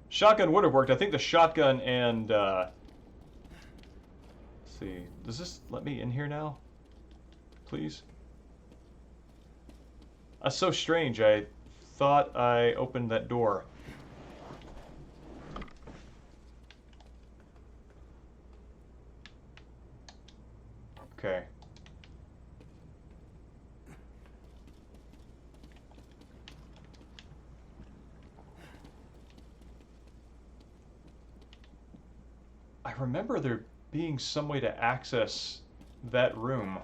Shotgun would have worked. I think the shotgun and, let's see. Does this let me in here now? Please? That's so strange. I thought I opened that door. Okay. I remember there being some way to access that room.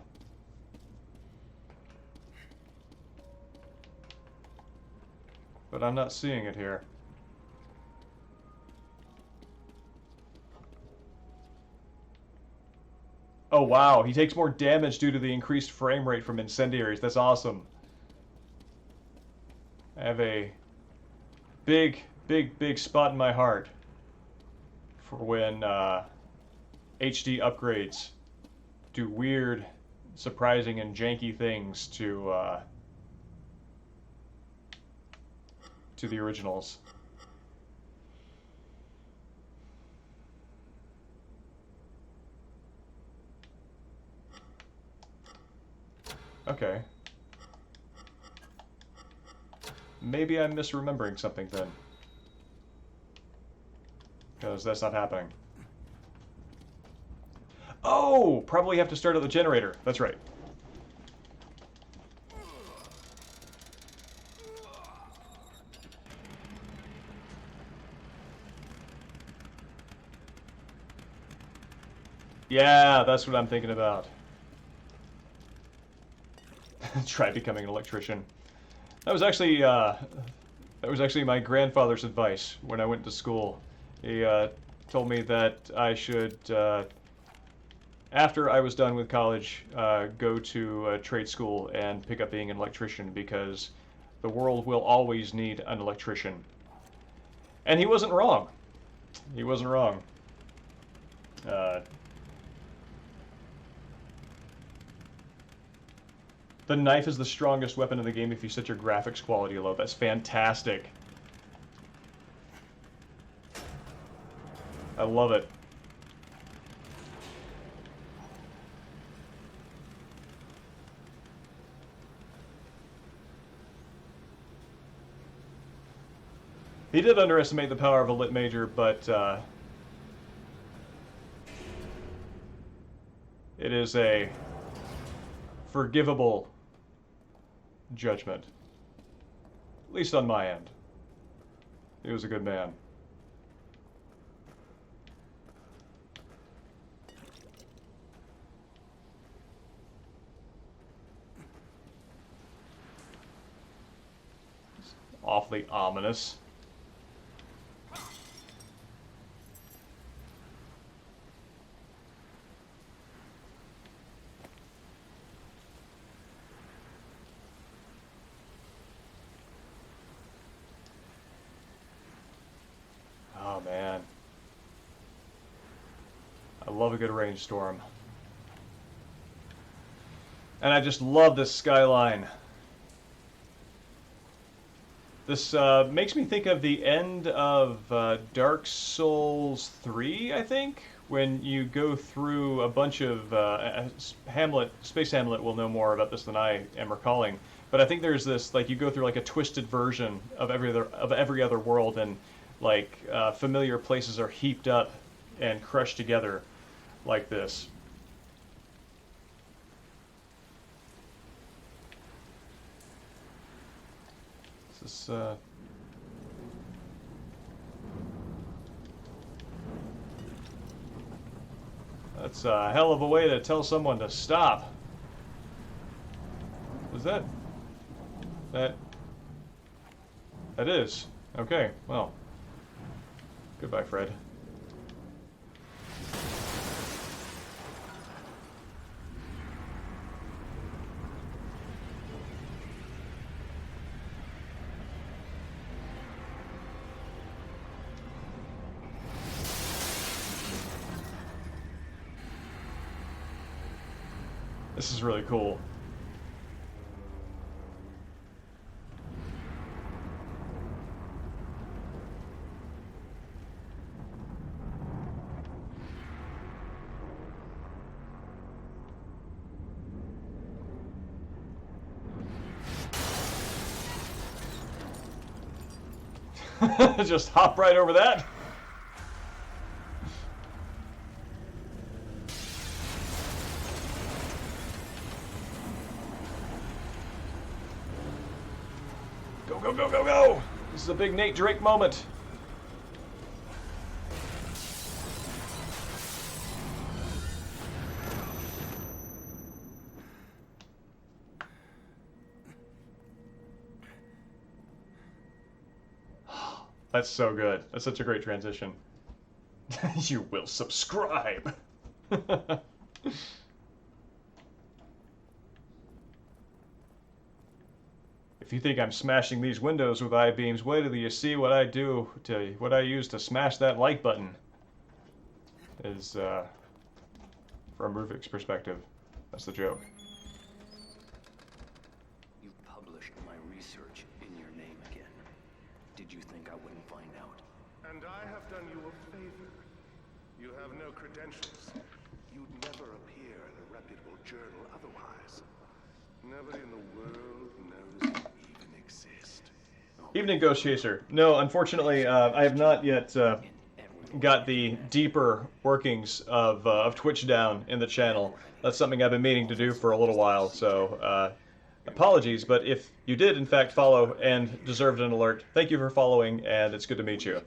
But I'm not seeing it here. Oh wow, he takes more damage due to the increased frame rate from incendiaries. That's awesome. I have a big spot in my heart for when HD upgrades do weird, surprising, and janky things to the originals. Okay. Maybe I'm misremembering something then. Because that's not happening. Oh! Probably have to start at the generator. That's right. Yeah, that's what I'm thinking about. Try becoming an electrician. That was actually my grandfather's advice when I went to school. He told me that I should, after I was done with college, go to a trade school and pick up being an electrician because the world will always need an electrician. And he wasn't wrong. He wasn't wrong. The knife is the strongest weapon in the game if you set your graphics quality low. That's fantastic. I love it. He did underestimate the power of a lit major, but it is a forgivable judgment. At least on my end. He was a good man. It's awfully ominous. Oh man, I love a good rainstorm. And I just love this skyline. This makes me think of the end of Dark Souls 3, I think, when you go through a bunch of Hamlet, Space Hamlet will know more about this than I am recalling, but I think there's this, like, you go through like a twisted version of every other world, and like familiar places are heaped up and crushed together like this. This is that's a hell of a way to tell someone to stop. Was that that is okay? Well, goodbye, Fred. This is really cool. Just hop right over that. Go, go, go, go, go! This is a big Nate Drake moment. That's so good. That's such a great transition. You will subscribe. If you think I'm smashing these windows with I-beams, wait till you see what I do to what I use to smash that like button. Is from Ruvik's perspective. That's the joke.
You published my research in your name again. Did you think I wouldn't find out?
And I have done you a favor. You have no credentials. You'd never appear in a reputable journal otherwise. Nobody in the world knows you even exist.
Evening, Ghost Chaser. No, unfortunately, I have not yet got the deeper workings of Twitch down in the channel. That's something I've been meaning to do for a little while, so apologies, but if you did in fact follow and deserved an alert, thank you for following, and it's good to meet you.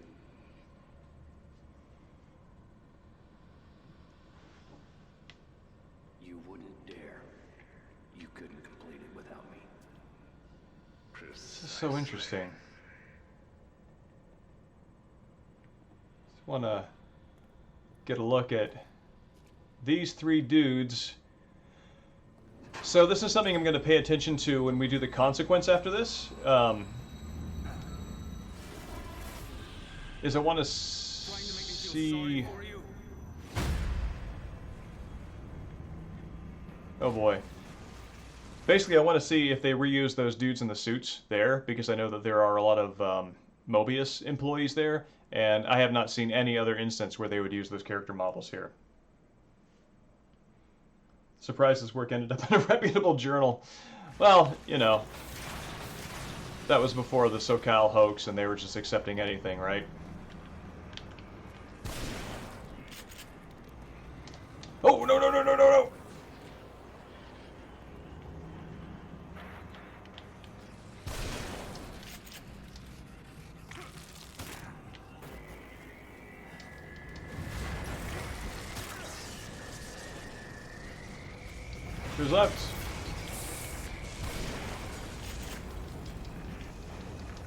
You wouldn't dare. You couldn't complete it without me.
This is so interesting. Just want to get a look at these three dudes. So this is something I'm going to pay attention to when we do the consequence after this. Is I want to see... Oh boy. Basically, I want to see if they reuse those dudes in the suits there, because I know that there are a lot of Mobius employees there, and I have not seen any other instance where they would use those character models here. Surprised this work ended up in a reputable journal. Well, you know, that was before the SoCal hoax, and they were just accepting anything, right? Oh, no, no, no, no, no, no! Who's left?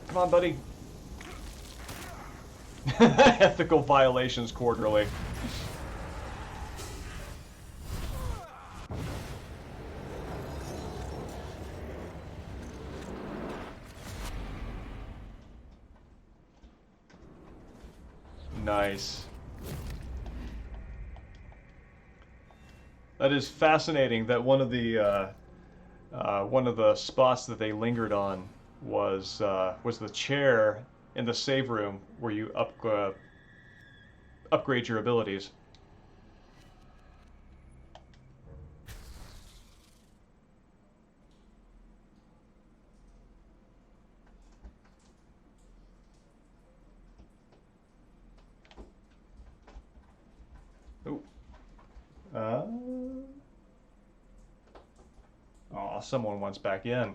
Come on, buddy. Ethical violations quarterly. Nice. That is fascinating. That one of the spots that they lingered on was the chair in the save room where you upgrade your abilities. Oh. Aw, someone wants back in.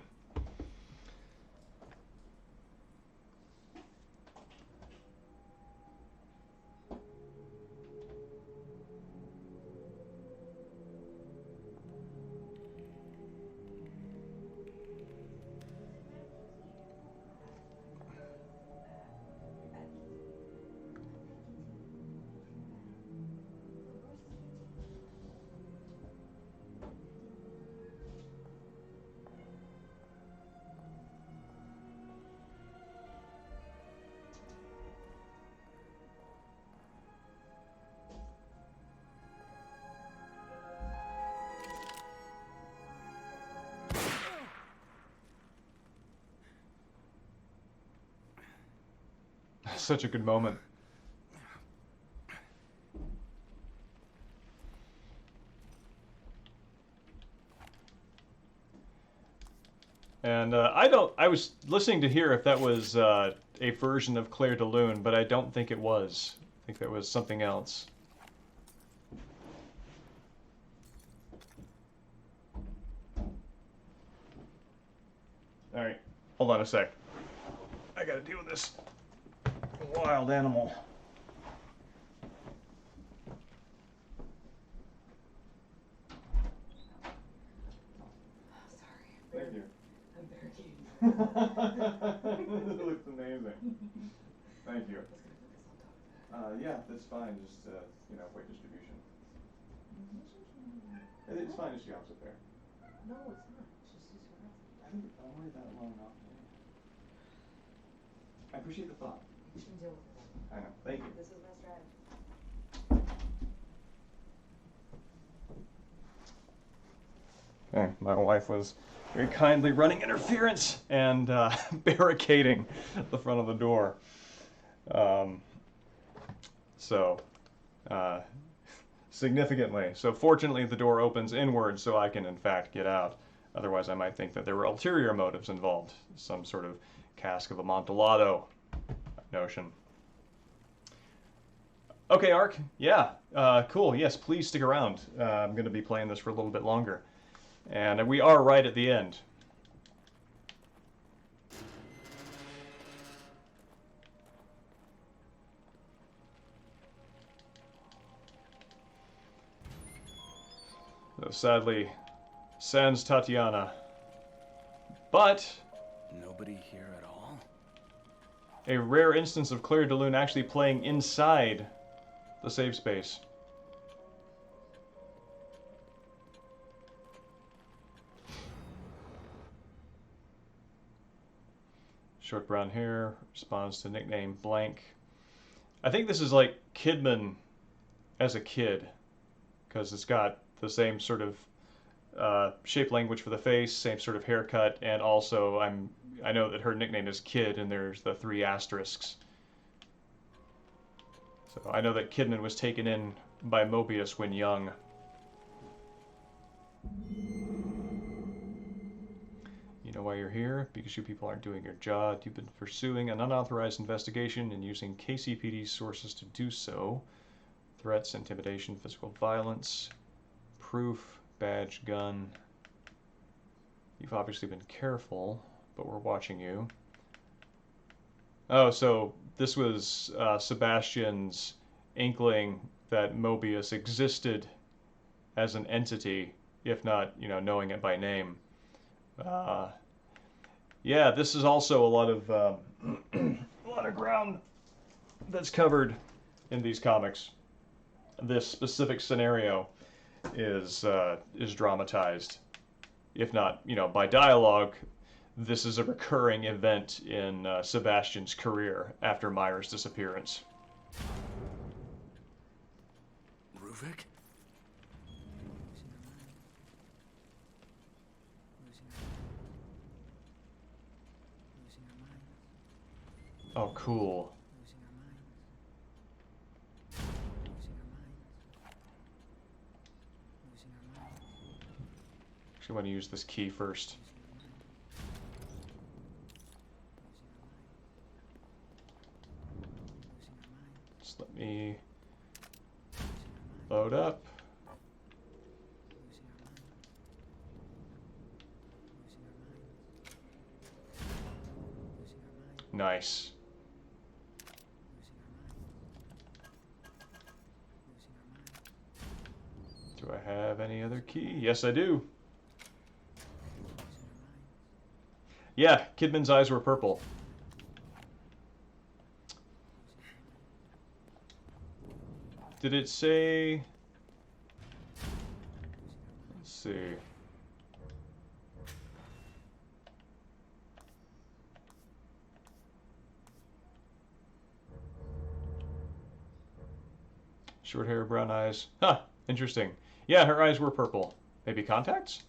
Such a good moment. And I was listening to hear if that was a version of Claire de Lune, but I don't think it was. I think that was something else. Alright, hold on a sec. I gotta deal with this wild animal. Thank you. It looks amazing. Thank you. Yeah, that's fine. Just, weight distribution. It's fine if she hops up there.
No, it's not. It's just too harassing.
I think I'll worry about it long enough. I appreciate the thought.
You shouldn't deal with it.
I know. Thank you.
This is best drive.
Okay, my wife was very kindly running interference and barricading the front of the door. Significantly. So fortunately the door opens inward so I can in fact get out. Otherwise I might think that there were ulterior motives involved. Some sort of cask of Amontillado notion. Okay, Ark. Yeah, cool. Yes, please stick around. I'm going to be playing this for a little bit longer. And we are right at the end. So sadly, sans Tatiana. But
Nobody here at all?
a rare instance of Claire de Lune actually playing inside the save space. Short brown hair, responds to nickname blank. I think this is like Kidman as a kid, because it's got the same sort of shape language for the face, same sort of haircut, and also I know that her nickname is Kid, and there's the 3 asterisks. So I know that Kidman was taken in by Mobius when young. You know why you're here? Because you people aren't doing your job. You've been pursuing an unauthorized investigation and using KCPD sources to do so. Threats, intimidation, physical violence, proof, badge, gun. You've obviously been careful, but we're watching you. Oh, so this was Sebastian's inkling that Mobius existed as an entity, if not, knowing it by name. Yeah, this is also a lot of a lot of ground that's covered in these comics. This specific scenario is dramatized, if not, by dialogue. This is a recurring event in Sebastian's career after Myra's disappearance.
Ruvik?
Oh, cool. Actually, I want to use this key first. Just let me load up. Nice. Do I have any other key? Yes, I do. Yeah, Kidman's eyes were purple. Did it say... Let's see. Short hair, brown eyes. Huh, interesting. Yeah, her eyes were purple. Maybe contacts?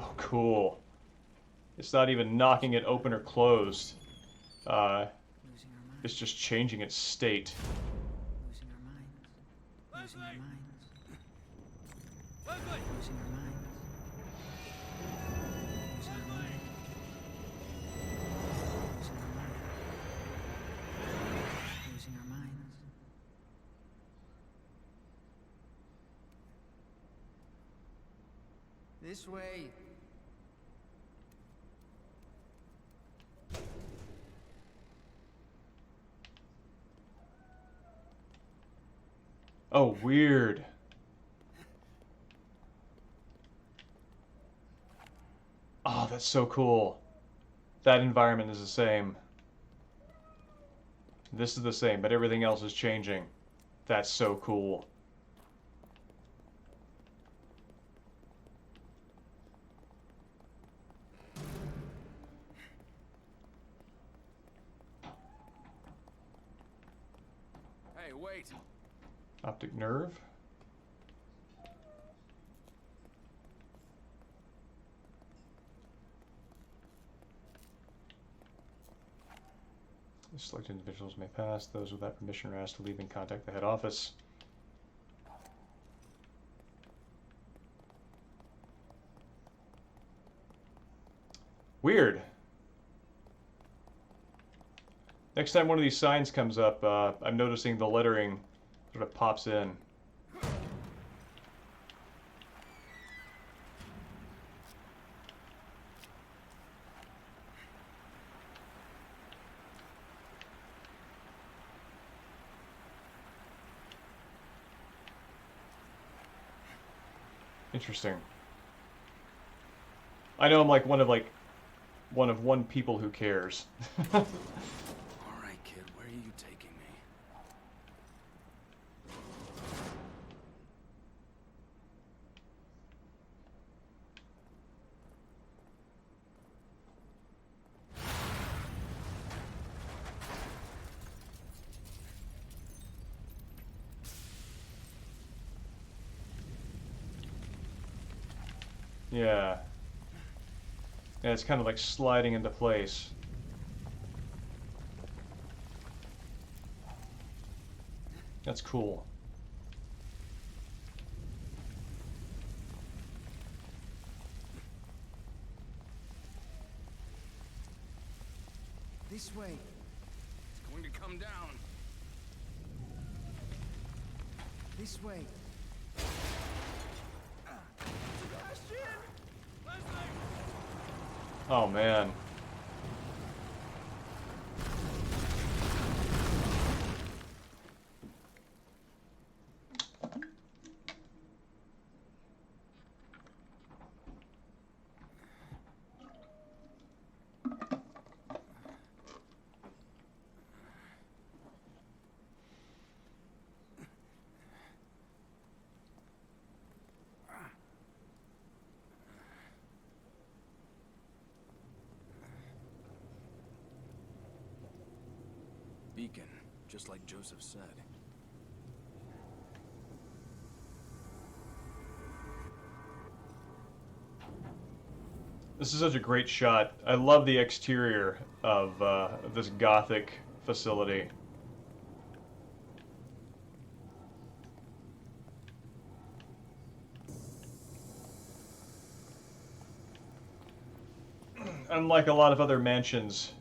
Oh, cool. It's not even knocking it open or closed. it's just changing its state.
Losing our minds. Losing our minds.
Leslie!
Losing our minds. Losing our minds. Losing our minds. Losing our minds.
This way.
Oh, weird. Oh, that's so cool. That environment is the same. This is the same, but everything else is changing. That's so cool.
Hey, wait.
Optic nerve. Selected individuals may pass. Those without permission are asked to leave and contact the head office. Weird. Next time one of these signs comes up, I'm noticing the lettering sort of pops in. Interesting. I know I'm like one of one people who cares.
All right, kid, where are you taking me?
Yeah. Yeah, it's kind of like sliding into place. That's cool.
This way.
It's going to come down.
This way.
Oh man.
Beacon, just like Joseph said.
This is such a great shot. I love the exterior of this Gothic facility. Unlike a lot of other mansions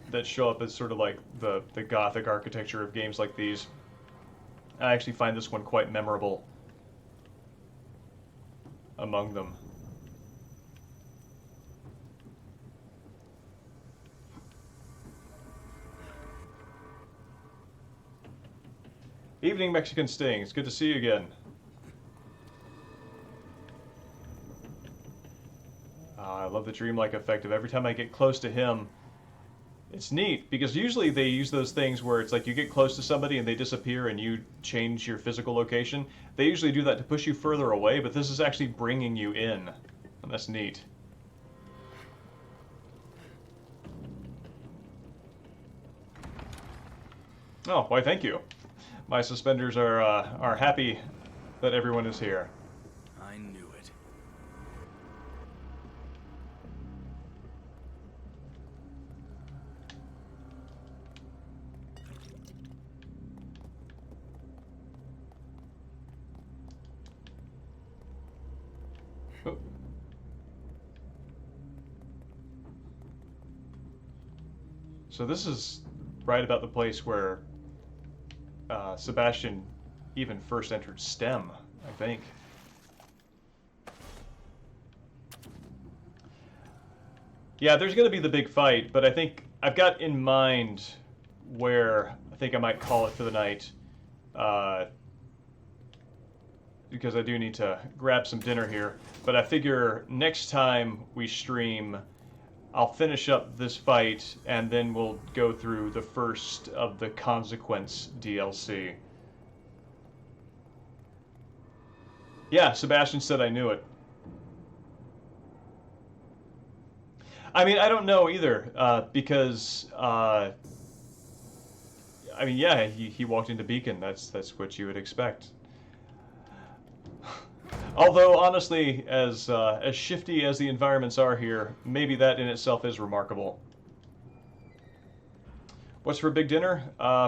that show up as sort of like the Gothic architecture of games like these, I actually find this one quite memorable among them. Evening, Mexican Sting. It's good to see you again. I love the dreamlike effect of every time I get close to him. It's neat, because usually they use those things where it's like you get close to somebody and they disappear and you change your physical location. They usually do that to push you further away, but this is actually bringing you in. And that's neat. Oh, why thank you. My suspenders are happy that everyone is here.
I knew it.
Oh. So this is right about the place where Sebastian even first entered STEM, I think. Yeah, there's going to be the big fight, but I think I've got in mind where I think I might call it for the night. Because I do need to grab some dinner here. But I figure next time we stream, I'll finish up this fight, and then we'll go through the first of the Consequence DLC. Yeah, Sebastian said I knew it. I mean, I don't know either, because, I mean, yeah, he walked into Beacon. That's what you would expect. Although, honestly, as shifty as the environments are here, maybe that in itself is remarkable. What's for big dinner?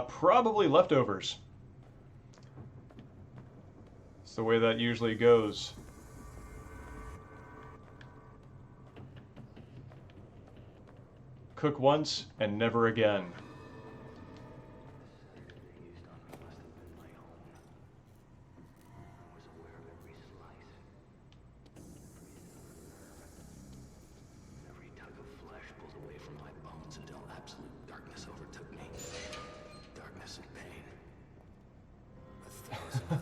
Probably leftovers. It's the way that usually goes. Cook once and never again.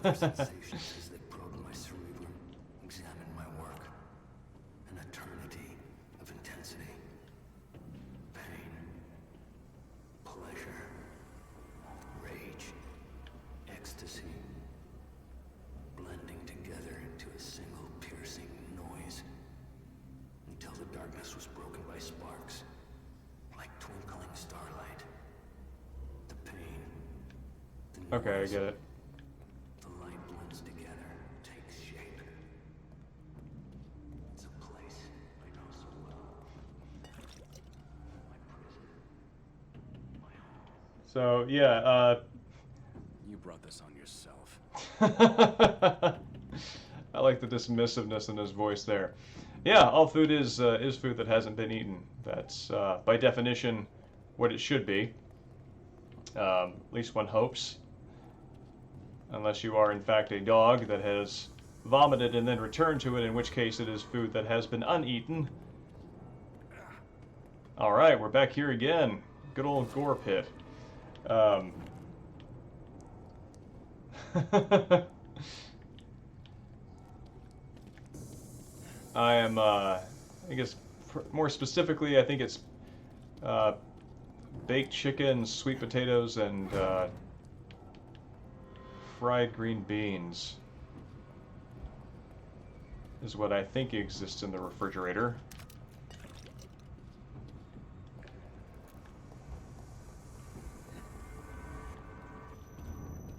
Sensations as they probe my cerebrum, examine my work. An eternity of intensity. Pain. Pleasure. Rage. Ecstasy. Blending together into a single piercing noise. Until the darkness was broken by sparks. Like twinkling starlight. The pain. The noise,
Okay, I get it. So, yeah,
You brought this on yourself.
I like the dismissiveness in his voice there. Yeah, all food is food that hasn't been eaten. That's, by definition, what it should be. At least one hopes. Unless you are, in fact, a dog that has vomited and then returned to it, in which case it is food that has been uneaten. Alright, we're back here again. Good old gore pit. I am, I guess, more specifically, I think it's baked chicken, sweet potatoes, and fried green beans is what I think exists in the refrigerator.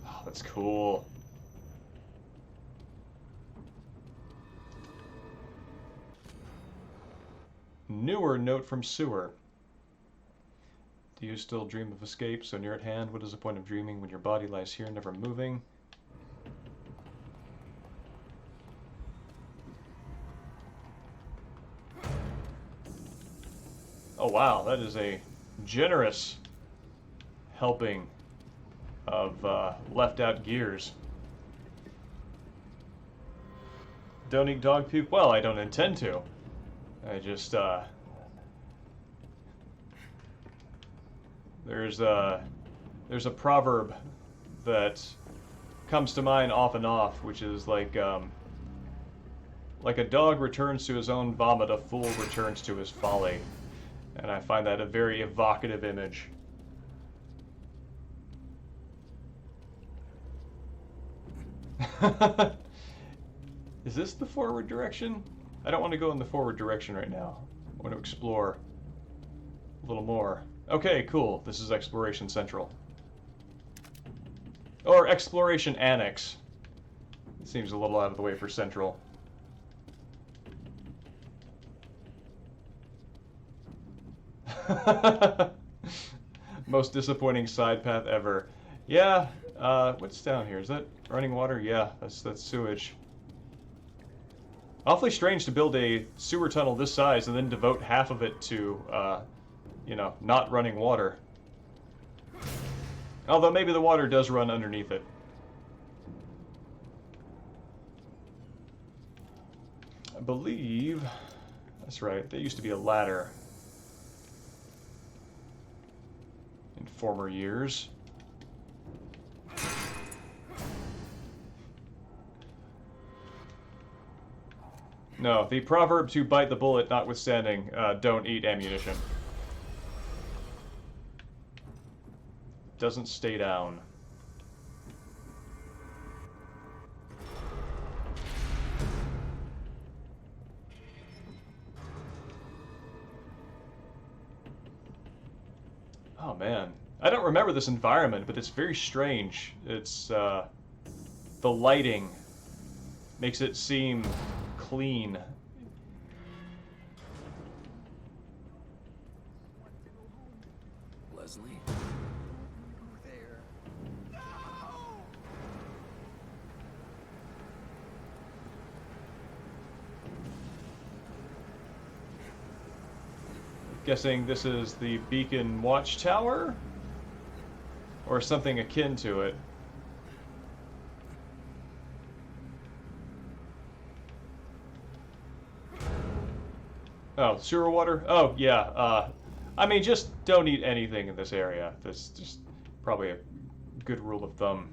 Oh, that's cool. Newer note from Sewer. Do you still dream of escape so near at hand? What is the point of dreaming when your body lies here, never moving? Oh wow, that is a generous helping of left out gears. Don't eat dog puke? Well, I don't intend to. I just, there's a proverb that comes to mind off and off, which is like a dog returns to his own vomit, a fool returns to his folly. And I find that a very evocative image. Is this the forward direction? I don't want to go in the forward direction right now. I want to explore a little more. Okay, cool. This is Exploration Central. Or Exploration Annex. It seems a little out of the way for Central. Most disappointing side path ever. Yeah, what's down here? Is that running water? Yeah, that's sewage. Awfully strange to build a sewer tunnel this size and then devote half of it to, you know, not running water. Although maybe the water does run underneath it. I believe... That's right, there used to be a ladder in former years. No, the proverb to bite the bullet notwithstanding, don't eat ammunition. Doesn't stay down. Oh man, I don't remember this environment, but it's very strange. It's, the lighting makes it seem clean.
Leslie? There.
Guessing this is the Beacon Watchtower? Or something akin to it. Oh, sewer water? Oh, yeah. I mean, just don't eat anything in this area. That's just probably a good rule of thumb.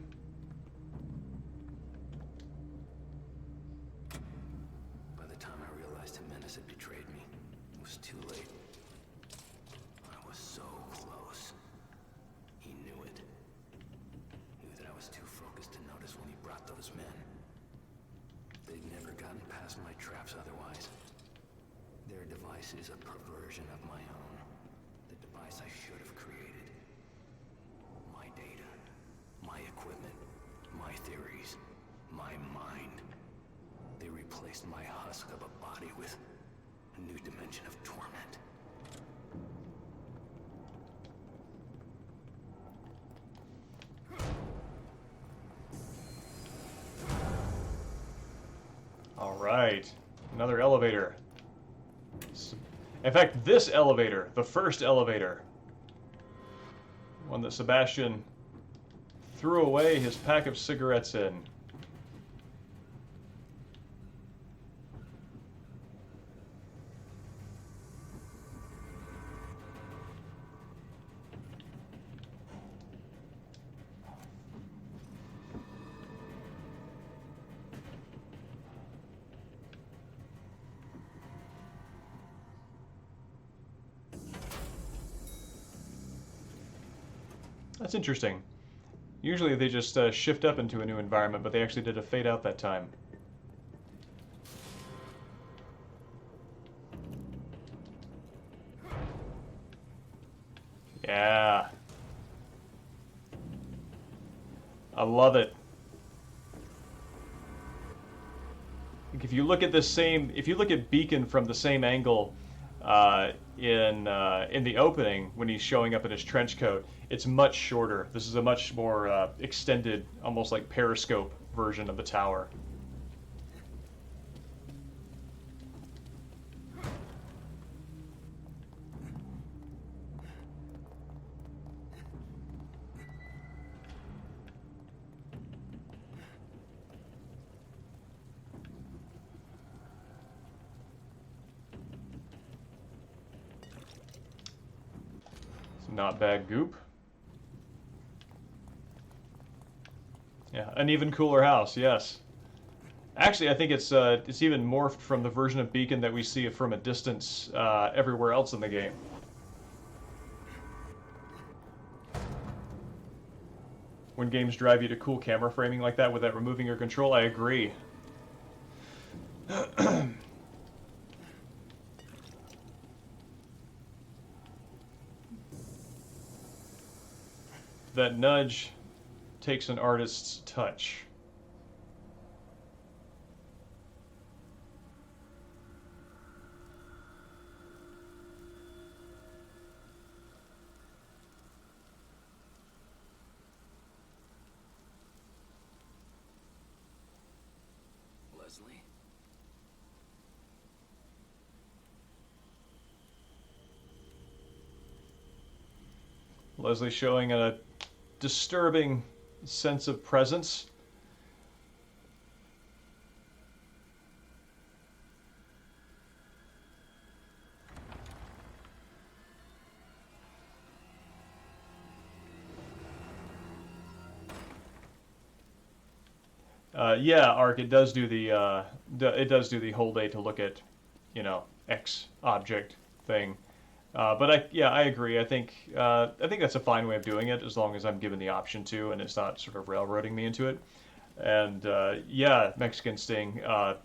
By the time I realized Jimenez had betrayed me, it was too late. I was so close. He knew it. Knew that I was too focused to notice when he brought those men. They'd never gotten past my traps otherwise. Their device is a perversion of my own. The device I should have created. My data, my equipment, my theories, my mind. They replaced my husk of a body with a new dimension of torment.
All right, another elevator. In fact, this elevator, the first elevator, one that Sebastian threw away his pack of cigarettes in. That's interesting. Usually they just shift up into a new environment, but they actually did a fade out that time. Yeah. I love it. If you look at this same, if you look at Beacon from the same angle in the opening when he's showing up in his trench coat, it's much shorter. This is a much more extended, almost like periscope version of the tower. Not bad goop. Yeah, an even cooler house, yes. Actually, I think it's even morphed from the version of Beacon that we see from a distance everywhere else in the game. When games drive you to cool camera framing like that without removing your control, I agree. That nudge takes an artist's touch.
Leslie?
Leslie showing a disturbing sense of presence. Yeah, Ark, it does do the whole day to look at, you know, X object thing. But I agree. I think that's a fine way of doing it, as long as I'm given the option to, and it's not sort of railroading me into it. And yeah, Mexican Sting,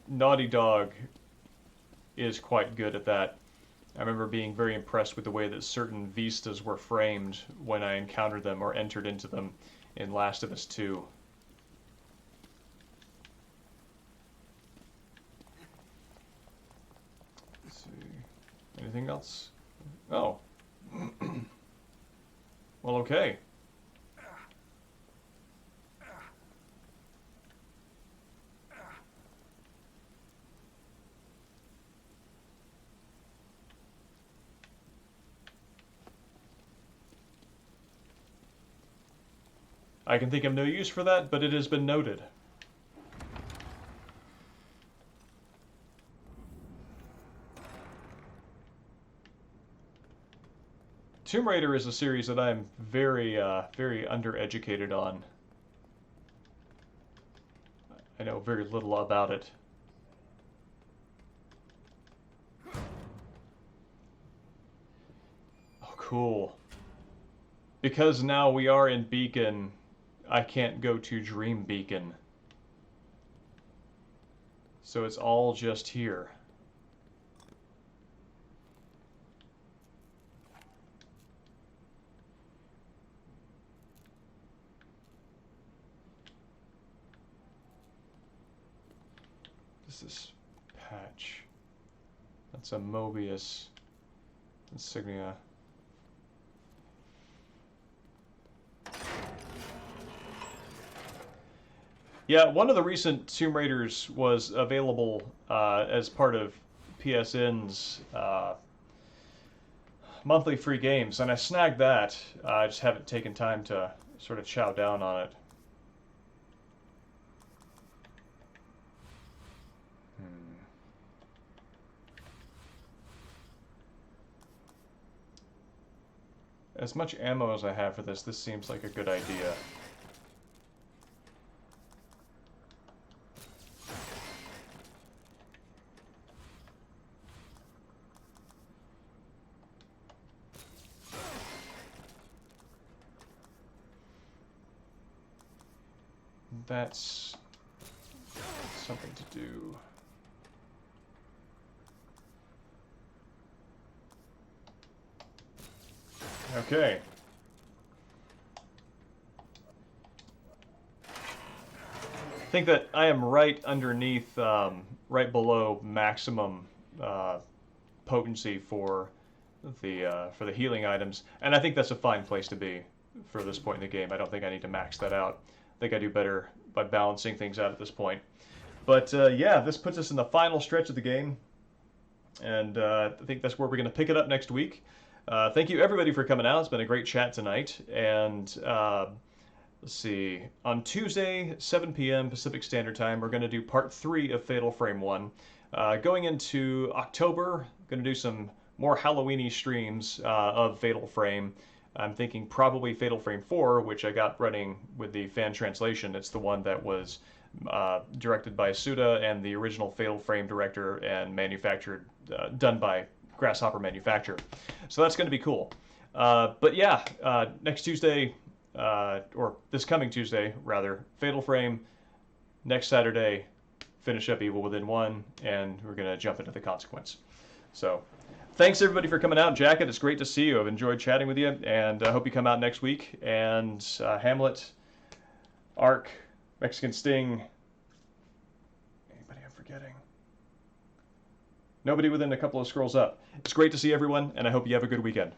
Naughty Dog is quite good at that. I remember being very impressed with the way that certain vistas were framed when I encountered them or entered into them in Last of Us 2. Let's see. Anything else? Oh. Well, okay. I can think of no use for that, but it has been noted. Tomb Raider is a series that I'm very undereducated on. I know very little about it. Oh, cool. Because now we are in Beacon, I can't go to Dream Beacon. So it's all just here. This is patch. That's a Mobius insignia. Yeah, one of the recent Tomb Raiders was available as part of PSN's monthly free games, and I snagged that. I just haven't taken time to sort of chow down on it. As much ammo as I have for this seems like a good idea. That's something to do. Okay. I think that I am right underneath, right below maximum potency for the healing items, and I think that's a fine place to be for this point in the game. I don't think I need to max that out. I think I do better by balancing things out at this point. But yeah, this puts us in the final stretch of the game, and I think that's where we're going to pick it up next week. Thank you everybody for coming out. It's been a great chat tonight, and let's see. On Tuesday, 7 p.m. Pacific Standard Time, we're going to do part 3 of Fatal Frame 1. Going into October, going to do some more Halloween-y streams of Fatal Frame. I'm thinking probably Fatal Frame 4, which I got running with the fan translation. It's the one that was directed by Suda and the original Fatal Frame director and manufactured, done by Grasshopper Manufacture. So that's going to be cool. But yeah, next Tuesday, or this coming Tuesday, rather, Fatal Frame. Next Saturday, finish up Evil Within 1, and we're going to jump into the Consequence. So thanks everybody for coming out. Jacket, it's great to see you. I've enjoyed chatting with you, and I hope you come out next week. And Hamlet, Ark, Mexican Sting, anybody I'm forgetting? Nobody within a couple of scrolls up. It's great to see everyone, and I hope you have a good weekend.